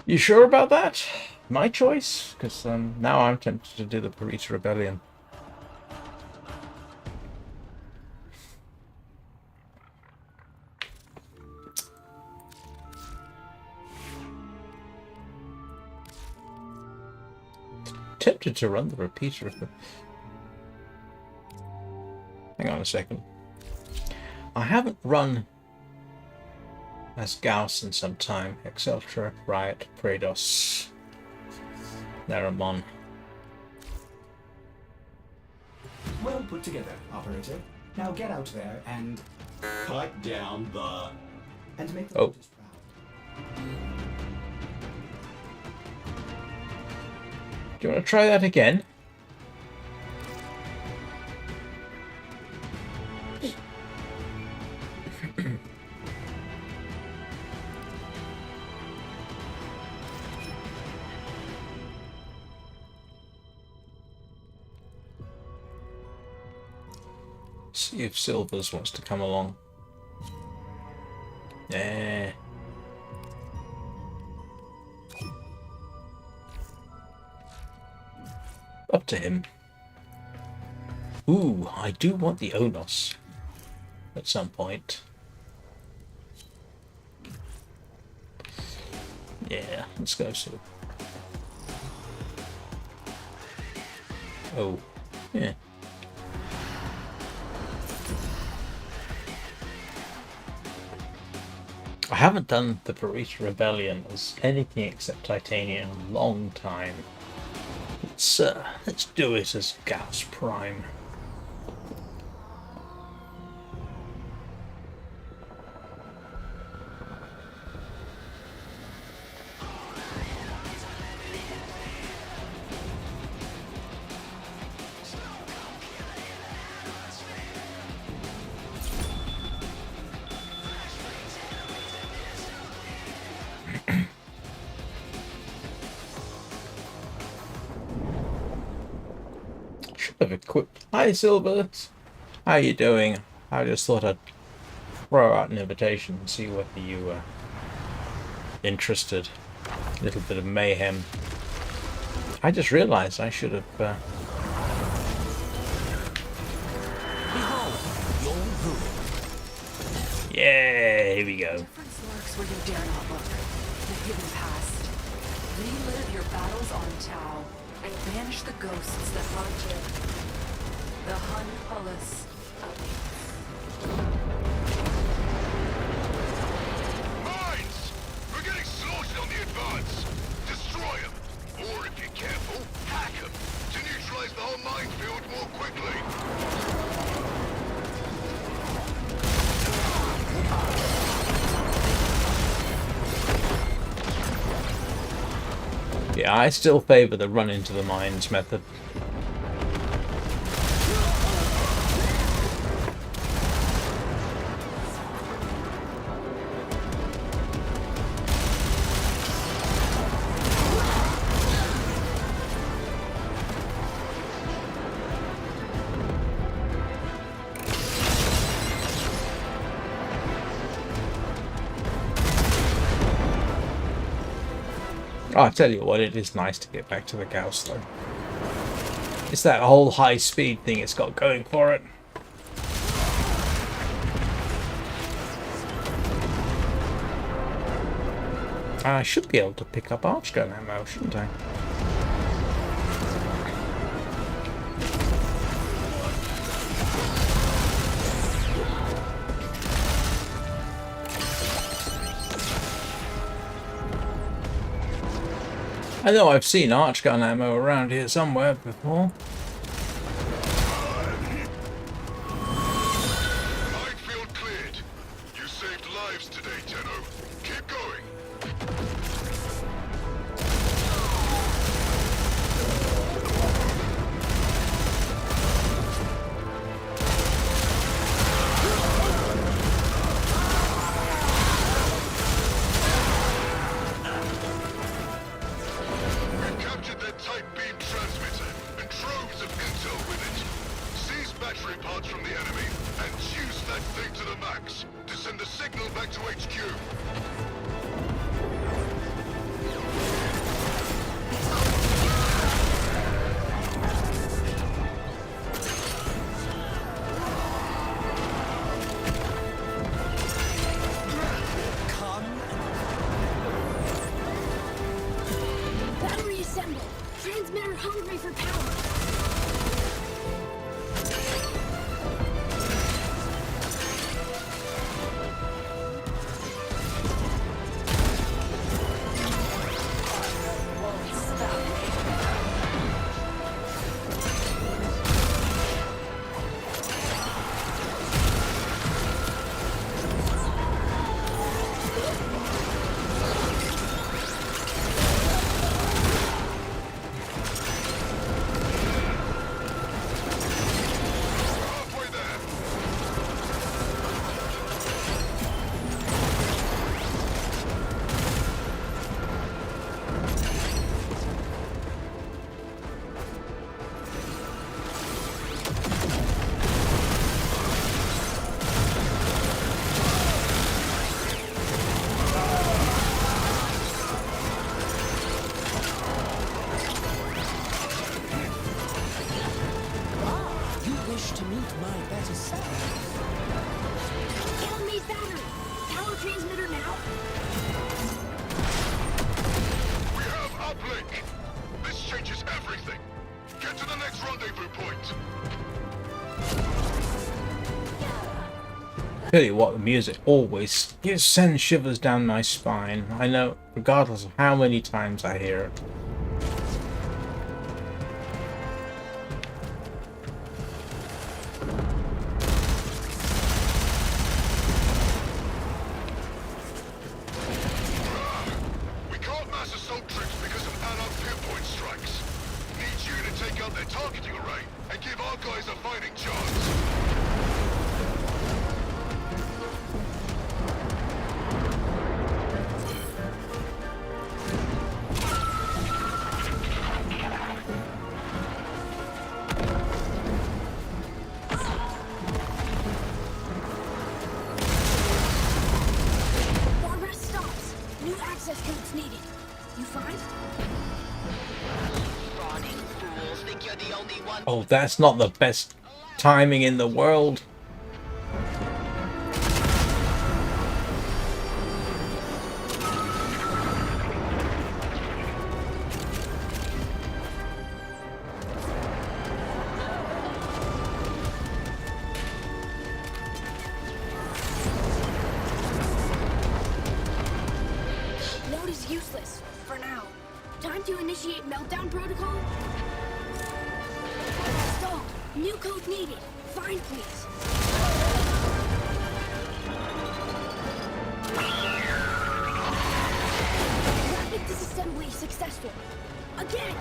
Speaker 1: You sure about that? My choice? Because now I'm tempted to do the Purita Rebellion. tempted to run the repeater. Hang on a second. I haven't run as Gauss in some time. Exceltra, Riot, Praedos, Neramon.
Speaker 5: Well put together, operator. Now get out there and
Speaker 14: Cut down the...
Speaker 5: and make the
Speaker 1: Oh.
Speaker 5: voters proud.
Speaker 1: Do you want to try that again? See if Silvers wants to come along. Yeah. Up to him. Ooh, I do want the Onos at some point. Yeah, let's go Sil. Oh, yeah. I haven't done the Parita Rebellion as anything except Titanium in a long time. Let's do it as Gauss Prime. Have equipped. Hi Silvers, how you doing? I just thought I'd throw out an invitation and see whether you were interested. A little bit of mayhem. I just realised I should have. Yeah, here we go.
Speaker 2: Difference lurks where you dare not look. The hidden past. Relive your battles on Tau and banish the ghosts that haunt you. The Hun Palace
Speaker 3: Mines! We're getting slaughtered on the advance! Destroy them! Or, if you're careful, hack them to neutralize the whole minefield more quickly!
Speaker 1: Yeah, I still favour the run into the mines method. Oh, I tell you what, it is nice to get back to the Gauss though. It's that whole high speed thing it's got going for it. I should be able to pick up Archon ammo, shouldn't I? I know I've seen Archon ammo around here somewhere before.
Speaker 3: Minefield cleared. You saved lives today, Tenno. Keep going. We've captured their tight beam transmitter and troves of intel with it. Seize battery parts from the enemy and use that thing to the max to send the signal back to HQ.
Speaker 10: Battery assembled.
Speaker 15: Transmitter hungry for power.
Speaker 1: Tell you what, the music always sends shivers down my spine. I know, regardless of how many times I hear it.
Speaker 3: We can't mass assault troops because of allied pinpoint strikes. Need you to take out their targeting array and give our guys a fighting chance.
Speaker 1: Oh, that's not the best timing in the world.
Speaker 15: Load is useless, for now. Time to initiate meltdown protocol? Stall. New code needed. Find, please. Rapid disassembly successful. Again!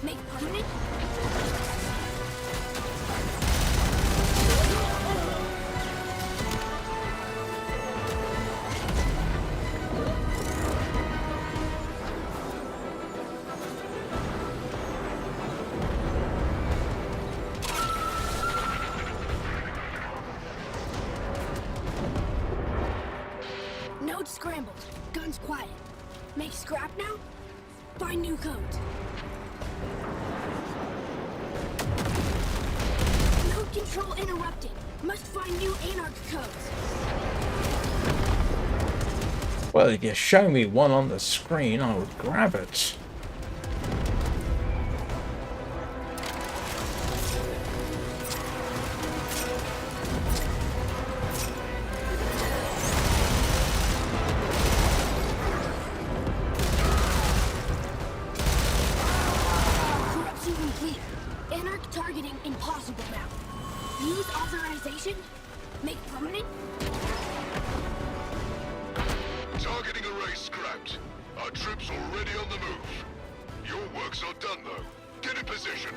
Speaker 15: Make permanent? Node scrambled. Guns quiet. Make scrap now? Find new codes. Node control interrupted. Must find new Anarch codes.
Speaker 1: Well, if you show me one on the screen, I would grab it.
Speaker 15: Corruption complete. Anarch targeting impossible now. Use authorization? Make permanent?
Speaker 3: Targeting array scrapped. Our troops already on the move. Your work's not done, though. Get in position.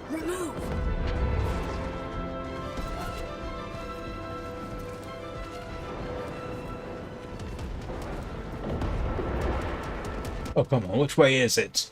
Speaker 15: Remove!
Speaker 1: Oh, come on, which way is it?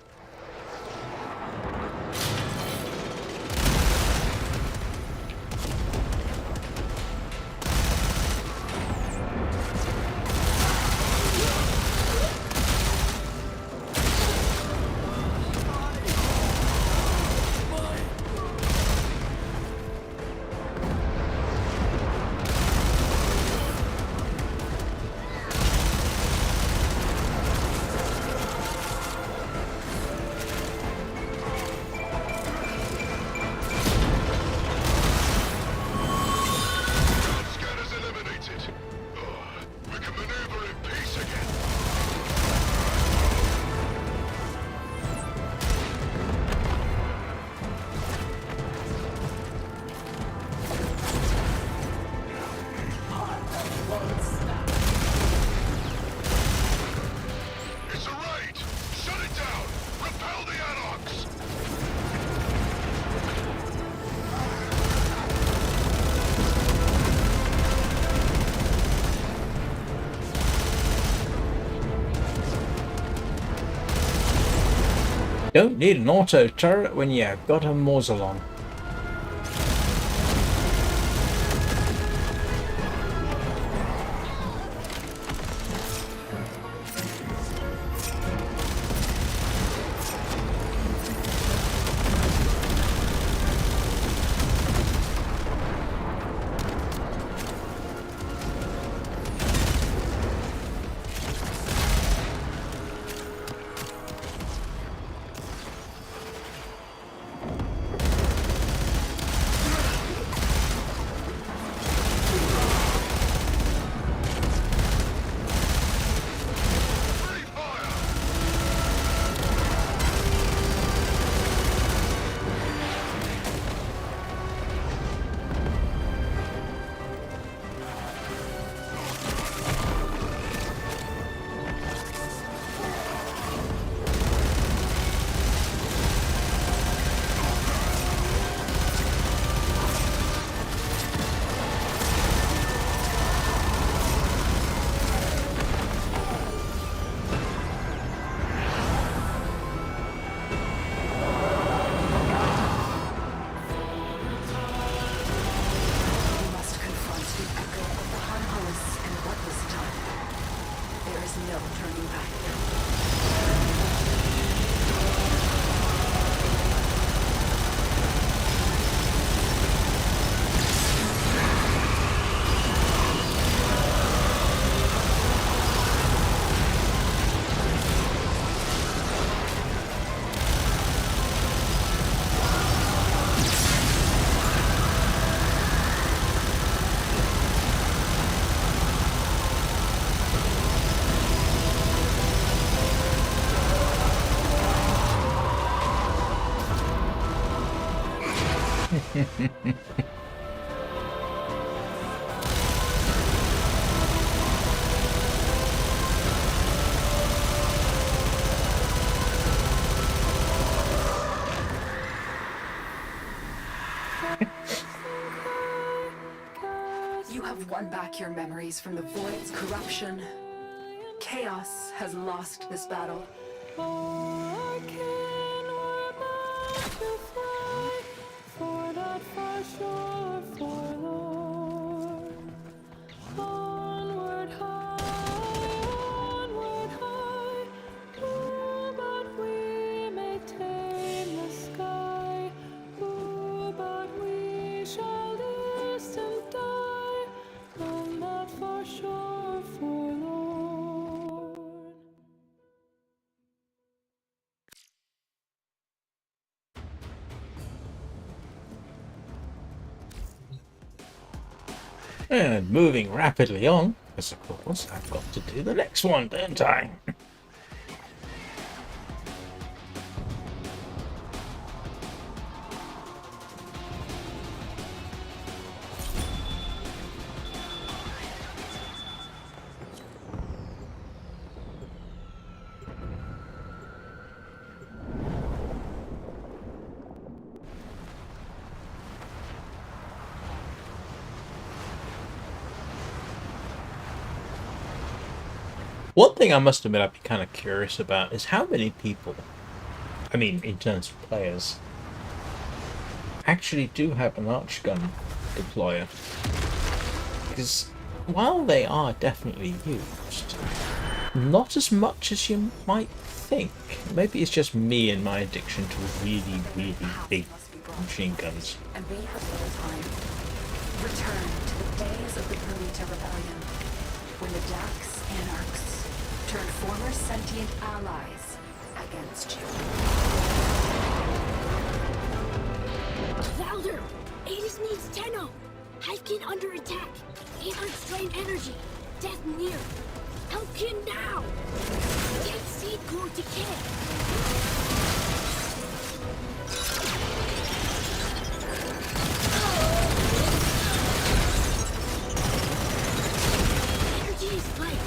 Speaker 1: Don't need an auto turret when you've got a Mausolon.
Speaker 2: You have won back your memories from the Void's corruption. Chaos has lost this battle.
Speaker 1: And moving rapidly on, because of course I've got to do the next one, don't I? One thing I must admit I'd be kind of curious about is how many people, I mean in terms of players, actually do have an Archgun deployer. Because while they are definitely used, not as much as you might think. Maybe it's just me and my addiction to really, really big machine guns.
Speaker 2: And we have little time. Return to the days of the Burrito Rebellion, when the Dax Anarchs turned former sentient allies against you.
Speaker 15: Louder! Aegis needs Tenno! Hypkin under attack! Anarch strain energy! Death near! Help him now! Take seed core to kill! Energy is light!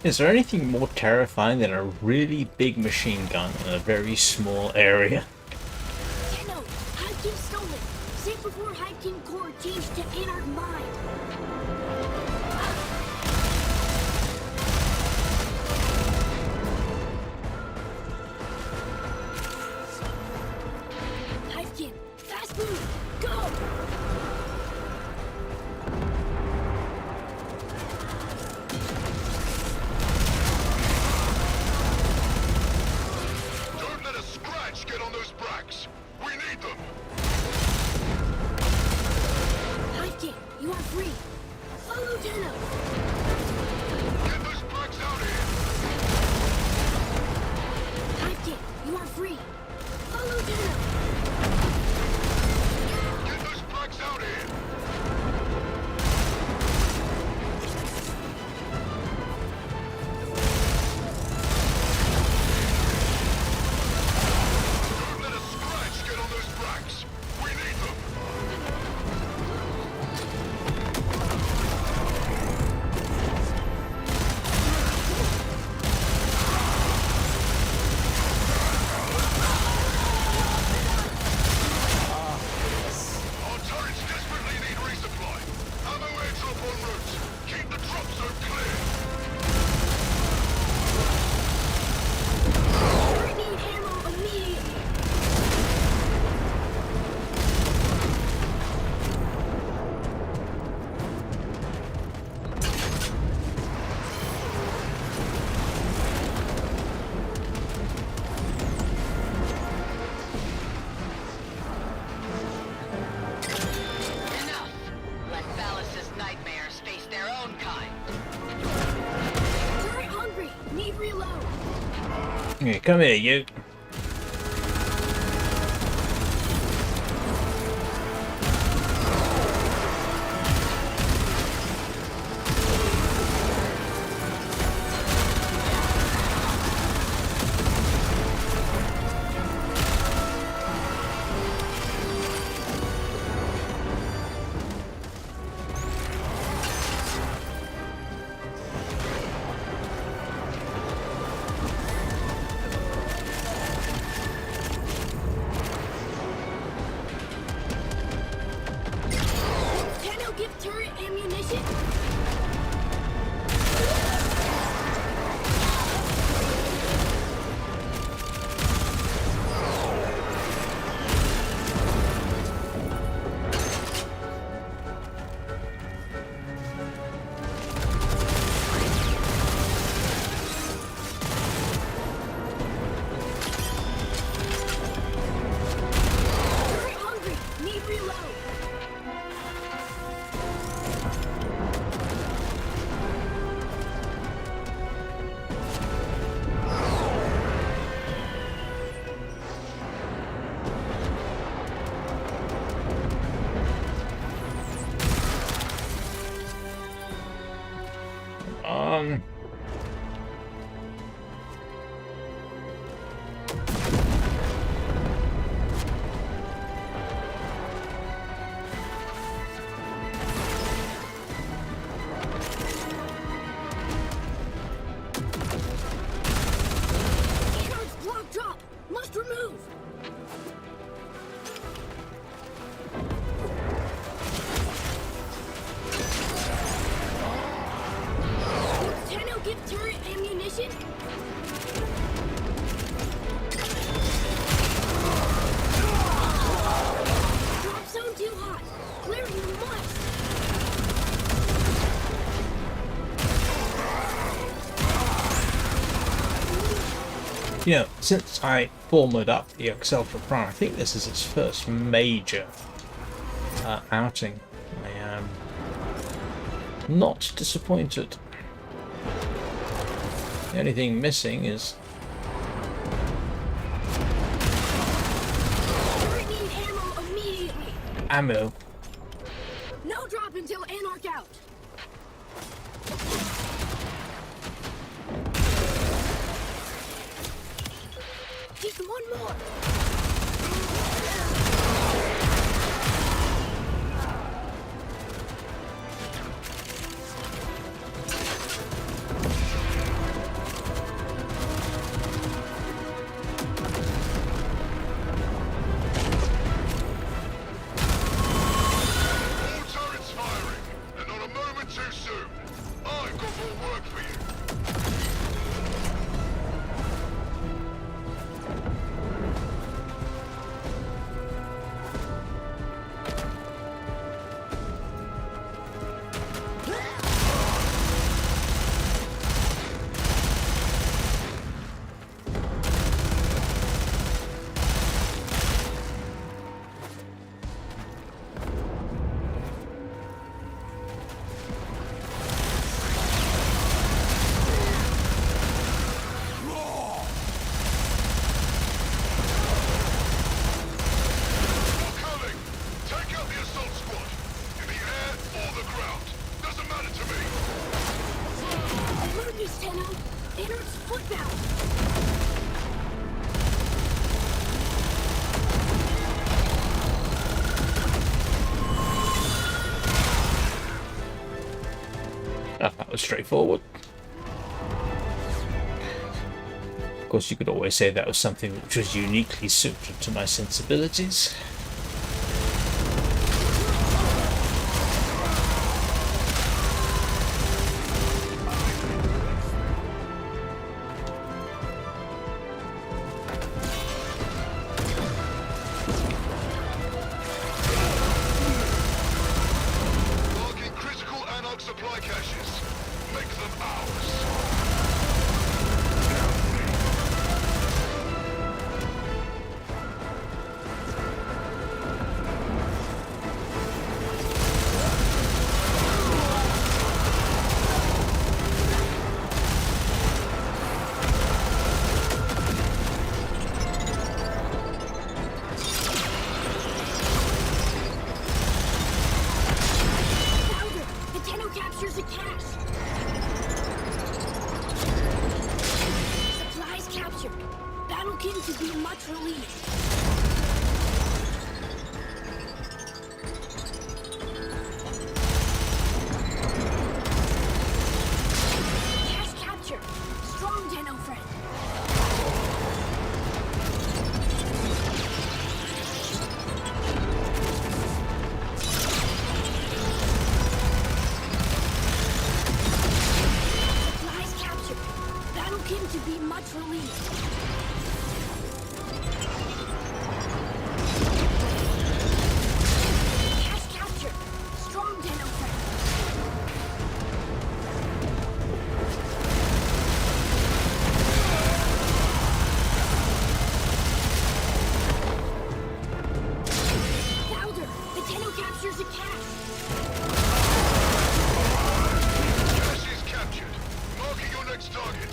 Speaker 1: Is there anything more terrifying than a really big machine gun in a very small area?
Speaker 15: Tenno! Hypkin stolen! Save before Hypkin core changed to Anarch mind! Hypkin! Fast move! Go!
Speaker 3: Get on those bracks! We need them!
Speaker 15: Hypkin, you are free! Follow Tenno!
Speaker 3: Get those bracks out of here!
Speaker 15: Hypkin, you are free! Follow Tenno!
Speaker 3: Get those bracks out of here!
Speaker 1: Yeah, come here, you.
Speaker 15: Tenno give turret ammunition? Turret hungry. Need reload.
Speaker 1: Um.
Speaker 15: Anard's block drop. Must remove. Tenno give turret ammunition? Drop zone too hot. Clear you must.
Speaker 1: You know, since I formed up the Exalted Prime, I think this is its first major outing. I am not disappointed. The only thing missing is
Speaker 15: Turret need ammo immediately.
Speaker 1: ammo.
Speaker 15: No drop until Anarch out. Just one more.
Speaker 3: All turrets firing, and not a moment too soon. I've got more work for you. Coming! Take out the assault squad! In the air or the ground. Doesn't matter to me.
Speaker 15: Learn this, Tenno. Anarch's footbound.
Speaker 1: That was straightforward. Of course, you could always say that was something which was uniquely suited to my sensibilities.
Speaker 3: Marking critical Anarch supply caches. Make them ours.
Speaker 15: Battlekin to be much relieved. Cash capture. Strong Tenno friend. Supplies captured. Battlekin to be much relieved. Cash capture. Strong Tenno friend. Louder! The Tenno captures a cache.
Speaker 3: Cache is captured. Marking your next target.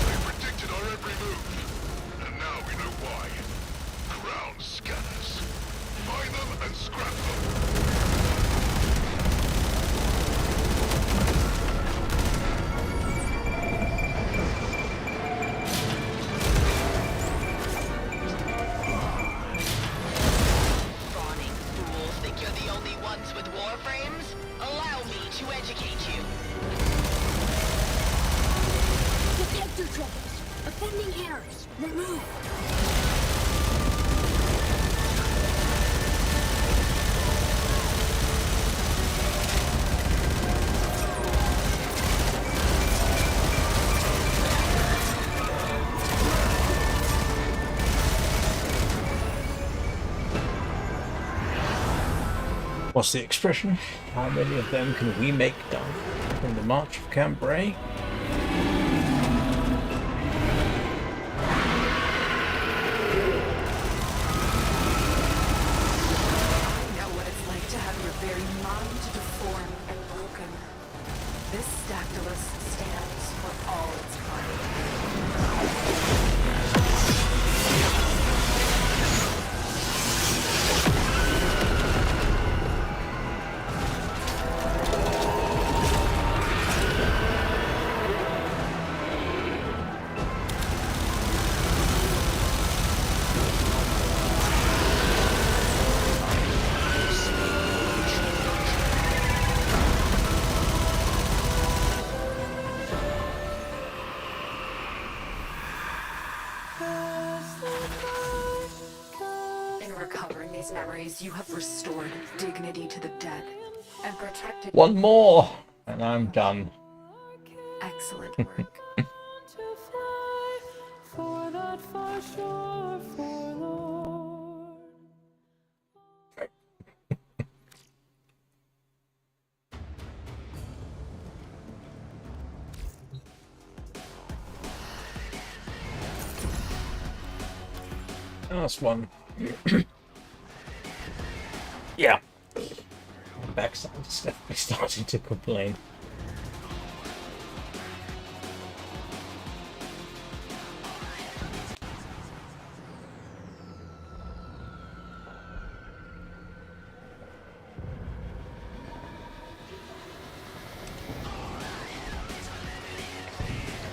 Speaker 3: They predicted our every move. And now we know why. Ground scanners. Find them and scrap them.
Speaker 4: Fawning fools think you're the only ones with Warframes? Allow me to educate you.
Speaker 15: Detector troubles. Offending errors. Remove.
Speaker 1: What's the expression? How many of them can we make done? From the March of Cambrai?
Speaker 2: I know what it's like to have your very mind deformed and broken. This Stactylus stands for all its kind. In recovering these memories, you have restored dignity to the dead and protected.
Speaker 1: One more, and I'm done.
Speaker 2: Excellent work.
Speaker 1: Last one. Yeah. My backside is definitely starting to complain.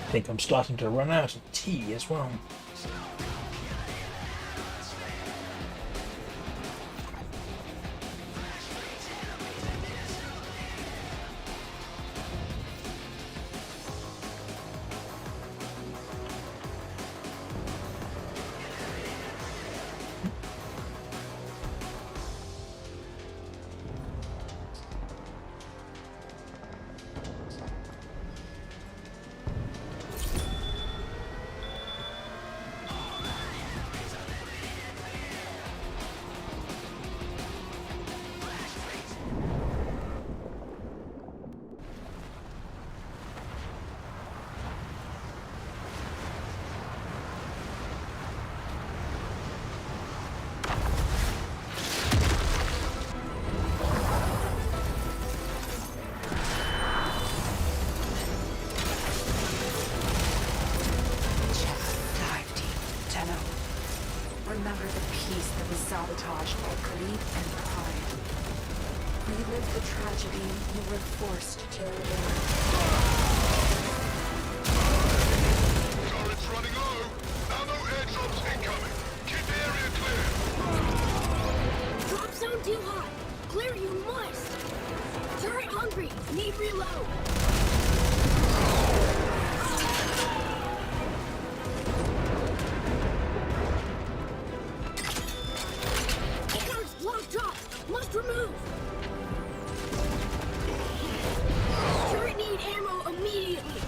Speaker 1: I think I'm starting to run out of tea as well.
Speaker 2: Remember the peace that was sabotaged by greed and pride. Relive the tragedy you were forced to endure.
Speaker 3: Turret's running low. Ammo airdrops incoming. Keep the area clear.
Speaker 15: Drop zone too hot. Clear you must. Turret hungry. Need reload. Turret's block drop. Must remove. Turret need ammo immediately.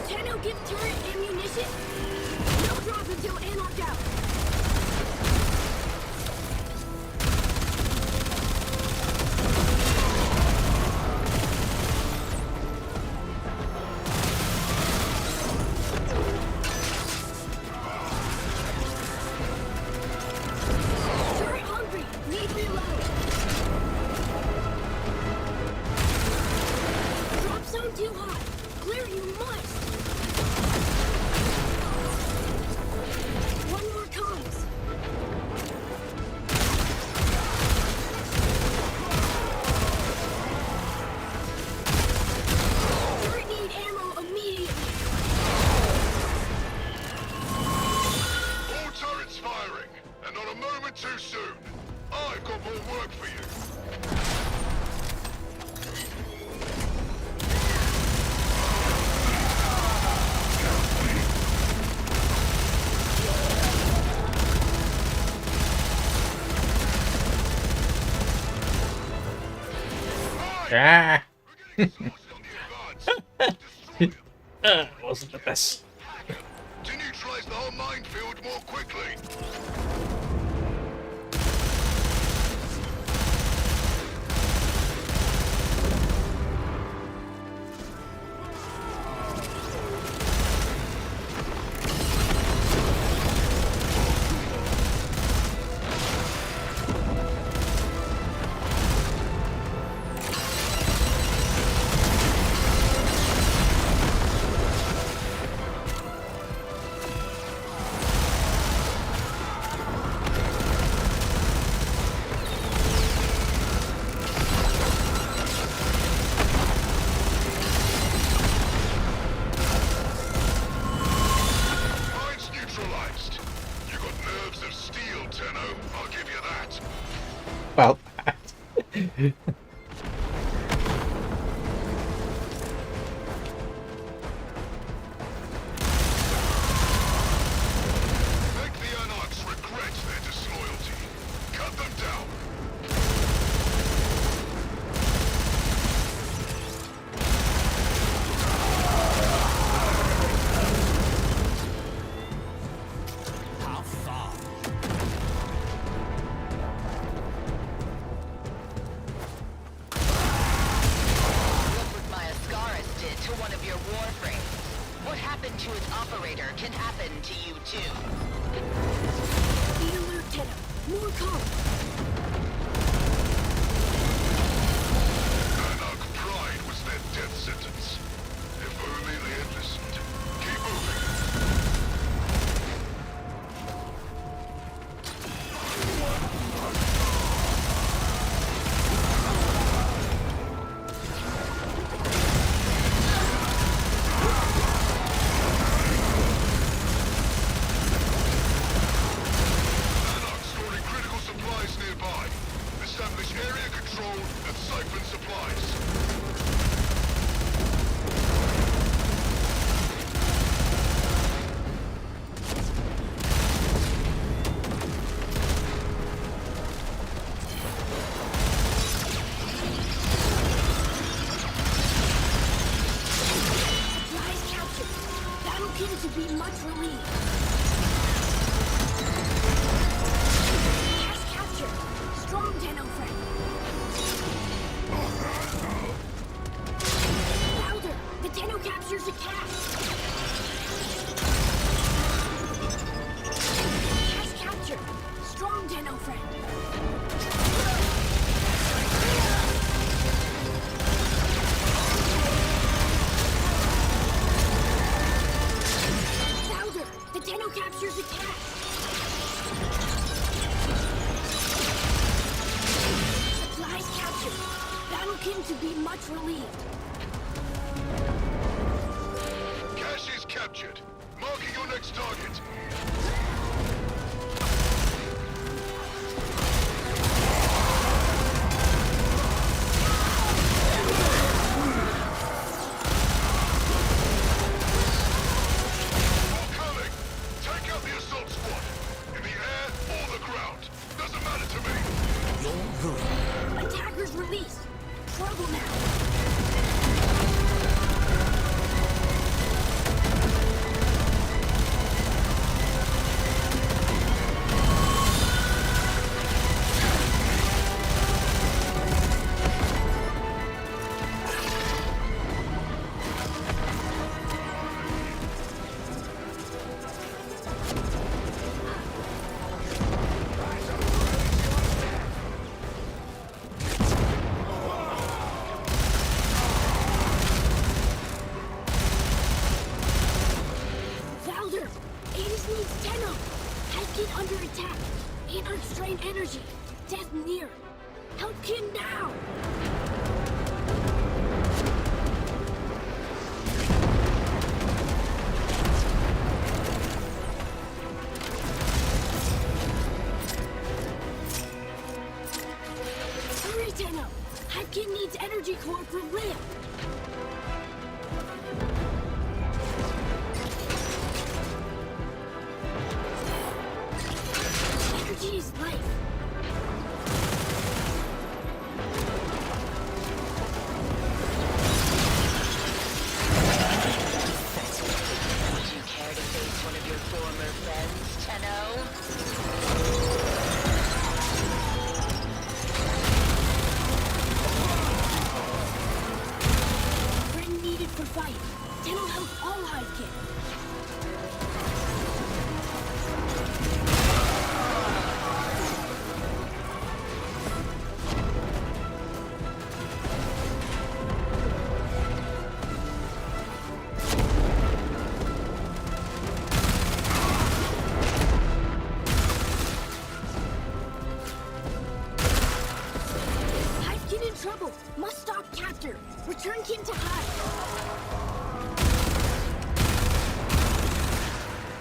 Speaker 15: Tenno give turret ammunition? No drop until Anarch out. Turret hungry. Need reload. Drop zone too hot. Clear you must. One more comes. Turret need ammo immediately.
Speaker 3: All turrets firing, and not a moment too soon. I've got more work for you.
Speaker 1: Ah! Wasn't the best.
Speaker 3: To neutralize the whole minefield more quickly. Mine's neutralized. You got nerves of steel, Tenno. I'll give you that.
Speaker 1: Well,
Speaker 3: Make the Anarchs regret their disloyalty. Cut them down.
Speaker 8: How far?
Speaker 4: Look what my Ascaris did to one of your Warframes. What happened to its operator can happen to you too.
Speaker 15: Be alert, Tenno. More come.
Speaker 3: Anarch pride was their death sentence. If only they had listened. Keep moving. Anarch storing critical supplies nearby. Establish area control and siphon supplies.
Speaker 15: Supplies captured. Battle kin to be much relieved. Cash captured. Strong Tenno friend. captured. Battlekin to be much relieved.
Speaker 3: Cache is captured. Marking your next target. More coming. Take out the assault squad. In the air or the ground. Doesn't matter to me.
Speaker 9: You're ruined.
Speaker 15: Attackers released. Trouble now. Valder, Aegis needs Tenno. Helpkin under attack. 800 strain energy. Death near. Helpkin now. Hurry, Tenno. Helpkin needs energy core for Limb. Energy is life.
Speaker 4: Would you care to face one of your former friends, Tenno?
Speaker 15: Friend needed for fight. Tenno help all Hivekin. Hivekin in trouble. Must stop capture. Return kin to Hive.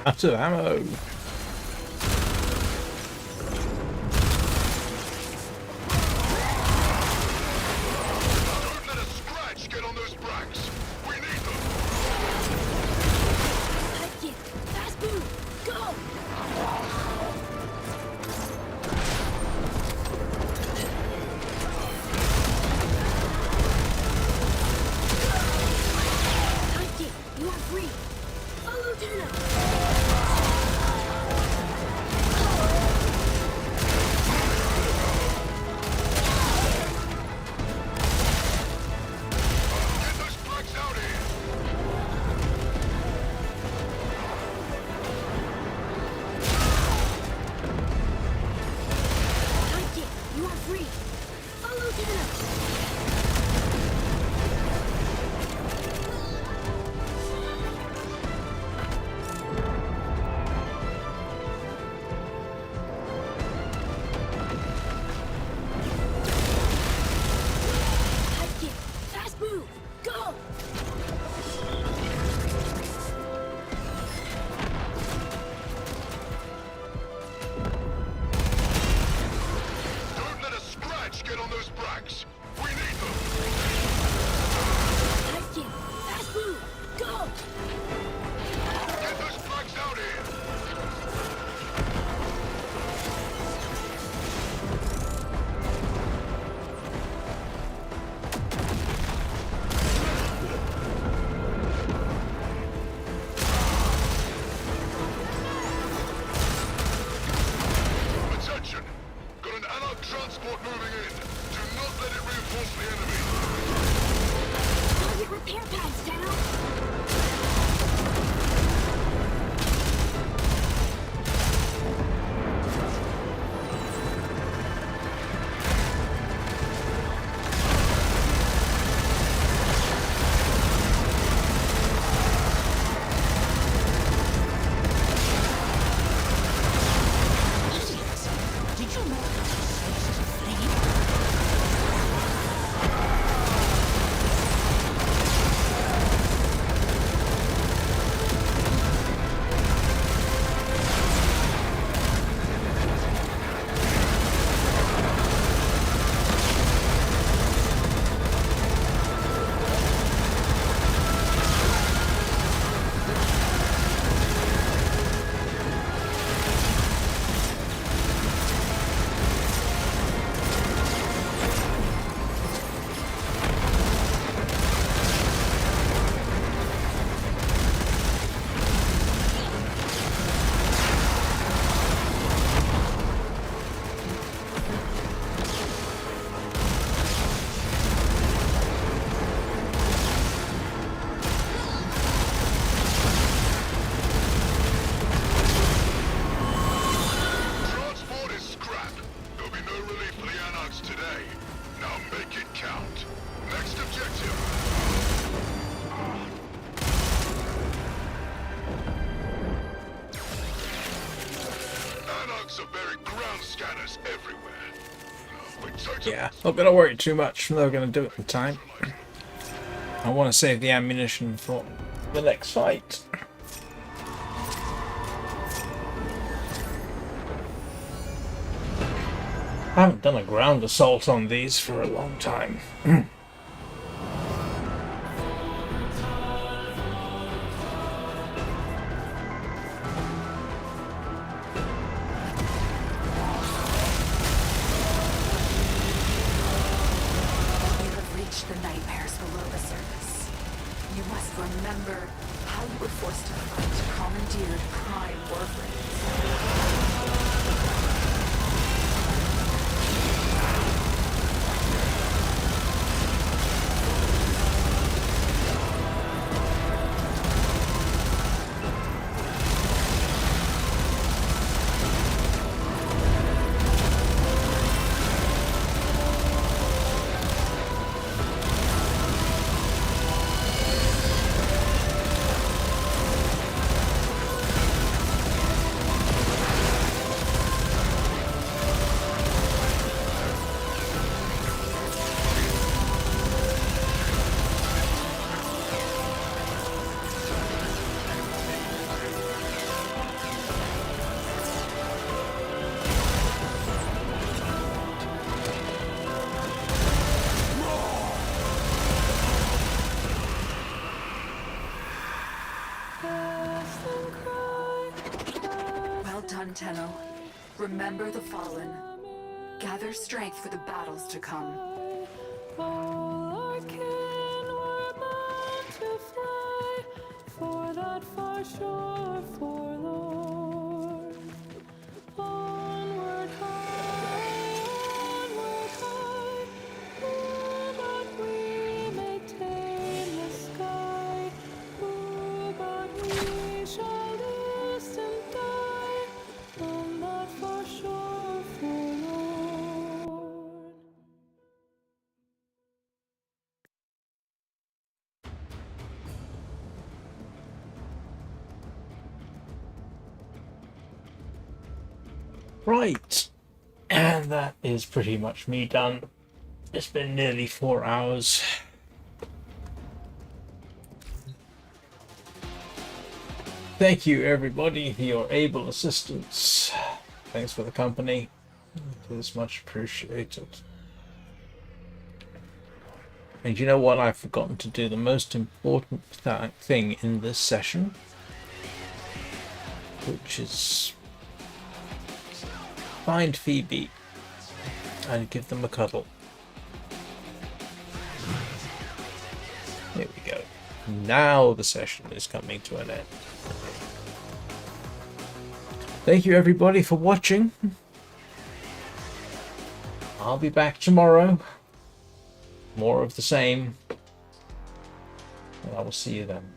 Speaker 1: Out of ammo.
Speaker 3: Don't let a scratch get on those bracks. We need them.
Speaker 15: Hivekin, fast move. Go. Hivekin, you are free. Follow Tenno.
Speaker 1: Yeah, not gonna worry too much. They're gonna do it in time. I want to save the ammunition for the next fight. I haven't done a ground assault on these for a long time.
Speaker 2: The nightmares below the surface. You must remember how you were forced to fight commandeered prime warframes. Tenno, remember the fallen. Gather strength for the battles to come.
Speaker 16: For that far shore forlorn. Onward high, oh, but we may tame the sky. Oh, but we shall distant die on that far shore forlorn.
Speaker 1: Right, and that is pretty much me done. It's been nearly 4 hours. Thank you everybody for your able assistance. Thanks for the company. It is much appreciated. And you know what? I've forgotten to do the most important thing in this session, which is find Phoebe and give them a cuddle. Here we go. Now the session is coming to an end. Thank you everybody for watching. I'll be back tomorrow. More of the same. And I will see you then.